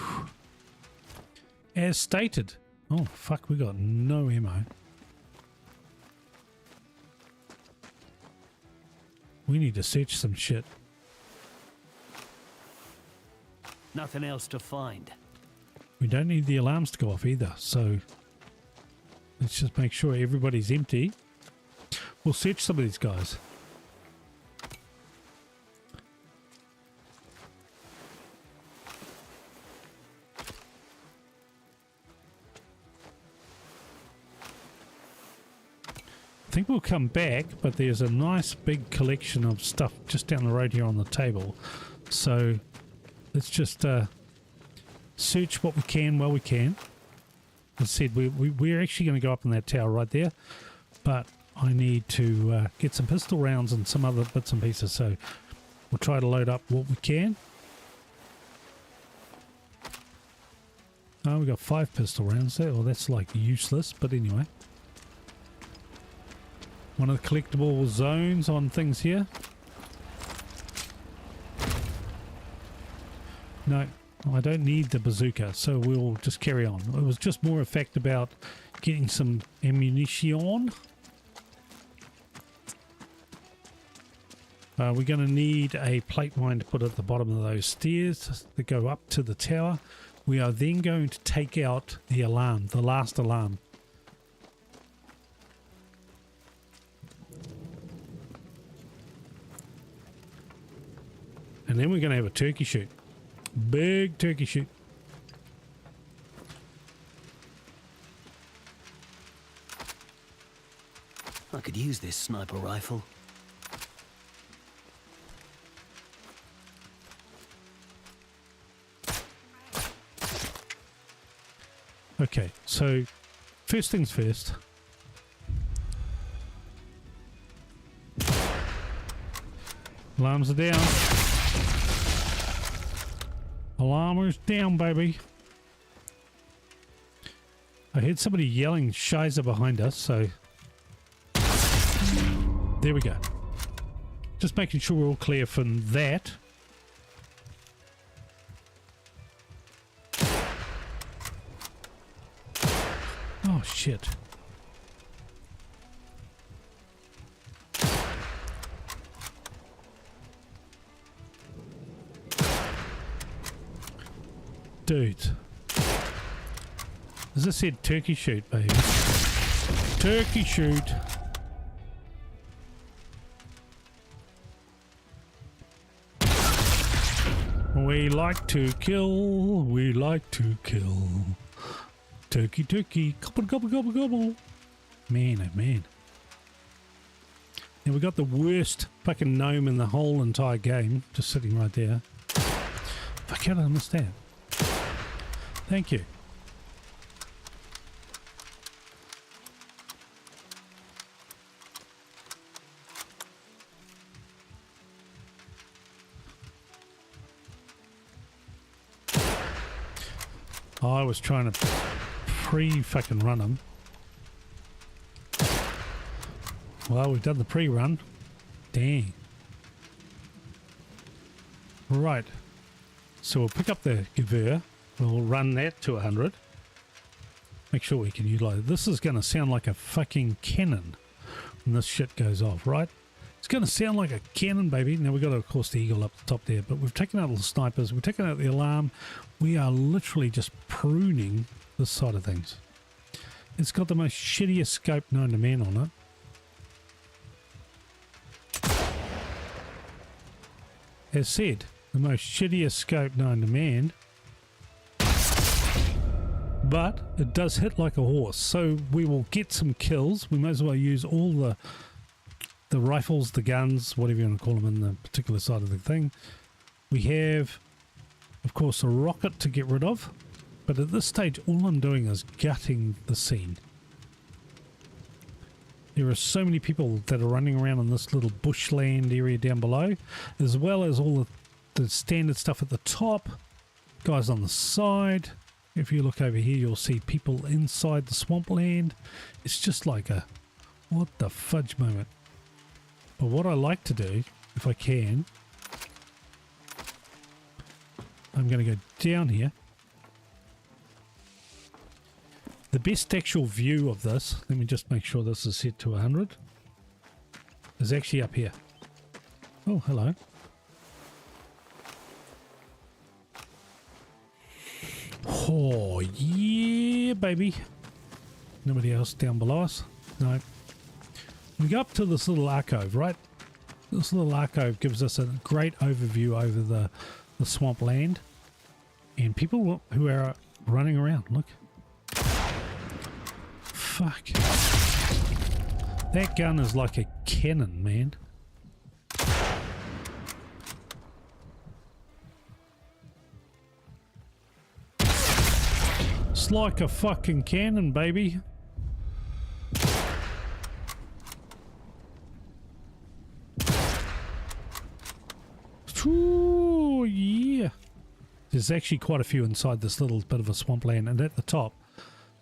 As stated. Oh, fuck, we got no ammo. We need to search some shit. Nothing else to find. We don't need the alarms to go off either, so let's just make sure everybody's empty. We'll search some of these guys. I think we'll come back, but there's a nice big collection of stuff just down the road here on the table. So let's just search what we can while we can. As I said, we're actually going to go up in that tower right there, but I need to get some pistol rounds and some other bits and pieces, so we'll try to load up what we can. Oh, we got 5 pistol rounds there. Well, that's like useless, but anyway. One of the collectible zones on things here. No, I don't need the bazooka, so we'll just carry on. It was just more a fact about getting some ammunition. We're going to need a plate mine to put at the bottom of those stairs that go up to the tower. We are then going to take out the alarm, the last alarm. And then we're going to have a turkey shoot. Big turkey shoot. I could use this sniper rifle. Okay, so first things first. Alarms are down. Alarmers down, baby. I heard somebody yelling Shiza behind us, so there we go. Just making sure we're all clear from that. Oh, shit. Dude. As I said, turkey shoot, baby. Turkey shoot. We like to kill. We like to kill. Turkey, turkey. Gobble, gobble, gobble, gobble. Man, oh man. Now we got the worst fucking gnome in the whole entire game. Just sitting right there. Fuck, how did I miss that? Thank you. I was trying to pre-fucking run them. Well, we've done the pre-run. Dang. Right. So we'll pick up the Gewehr. We'll run that to 100. Make sure we can utilize it. This is going to sound like a fucking cannon when this shit goes off, right? It's going to sound like a cannon, baby. Now we've got, of course, the eagle up the top there, but we've taken out all the snipers. We've taken out the alarm. We are literally just pruning this side of things. It's got the most shittiest scope known to man on it. As said, the most shittiest scope known to man. But it does hit like a horse, so we will get some kills. We might as well use all the rifles, the guns, whatever you want to call them in the particular side of the thing. We have, of course, a rocket to get rid of. But at this stage, all I'm doing is gutting the scene. There are so many people that are running around in this little bushland area down below, as well as all the standard stuff at the top, guys on the side. If you look over here, you'll see people inside the swampland. It's just like a what the fudge moment. But what I like to do, if I can, I'm going to go down here. The best actual view of this, let me just make sure this is set to 100, is actually up here. Oh, hello. Oh, yeah, baby. Nobody else down below us? No. We go up to this little alcove, right? This little alcove gives us a great overview over the swampland. And people who are running around, look. Fuck. That gun is like a cannon, man. It's like a fucking cannon, baby. Ooh, yeah. There's actually quite a few inside this little bit of a swampland and at the top.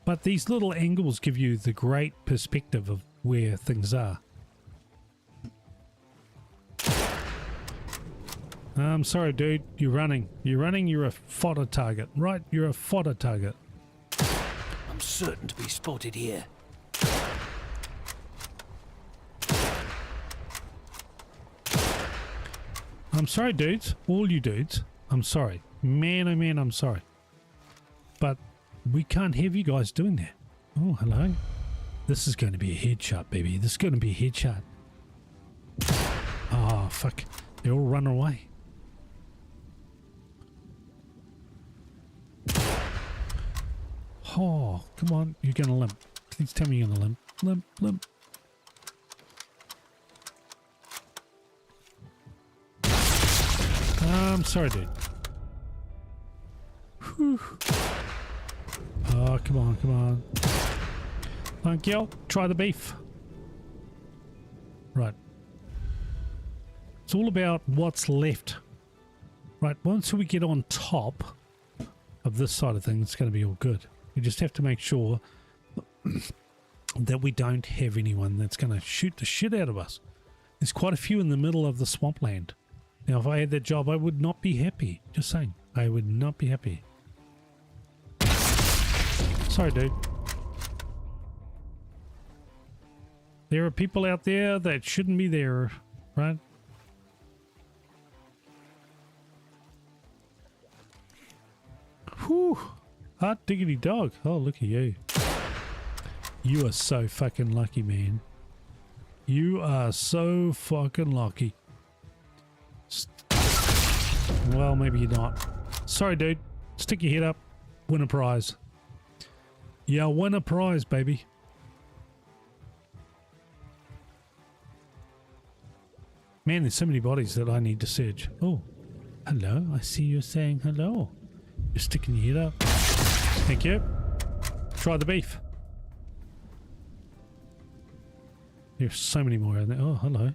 But these little angles give you the great perspective of where things are. I'm sorry, dude. You're running. You're running. You're a fodder target. Right? You're a fodder target. I'm certain to be spotted here. I'm sorry, dudes. All you dudes. I'm sorry. Man, oh man, I'm sorry. But we can't have you guys doing that. Oh, hello. This is going to be a headshot, baby. This is going to be a headshot. Oh, fuck. They all run away. Oh, come on. You're going to limp. Please tell me you're going to limp. Limp, limp. I'm sorry, dude. Whew. Oh, come on, come on. Thank you. Try the beef. Right. It's all about what's left. Right, once we get on top of this side of things, it's going to be all good. We just have to make sure that we don't have anyone that's going to shoot the shit out of us. There's quite a few in the middle of the swampland. Now, if I had that job, I would not be happy. Just saying. I would not be happy. Sorry, dude. There are people out there that shouldn't be there, right? Whew. Hot diggity dog. Oh, look at you. You are so fucking lucky, man. You are so fucking lucky. Well, maybe you're not. Sorry, dude. Stick your head up. Win a prize. Yeah, win a prize, baby. Man, there's so many bodies that I need to search. Oh, hello. I see you saying hello. You're sticking your head up. Thank you. Try the beef. There's so many more out there. Oh, hello.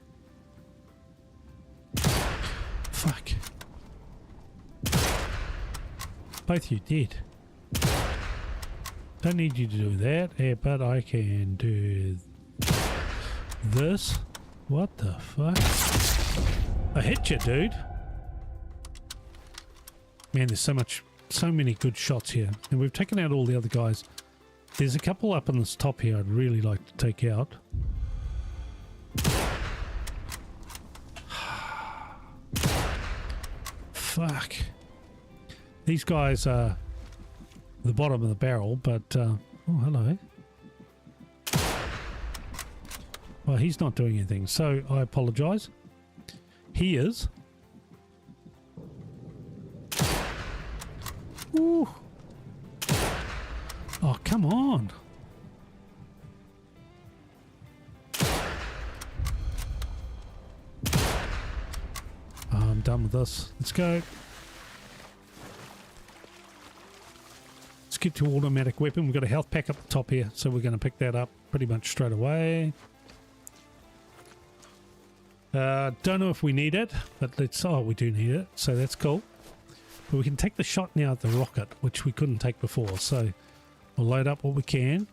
Fuck. Both you dead. Don't need you to do that, but I can do this. What the fuck? I hit you, dude. Man, there's so many good shots here. And we've taken out all the other guys. There's a couple up on this top here I'd really like to take out. Fuck. These guys are the bottom of the barrel, but oh, hello. Well, he's not doing anything, so I apologize. He is. Ooh. Oh, come on. I'm done with this. Let's go. get to automatic weapon. We've got a health pack up the top here, so we're going to pick that up pretty much straight away. Don't know if we need it, but let's... Oh, we do need it, so that's cool. But we can take the shot now at the rocket, which we couldn't take before, so we'll load up what we can.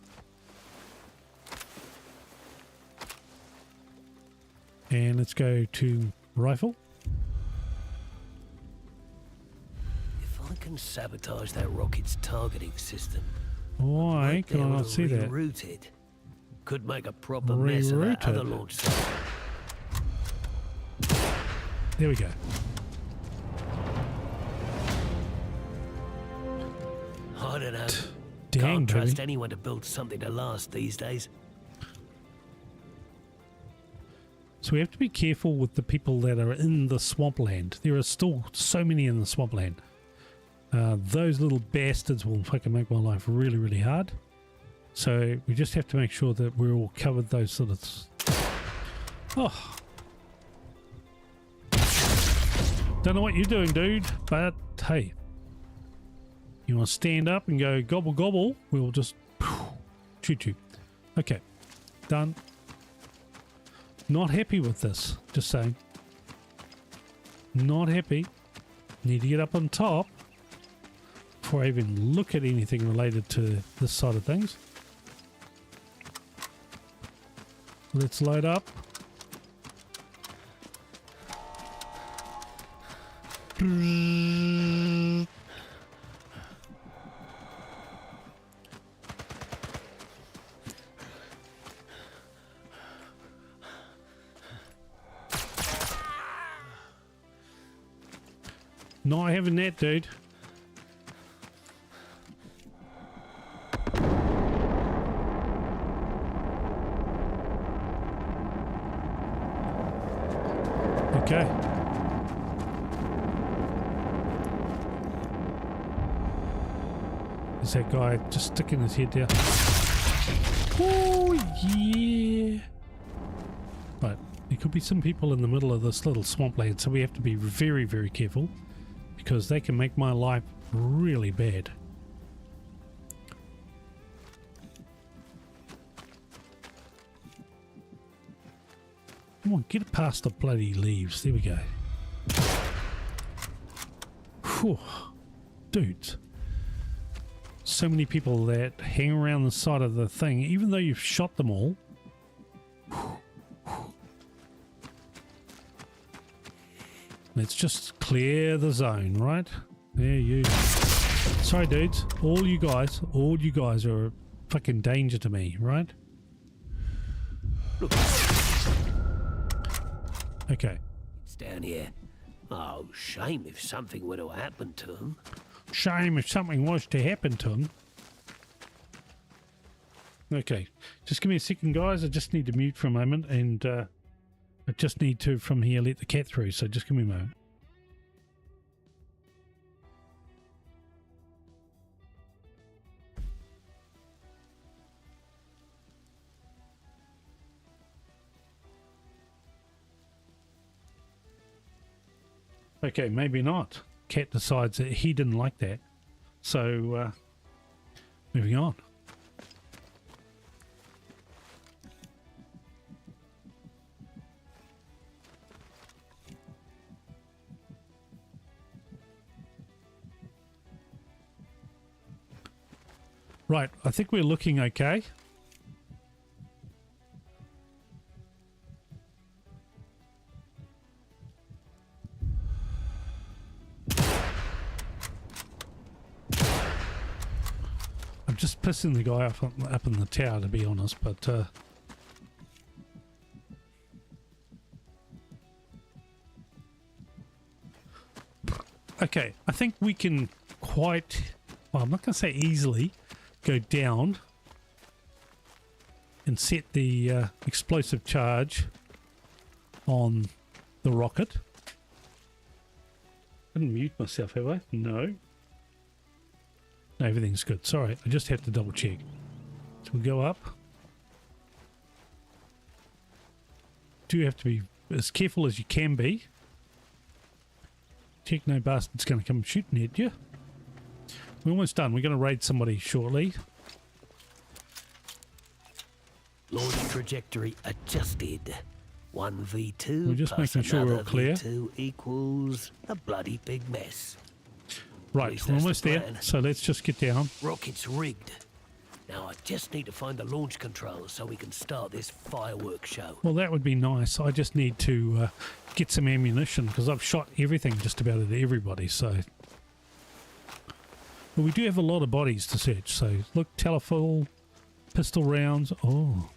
And let's go to rifle. If I can sabotage that rocket's targeting system, Why can I not see that? Rerouted. Could make a proper mess of that other Rerouted. launch site. There we go. I don't know. Dang, Can't trust baby. anyone to build something to last these days. So we have to be careful with the people that are in the swampland. There are still so many in the swampland. Those little bastards will fucking make my life really, really hard. So we just have to make sure that we're all covered those sort of... Oh. Don't know what you're doing, dude, but hey. You want to stand up and go gobble gobble, we'll just shoot you. Okay, done. Not happy with this, just saying. Not happy. Need to get up on top before I even look at anything related to this side of things. Let's load up. Not having that, dude. Okay. Is that guy just sticking his head down? Oh, yeah. Right. There could be some people in the middle of this little swampland, so we have to be very, very careful because they can make my life really bad. Come on, get past the bloody leaves. There we go. Whew. Dudes. So many people that hang around the side of the thing, even though you've shot them all. Let's just clear the zone, right? There you go. Sorry, dudes. All you guys are a fucking danger to me, right? Okay. It's down here. Oh, shame if something were to happen to him. Shame if something was to happen to him. Okay. Just give me a second, guys. I just need to mute for a moment, and I just need to, from here, let the cat through. So just give me a moment. Okay, maybe not. Cat decides that he didn't like that. So, moving on. Right, I think we're looking okay. I'm just pissing the guy off up in the tower, to be honest, but okay, I think we can quite, well, I'm not going to say easily, go down and set the explosive charge on the rocket. I didn't mute myself, have I? No. No, everything's good. Sorry, I just have to double check. So we'll go up. Do have to be as careful as you can be. Check no bastard's going to come shooting at you. We're almost done. We're going to raid somebody shortly. Launch trajectory adjusted. 1v2 We're just plus making sure we're all another clear. V2 equals a bloody big mess. Right, least we're that's almost the there. plan. So let's just get down. Rocket's rigged. Now I just need to find the launch controls so we can start this fireworks show. Well, that would be nice. I just need to get some ammunition because I've shot everything just about at everybody. So, but we do have a lot of bodies to search. So look, telephone, pistol rounds. Oh,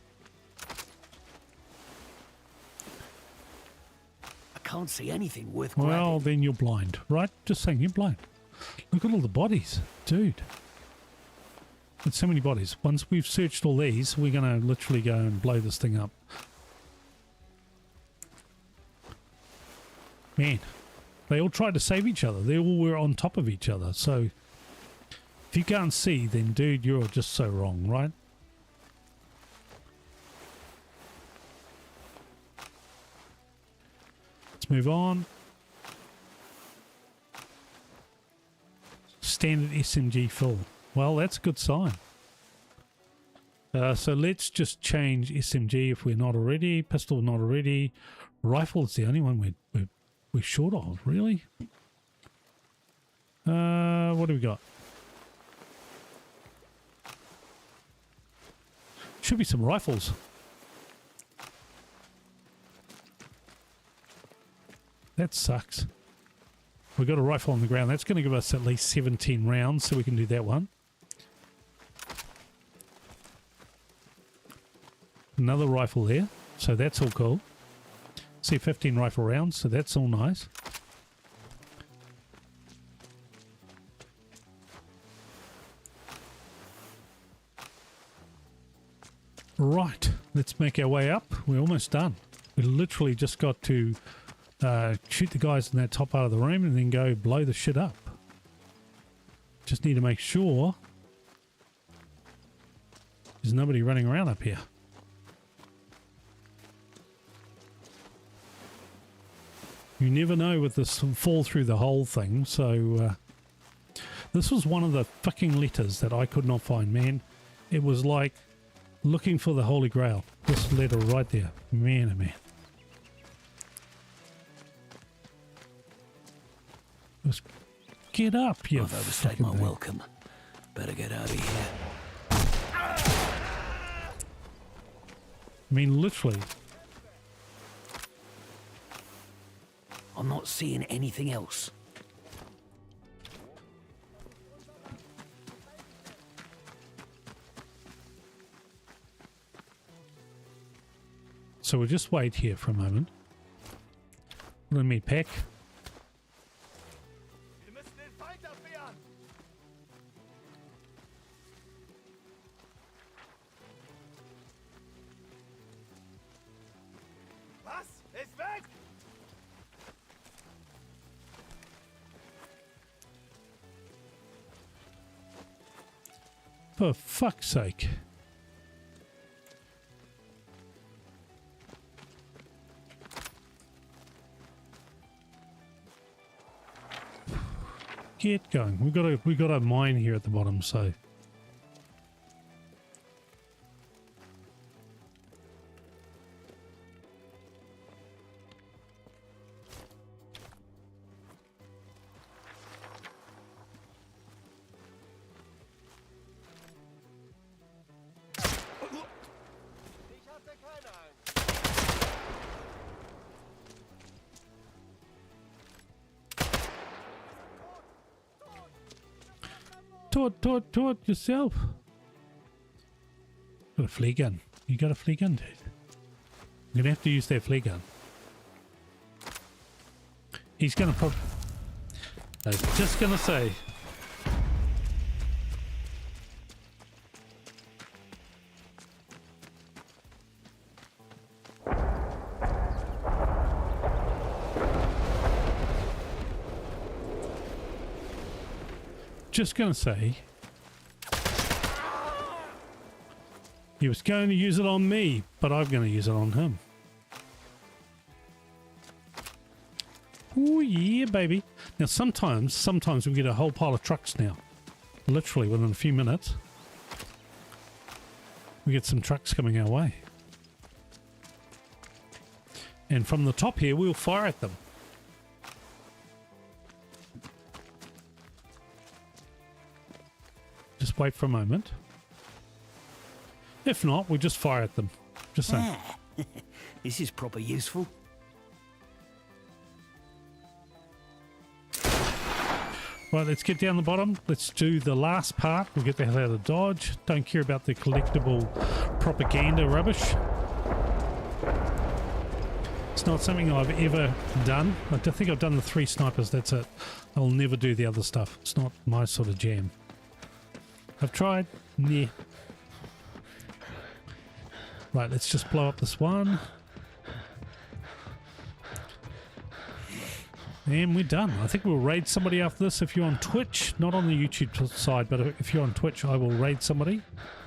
I can't see anything worth well, grabbing. then you're blind, right? Just saying, you're blind. Look at all the bodies, dude. There's so many bodies. Once we've searched all these, we're going to literally go and blow this thing up. Man, they all tried to save each other. They all were on top of each other. So if you can't see, then dude, you're just so wrong, right? Let's move on. Standard SMG full. Well, that's a good sign. So let's just change SMG if we're not already. Pistol not already. Rifle is the only one we're short of, really. What do we got? Should be some rifles. That sucks. We've got a rifle on the ground. That's going to give us at least 17 rounds, so we can do that one. Another rifle there, so that's all cool. See, 15 rifle rounds, so that's all nice. Right, let's make our way up. We're almost done. We literally just got to shoot the guys in that top part of the room and then go blow the shit up. Just need to make sure there's nobody running around up here. You never know with this fall through the hole thing, so this was one of the fucking letters that I could not find, man. It was like looking for the Holy Grail. This letter right there. Man, oh man. Just get up, you I've overstayed my fucking thing. welcome. Better get out of here. I mean, literally. I'm not seeing anything else. So we'll just wait here for a moment. Let me pack. Wir müssen den Feind abwehren. Was? Ist weg! For fuck's sake. Get going. We got a mine here at the bottom, so Ich hatte keine Angst. Tort yourself. Got a flea gun. You got a flea gun, dude. You're gonna have to use that flea gun. He's gonna pop. I was just gonna say. Just gonna say. He was going to use it on me, but I'm going to use it on him. Oh yeah, baby. Now sometimes we get a whole pile of trucks now. literally within a few minutes, we get some trucks coming our way. And from the top here, we'll fire at them. Just wait for a moment. If not, we just fire at them. Just saying. This is proper useful. Right, let's get down the bottom. Let's do the last part. We'll get the hell out of Dodge. Don't care about the collectible propaganda rubbish. It's not something I've ever done. I think I've done the 3 snipers, that's it. I'll never do the other stuff. It's not my sort of jam. I've tried. Yeah. Right, let's just blow up this one. And we're done. I think we'll raid somebody after this. If you're on Twitch, not on the YouTube side, but if you're on Twitch, I will raid somebody.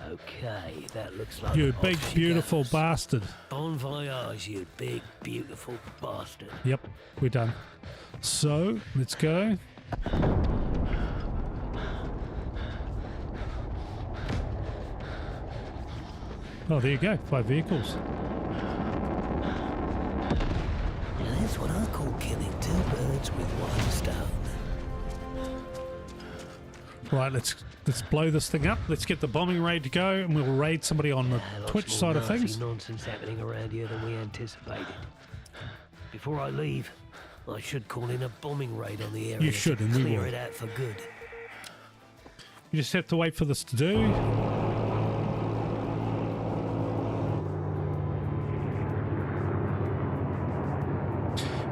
Okay, that looks like You big, beautiful bastard. Bon voyage, you big, beautiful bastard. Yep, we're done. So, let's go. Oh, there you go. 5 vehicles. Now that's what I call killing 2 birds with 1 stone. Right, let's blow this thing up. Let's get the bombing raid to go, and we'll raid somebody on the Twitch side of things. Nonsense happening around here than we anticipated. Before I leave, I should call in a bombing raid on the area. You should, and we will. Clear it out for good. You just have to wait for this to do.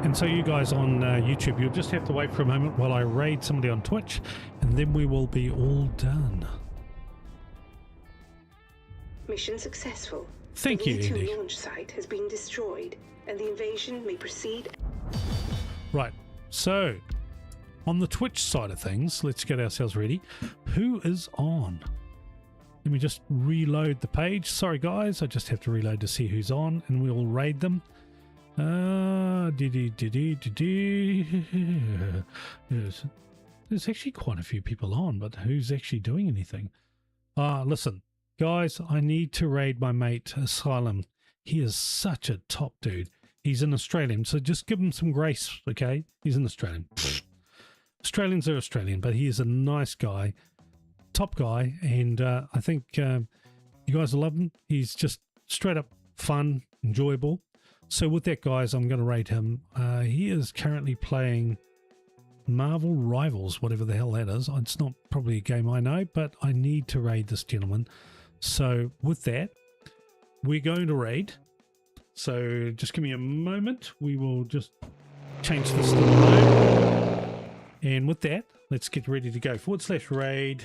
And so you guys on YouTube, you'll just have to wait for a moment while I raid somebody on Twitch, and then we will be all done. Mission successful. Thank you, The Andy. V2 launch site has been destroyed, and the invasion may proceed. Right, so on the Twitch side of things, let's get ourselves ready. Who is on? Let me just reload the page. Sorry guys, I just have to reload to see who's on, and we'll raid them. There's actually quite a few people on, but who's actually doing anything? Listen, guys, I need to raid my mate Asylum. He is such a top dude. He's an Australian, so just give him some grace, okay? He's an Australian. Australians are Australian, but he is a nice guy, top guy, and I think you guys will love him. He's just straight up fun, enjoyable. So with that, guys, I'm going to rate him. He is currently playing Marvel Rivals, whatever the hell that is. It's not probably a game I know, but I need to raid this gentleman. So with that, we're going to raid. So just give me a moment. We will just change this to the mode. And with that, let's get ready to go. /raid.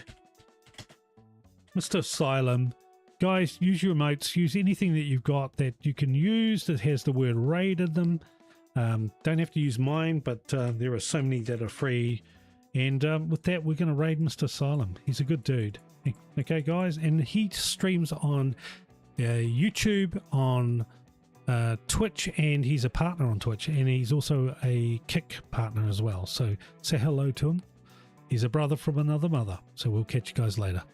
Mr. Asylum. Guys, use your emotes. Use anything that you've got that you can use that has the word raid in them. Don't have to use mine, but there are so many that are free. And with that, we're going to raid Mr. Asylum. He's a good dude. Okay, guys? And he streams on YouTube, on Twitch, and he's a partner on Twitch. And he's also a Kick partner as well. So say hello to him. He's a brother from another mother. So we'll catch you guys later.